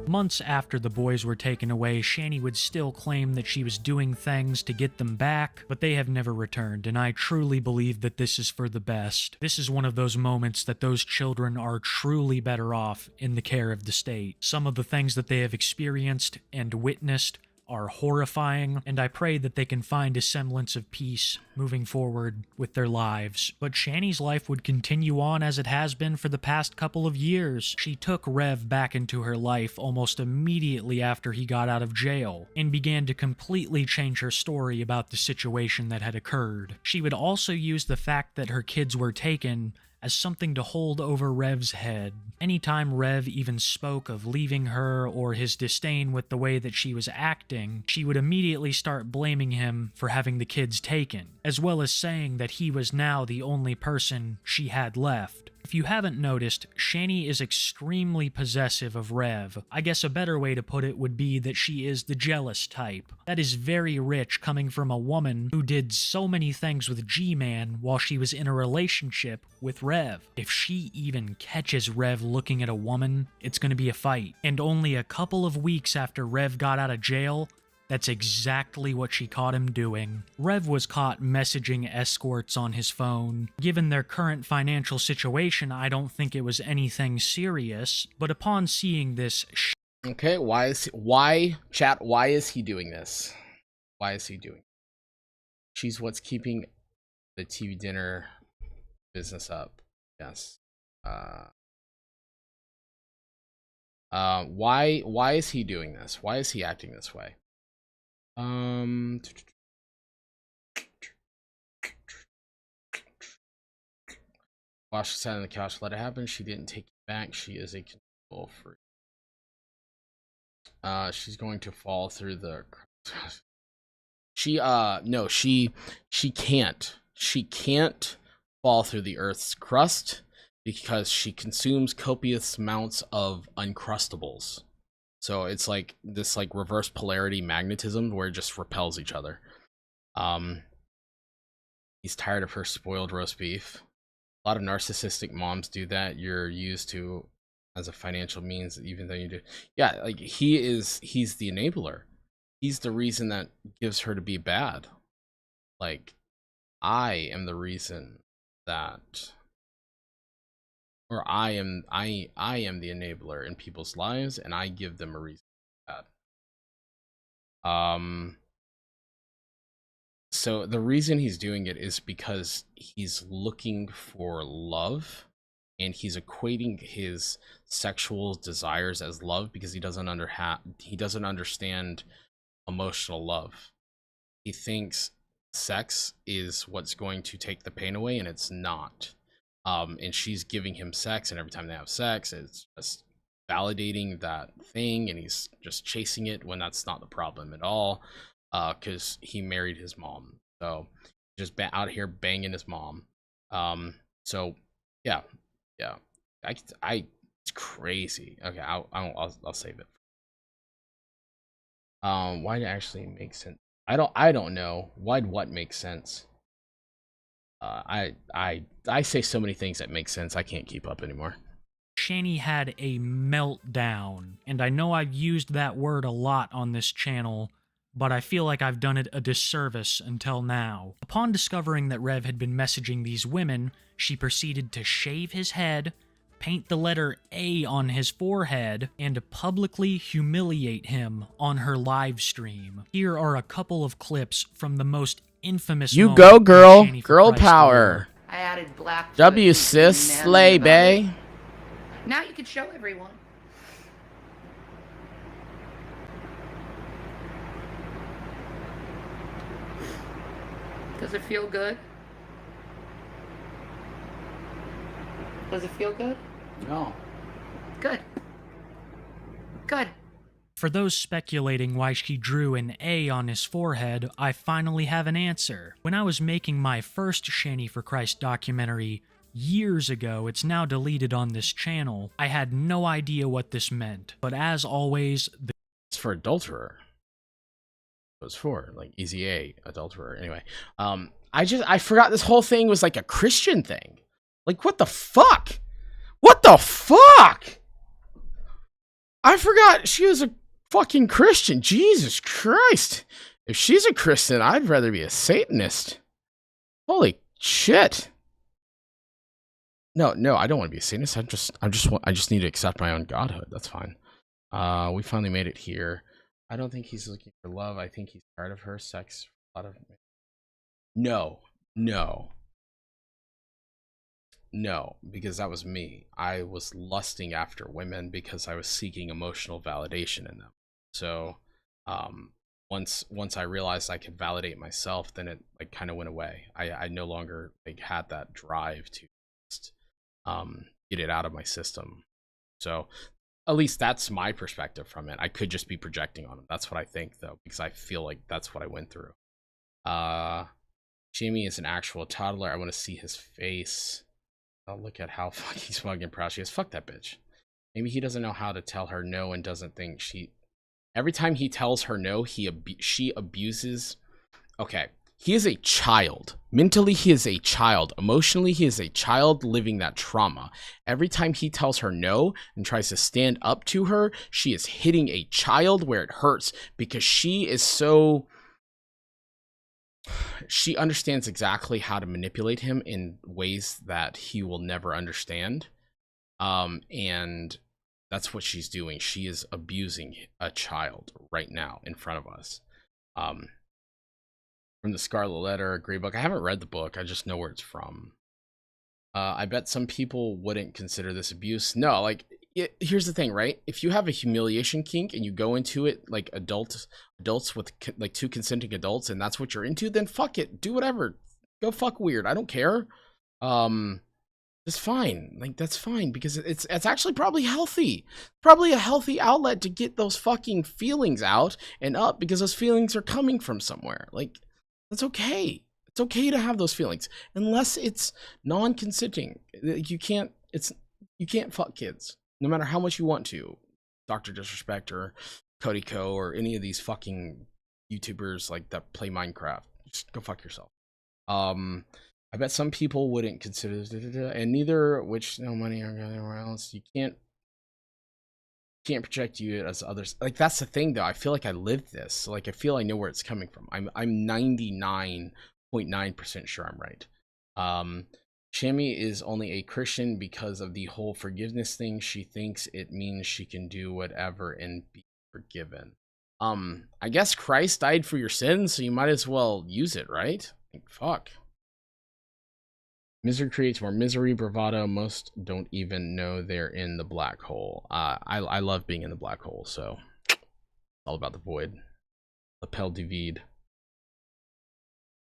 Months after the boys were taken away, Shanny would still claim that she was doing things to get them back, but they have never returned, and I truly believe that this is for the best. This is one of those moments that those children are truly better off in the care of the state. Some of the things that they have experienced and witnessed are horrifying, and I pray that they can find a semblance of peace moving forward with their lives. But Shanny's life would continue on as it has been for the past couple of years. She took Rev back into her life almost immediately after he got out of jail, and began to completely change her story about the situation that had occurred. She would also use the fact that her kids were taken as something to hold over Rev's head. Anytime Rev even spoke of leaving her or his disdain with the way that she was acting, she would immediately start blaming him for having the kids taken, as well as saying that he was now the only person she had left. If you haven't noticed, Shanny is extremely possessive of Rev. I guess a better way to put it would be that she is the jealous type. That is very rich coming from a woman who did so many things with G-Man while she was in a relationship with Rev. If she even catches Rev looking at a woman, it's going to be a fight. And only a couple of weeks after Rev got out of jail, that's exactly what she caught him doing. Rev was caught messaging escorts on his phone. Given their current financial situation, I don't think it was anything serious, but upon seeing this okay, why is he doing this? Why is he doing it? She's what's keeping the TV dinner business up. Yes. Why is he doing this? Why is he acting this way? While she sat on the couch, let it happen. She didn't take it back. She is a control freak. She's going to fall through the. No, she can't. She can't fall through the Earth's crust because she consumes copious amounts of Uncrustables. So it's like this like reverse polarity magnetism where it just repels each other. He's tired of her spoiled roast beef. A lot of narcissistic moms do that. You're used to as a financial means, even though you do. Yeah, like he's the enabler. He's the reason that gives her to be bad. Like, I am the reason that, or I am the enabler in people's lives, and I give them a reason for that. So the reason he's doing it is because he's looking for love, and he's equating his sexual desires as love because he doesn't understand emotional love. He thinks sex is what's going to take the pain away, and it's not. And she's giving him sex, and every time they have sex, it's just validating that thing, and he's just chasing it when that's not the problem at all. Because he married his mom, so just out here banging his mom. So yeah, it's crazy. Okay, I'll save it. Why'd it actually make sense? I don't know. Why'd what make sense? I say so many things that make sense. I can't keep up anymore. Shanny had a meltdown, and I know I've used that word a lot on this channel, but I feel like I've done it a disservice until now. Upon discovering that Rev had been messaging these women, she proceeded to shave his head, paint the letter A on his forehead, and publicly humiliate him on her live stream. Here are a couple of clips from the most infamous You moment go, girl. in ShannyForChrist Girl lore. power. I added black. W sis, slay bay. Now you can show everyone. Does it feel good? Does it feel good? No. Good. Good. For those speculating why she drew an A on his forehead, I finally have an answer. When I was making my first ShannyForChrist documentary years ago, it's now deleted on this channel, I had no idea what this meant. But as always, It's for adulterer. It was for like easy A, adulterer. Anyway, I forgot this whole thing was like a Christian thing. Like, what the fuck? What the fuck? I forgot she was a fucking Christian. Jesus Christ. If she's a Christian, I'd rather be a Satanist. Holy shit. No, I don't want to be a Satanist. I just need to accept my own godhood. That's fine. We finally made it here. I don't think he's looking for love. I think he's tired of her sex. A lot of no, because that was me. I was lusting after women because I was seeking emotional validation in them. So, once I realized I could validate myself, then it like kind of went away. I no longer like had that drive to just, get it out of my system. So, at least that's my perspective from it. I could just be projecting on him. That's what I think, though, because I feel like that's what I went through. Jamie is an actual toddler. I want to see his face. Oh, look at how he's fucking proud she is. Fuck that bitch. Maybe he doesn't know how to tell her no and doesn't think she... Every time he tells her no, she abuses... Okay, he is a child. Mentally, he is a child. Emotionally, he is a child living that trauma. Every time he tells her no and tries to stand up to her, she is hitting a child where it hurts because she is so... She understands exactly how to manipulate him in ways that he will never understand. And that's what she's doing. She is abusing a child right now in front of us. From the Scarlet Letter, Grey Book. I haven't read the book. I just know where it's from. I bet some people wouldn't consider this abuse. No, like, here's the thing, right? If you have a humiliation kink and you go into it like adults with like two consenting adults and that's what you're into, then fuck it. Do whatever. Go fuck weird. I don't care. It's fine. Like, that's fine because it's actually probably healthy. Probably a healthy outlet to get those fucking feelings out and up because those feelings are coming from somewhere. Like, that's okay. It's okay to have those feelings, unless it's non-consenting. You can't fuck kids, no matter how much you want to. Dr. Disrespect or Cody Co or any of these fucking YouTubers like that play Minecraft. Just go fuck yourself. I bet some people wouldn't consider, and neither, which no money or anywhere else. You can't project you as others. Like, that's the thing, though. I feel like I lived this. So, like, I feel I know where it's coming from. I'm 99.9% sure I'm right. Shammy is only a Christian because of the whole forgiveness thing. She thinks it means she can do whatever and be forgiven. I guess Christ died for your sins, so you might as well use it, right? Like, fuck. Misery creates more misery. Bravado. Most don't even know they're in the black hole. I love being in the black hole, so it's all about the void. Lapel du vide.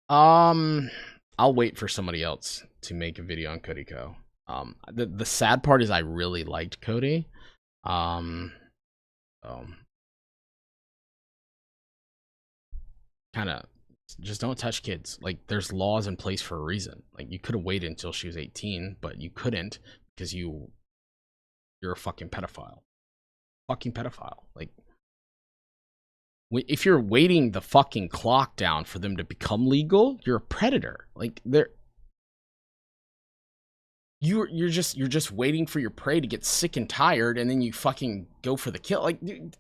I'll wait for somebody else to make a video on Cody Co. The sad part is I really liked Cody. Kind of just don't touch kids. Like, there's laws in place for a reason. Like, you could have waited until she was 18, but you couldn't because you're a fucking pedophile. Fucking pedophile. Like, if you're waiting the fucking clock down for them to become legal, you're a predator. Like, you're just waiting for your prey to get sick and tired, and then you fucking go for the kill. Like, dude.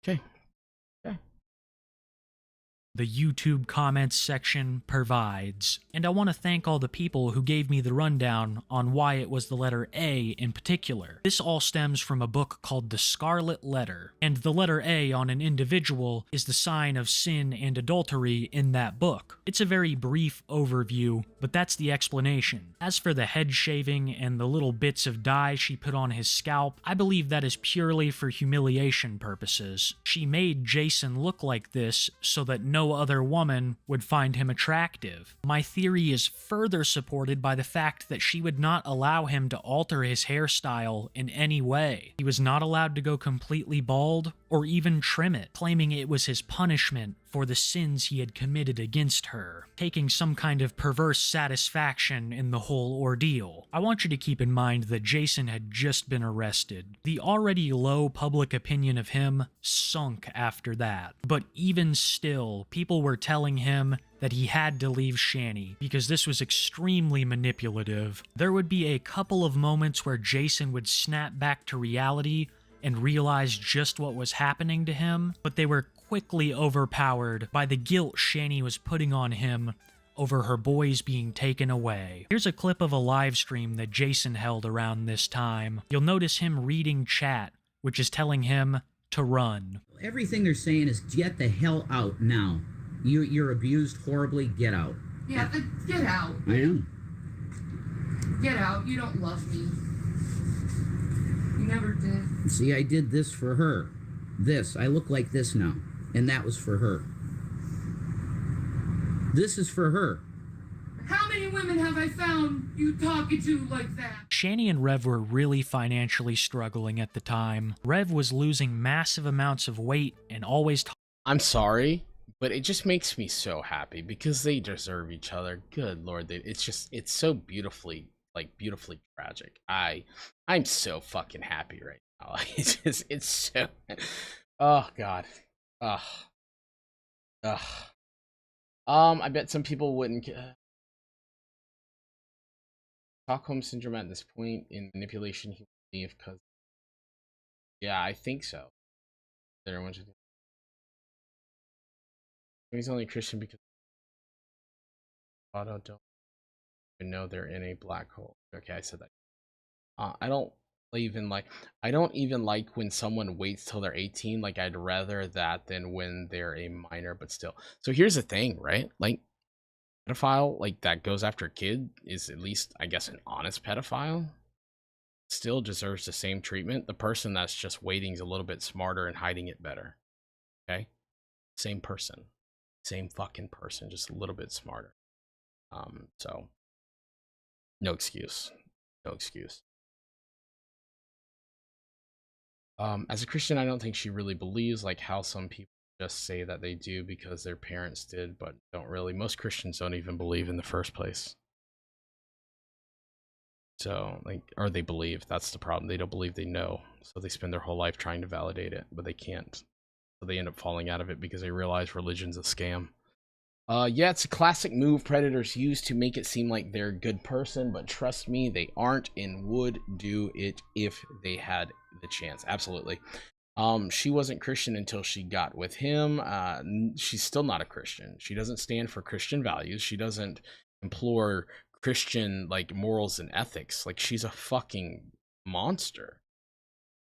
Okay. The YouTube comments section provides. And I want to thank all the people who gave me the rundown on why it was the letter A in particular. This all stems from a book called The Scarlet Letter, and the letter A on an individual is the sign of sin and adultery in that book. It's a very brief overview, but that's the explanation. As for the head shaving and the little bits of dye she put on his scalp, I believe that is purely for humiliation purposes. She made Jason look like this so that no other woman would find him attractive. My theory is further supported by the fact that she would not allow him to alter his hairstyle in any way. He was not allowed to go completely bald or even trim it, claiming it was his punishment for the sins he had committed against her, taking some kind of perverse satisfaction in the whole ordeal. I want you to keep in mind that Jason had just been arrested. The already low public opinion of him sunk after that. But even still, people were telling him that he had to leave Shanny because this was extremely manipulative. There would be a couple of moments where Jason would snap back to reality and realize just what was happening to him, but they were quickly overpowered by the guilt Shanny was putting on him over her boys being taken away. Here's a clip of a live stream that Jason held around this time. You'll notice him reading chat, which is telling him to run. Everything they're saying is get the hell out now. You're abused horribly, get out. Yeah, get out. I am. Get out. You don't love me. You never did. See, I did this for her. This. I look like this now. And that was for her. This is for her. How many women have I found you talking to like that? Shanny and Rev were really financially struggling at the time. Rev was losing massive amounts of weight and always I'm sorry, but it just makes me so happy because they deserve each other. Good Lord, it's so beautifully tragic. I'm so fucking happy right now. It's so, oh God. I bet some people wouldn't Stockholm syndrome at this point in manipulation. He would leave because, yeah, I think so. He's only Christian because Auto don't even know they're in a black hole. Okay, I said that. I don't even like when someone waits till they're 18. Like, I'd rather that than when they're a minor, but still. So here's the thing, right? Like, pedophile like that goes after a kid is at least, I guess, an honest pedophile. Still deserves the same treatment. The person that's just waiting is a little bit smarter and hiding it better. Okay? Same person. Same fucking person, just a little bit smarter. So no excuse. No excuse. As a Christian, I don't think she really believes like how some people just say that they do because their parents did, but don't really. Most Christians don't even believe in the first place. So, like, or they believe. That's the problem. They don't believe, they know. So they spend their whole life trying to validate it, but they can't. So they end up falling out of it because they realize religion's a scam. Yeah, it's a classic move predators use to make it seem like they're a good person, but trust me, they aren't and would do it if they had the chance. Absolutely. She wasn't Christian until she got with him. She's still not a Christian. She doesn't stand for Christian values. She doesn't implore Christian, like, morals and ethics. Like, she's a fucking monster.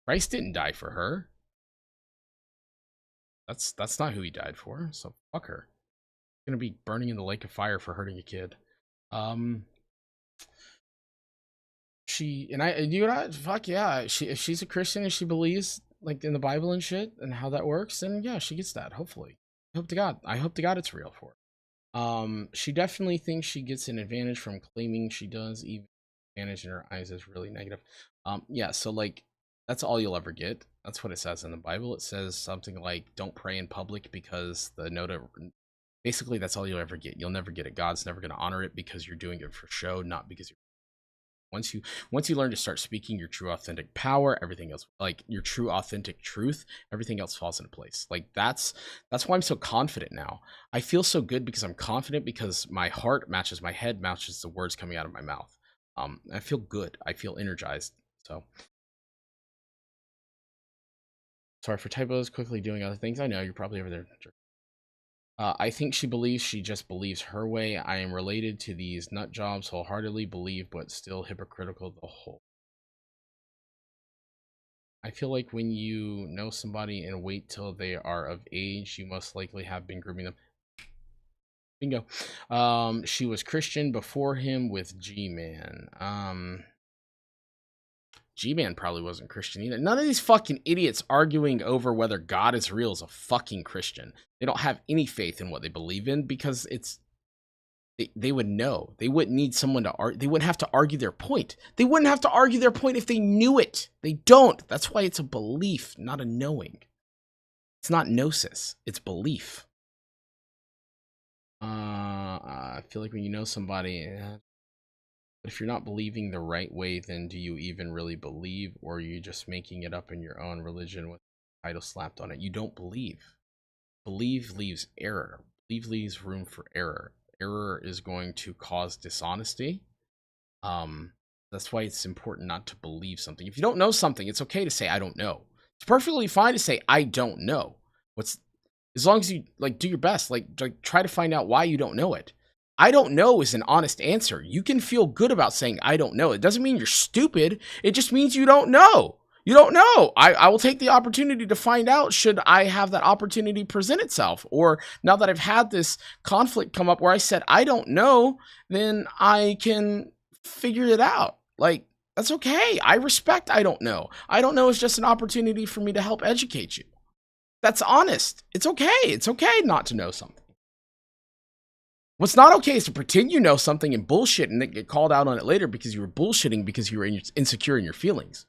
Christ didn't die for her. That's not who he died for, so fuck her. Gonna be burning in the lake of fire for hurting a kid. Fuck yeah. If she's a Christian and she believes, like, in the Bible and shit and how that works, then yeah, she gets that. Hopefully, I hope to God it's real for her. She definitely thinks she gets an advantage from claiming she does. Even advantage in her eyes is really negative. Yeah. So, like, that's all you'll ever get. That's what it says in the Bible. It says something like, "Don't pray in public because the nota." Basically, that's all you'll ever get. You'll never get it. God's never going to honor it because you're doing it for show, not because you're. Once you learn to start speaking your true authentic power, everything else, like your true authentic truth, everything else falls into place. Like that's why I'm so confident now. I feel so good because I'm confident because my heart matches my head, matches the words coming out of my mouth. I feel good. I feel energized. So sorry for typos. Quickly doing other things. I know you're probably over there. I think she believes she just believes her way. I am related to these nut jobs, wholeheartedly believe, but still hypocritical the whole. I feel like when you know somebody and wait till they are of age, you most likely have been grooming them. Bingo. She was Christian before him with G-Man. G-Man probably wasn't Christian either. None of these fucking idiots arguing over whether God is real is a fucking Christian. They don't have any faith in what they believe in because they would know. They wouldn't need someone to argue. They wouldn't have to argue their point. They wouldn't have to argue their point if they knew it. They don't. That's why it's a belief, not a knowing. It's not gnosis. It's belief. I feel like when you know somebody... But if you're not believing the right way, then do you even really believe, or are you just making it up in your own religion with a title slapped on it? You don't believe. Believe leaves error. Believe leaves room for error. Error is going to cause dishonesty. That's why it's important not to believe something. If you don't know something, it's okay to say, I don't know. It's perfectly fine to say, I don't know. As long as you, like, do your best, like try to find out why you don't know it. I don't know is an honest answer. You can feel good about saying I don't know. It doesn't mean you're stupid. It just means you don't know. You don't know. I will take the opportunity to find out should I have that opportunity present itself. Or now that I've had this conflict come up where I said I don't know, then I can figure it out. Like, that's okay. I respect I don't know. I don't know is just an opportunity for me to help educate you. That's honest. It's okay. It's okay not to know something. What's not okay is to pretend you know something and bullshit and then get called out on it later because you were bullshitting because you were insecure in your feelings.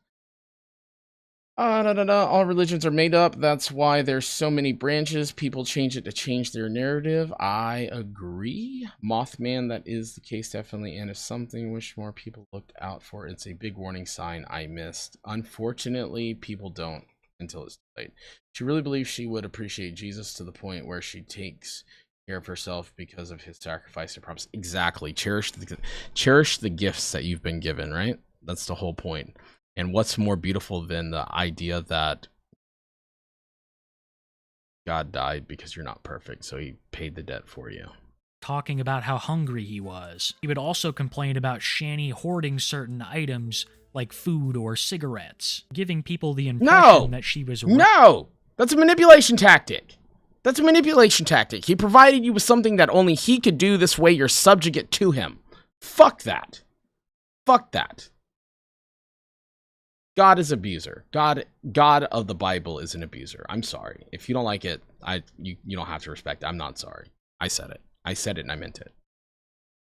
All religions are made up. That's why there's so many branches. People change it to change their narrative. I agree. Mothman, that is the case, definitely. And if something wish more people looked out for, it's a big warning sign I missed. Unfortunately, people don't until it's too late. She really believes she would appreciate Jesus to the point where she takes care of herself because of his sacrifice and promise. Exactly. Cherish the gifts that you've been given, right? That's the whole point. And what's more beautiful than the idea that God died because you're not perfect, so he paid the debt for you. Talking about how hungry he was. He would also complain about Shanny hoarding certain items like food or cigarettes, giving people the impression that she was... No! That's a manipulation tactic. That's a manipulation tactic. He provided you with something that only he could do. This way you're subjugate to him. Fuck that. Fuck that. God is abuser. God of the Bible is an abuser. I'm sorry. If you don't like it, you don't have to respect it. I'm not sorry. I said it. I said it and I meant it.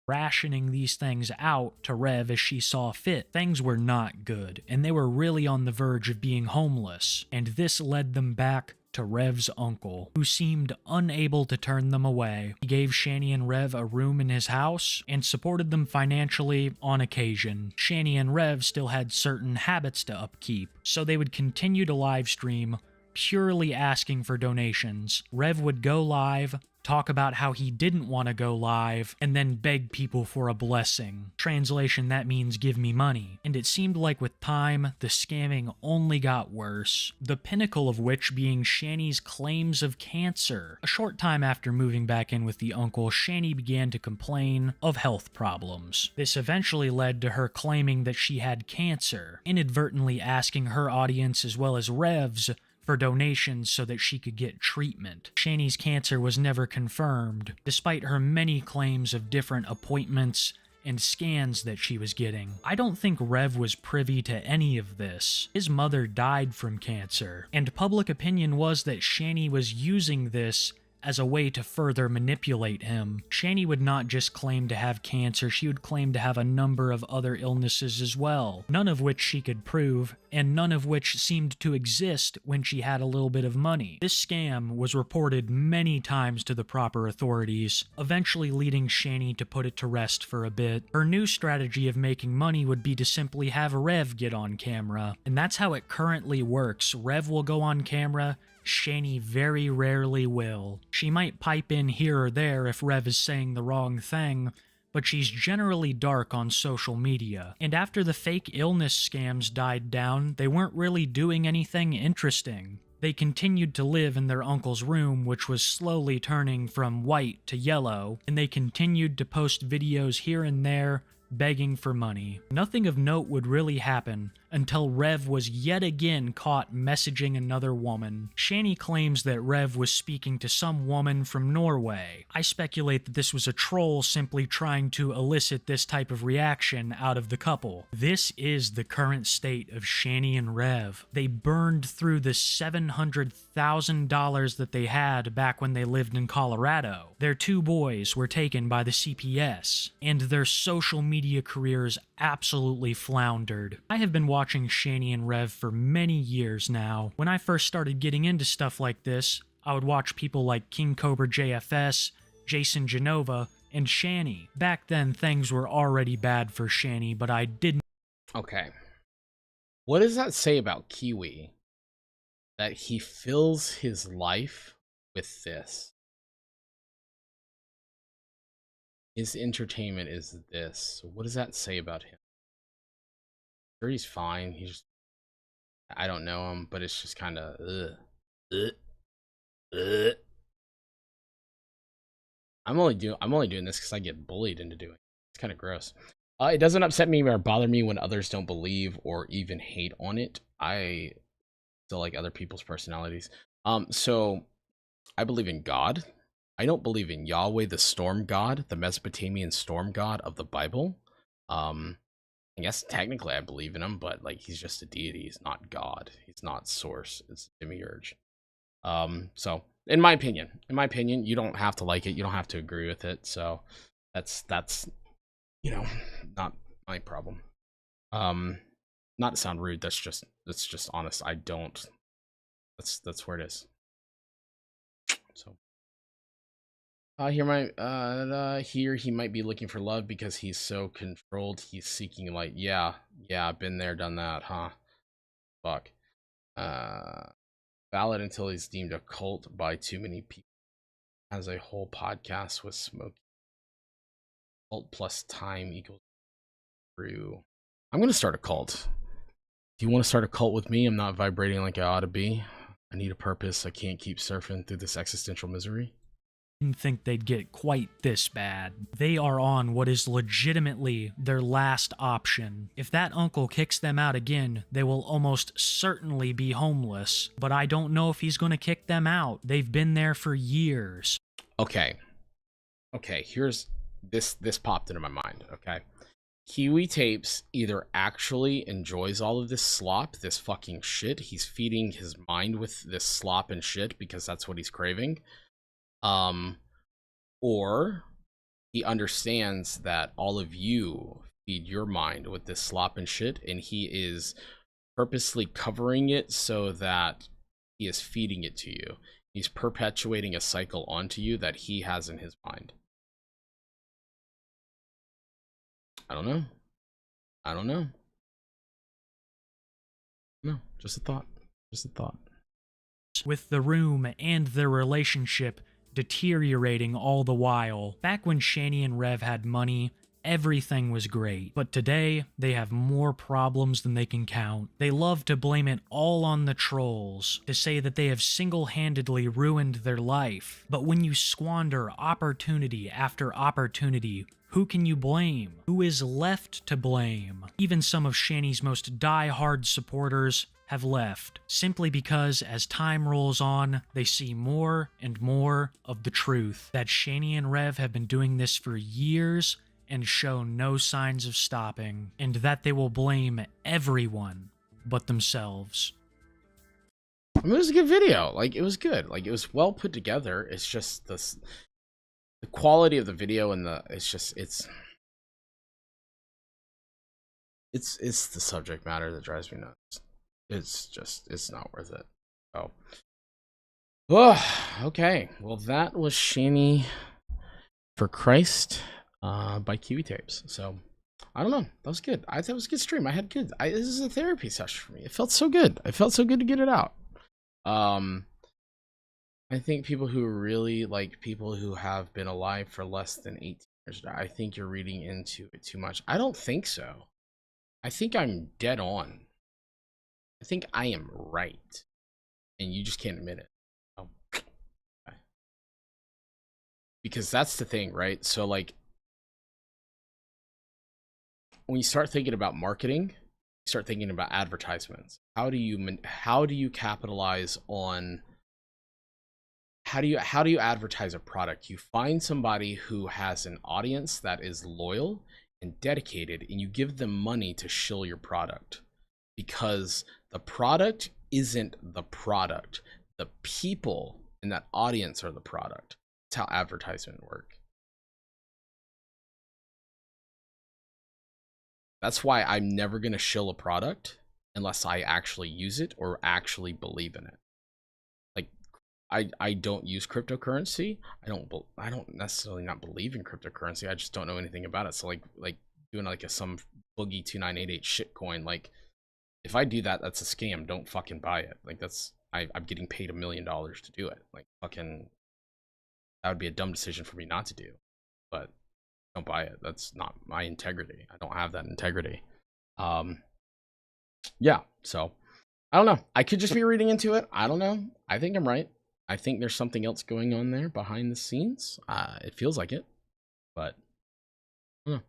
Rationing these things out to Rev as she saw fit. Things were not good, and they were really on the verge of being homeless, and this led them back to Rev's uncle, who seemed unable to turn them away. He gave Shanny and Rev a room in his house and supported them financially on occasion. Shanny and Rev still had certain habits to upkeep, so they would continue to live stream, purely asking for donations. Rev would go live, talk about how he didn't want to go live, and then beg people for a blessing. Translation, that means give me money. And it seemed like with time, the scamming only got worse, the pinnacle of which being Shanny's claims of cancer. A short time after moving back in with the uncle, Shanny began to complain of health problems. This eventually led to her claiming that she had cancer, inadvertently asking her audience as well as Rev's for donations so that she could get treatment. Shanny's cancer was never confirmed, despite her many claims of different appointments and scans that she was getting. I don't think Rev was privy to any of this. His mother died from cancer, and public opinion was that Shanny was using this as a way to further manipulate him. Shanny would not just claim to have cancer, she would claim to have a number of other illnesses as well, none of which she could prove, and none of which seemed to exist when she had a little bit of money. This scam was reported many times to the proper authorities, eventually leading Shanny to put it to rest for a bit. Her new strategy of making money would be to simply have Rev get on camera, and that's how it currently works. Rev will go on camera, Shanny very rarely will. She might pipe in here or there if Rev is saying the wrong thing, but she's generally dark on social media. And after the fake illness scams died down, they weren't really doing anything interesting. They continued to live in their uncle's room, which was slowly turning from white to yellow, and they continued to post videos here and there, begging for money. Nothing of note would really happen until Rev was yet again caught messaging another woman. Shanny claims that Rev was speaking to some woman from Norway. I speculate that this was a troll simply trying to elicit this type of reaction out of the couple. This is the current state of Shanny and Rev. They burned through the $700,000 that they had back when they lived in Colorado. Their 2 boys were taken by the CPS, and their social media careers absolutely floundered. I have been watching Shanny and Rev for many years now. When I first started getting into stuff like this, I would watch people like King Cobra JFS, Jason Genova, and Shanny. Back then, things were already bad for Shanny, but I didn't. Okay. What does that say about Kiwi? That he fills his life with this. His entertainment is this. What does that say about him? Sure, he's fine. He just, I don't know him, but it's just kind of, I'm only doing this because I get bullied into doing it. It's kind of gross. It doesn't upset me or bother me when others don't believe or even hate on it. I still like other people's personalities. So I believe in God. I don't believe in Yahweh, the storm god, the Mesopotamian storm god of the Bible. I guess technically I believe in him, but like he's just a deity. He's not God. He's not source. It's demiurge. So in my opinion, you don't have to like it. You don't have to agree with it. So that's not my problem. Not to sound rude. That's just honest. I don't. That's where it is. So. Here he might be looking for love because he's so controlled. He's seeking light. Yeah, been there, done that, huh? Fuck. Valid until he's deemed a cult by too many people. Has a whole podcast with Smokey. Cult plus time equals true. I'm gonna start a cult. Do you want to start a cult with me? I'm not vibrating like I ought to be. I need a purpose. I can't keep surfing through this existential misery. Didn't think they'd get quite this bad. They are on what is legitimately their last option. If that uncle kicks them out again, they will almost certainly be homeless. But I don't know if he's going to kick them out. They've been there for years. Okay, here's this popped into my mind, okay? Kiwi Tapes either actually enjoys all of this slop, this fucking shit. He's feeding his mind with this slop and shit because that's what he's craving. Or he understands that all of you feed your mind with this slop and shit, and he is purposely covering it so that he is feeding it to you. He's perpetuating a cycle onto you that he has in his mind. I don't know. I don't know. No, just a thought. Just a thought. With the room and their relationship deteriorating all the while. Back when Shanny and Rev had money, everything was great. But today, they have more problems than they can count. They love to blame it all on the trolls, to say that they have single-handedly ruined their life. But when you squander opportunity after opportunity, who can you blame? Who is left to blame? Even some of Shanny's most die-hard supporters have left, simply because as time rolls on, they see more and more of the truth, that Shanny and Rev have been doing this for years and show no signs of stopping, and that they will blame everyone but themselves. I mean, it was a good video. Like, it was good. Like, it was well put together. It's just the quality of the video and it's the subject matter that drives me nuts. It's not worth it. Okay. Well, that was ShannyForChrist by Kiwi Tapes. So I don't know. That was good. I thought it was a good stream. This is a therapy session for me. It felt so good. It felt so good to get it out. I think people who really like people who have been alive for less than 18 years, I think you're reading into it too much. I don't think so. I think I'm dead on. I think I am right, and you just can't admit it. Oh. Okay. Because that's the thing, right? So, like, when you start thinking about marketing, you start thinking about advertisements. How do you capitalize on? How do you advertise a product? You find somebody who has an audience that is loyal and dedicated, and you give them money to shill your product, because the product isn't the product. The people in that audience are the product. That's how advertisement works. That's why I'm never going to shill a product unless I actually use it or actually believe in it. Like, I don't use cryptocurrency. I don't necessarily not believe in cryptocurrency. I just don't know anything about it. So like doing like some boogie 2988 shitcoin, like, if I do that, that's a scam. Don't fucking buy it. Like, I'm getting paid $1 million to do it. Like, fucking, that would be a dumb decision for me not to do. But don't buy it. That's not my integrity. I don't have that integrity. Yeah. So I don't know. I could just be reading into it. I don't know. I think I'm right. I think there's something else going on there behind the scenes. It feels like it, but I don't know.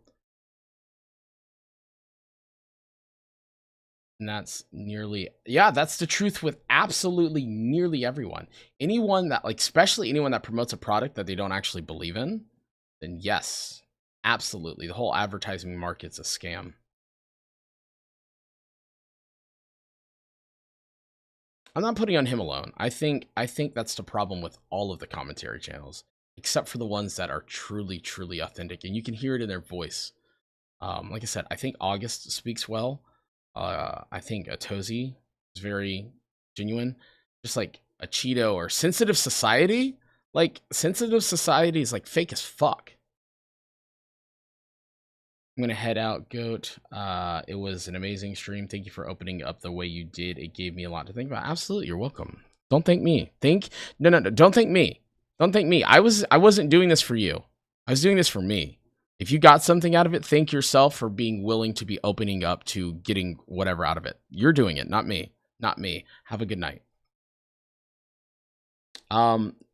And that's that's the truth with absolutely nearly everyone. Anyone that, like, especially anyone that promotes a product that they don't actually believe in, then yes, absolutely. The whole advertising market's a scam. I'm not putting on him alone. I think that's the problem with all of the commentary channels, except for the ones that are truly, truly authentic, and you can hear it in their voice. Like I said, I think August speaks well. I think Atozi is very genuine. Just like a Cheeto or Sensitive Society. Like, Sensitive Society is like fake as fuck. I'm gonna head out, Goat. It was an amazing stream. Thank you for opening up the way you did. It gave me a lot to think about. Absolutely, you're welcome. Don't thank me. No. Don't thank me. Don't thank me. I wasn't doing this for you. I was doing this for me. If you got something out of it, thank yourself for being willing to be opening up to getting whatever out of it. You're doing it, not me. Not me. Have a good night.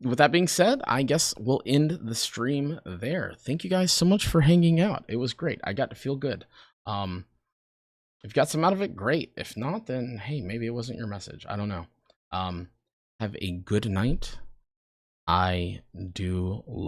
With that being said, I guess we'll end the stream there. Thank you guys so much for hanging out. It was great. I got to feel good. If you got some out of it, great. If not, then hey, maybe it wasn't your message. I don't know. Have a good night. I do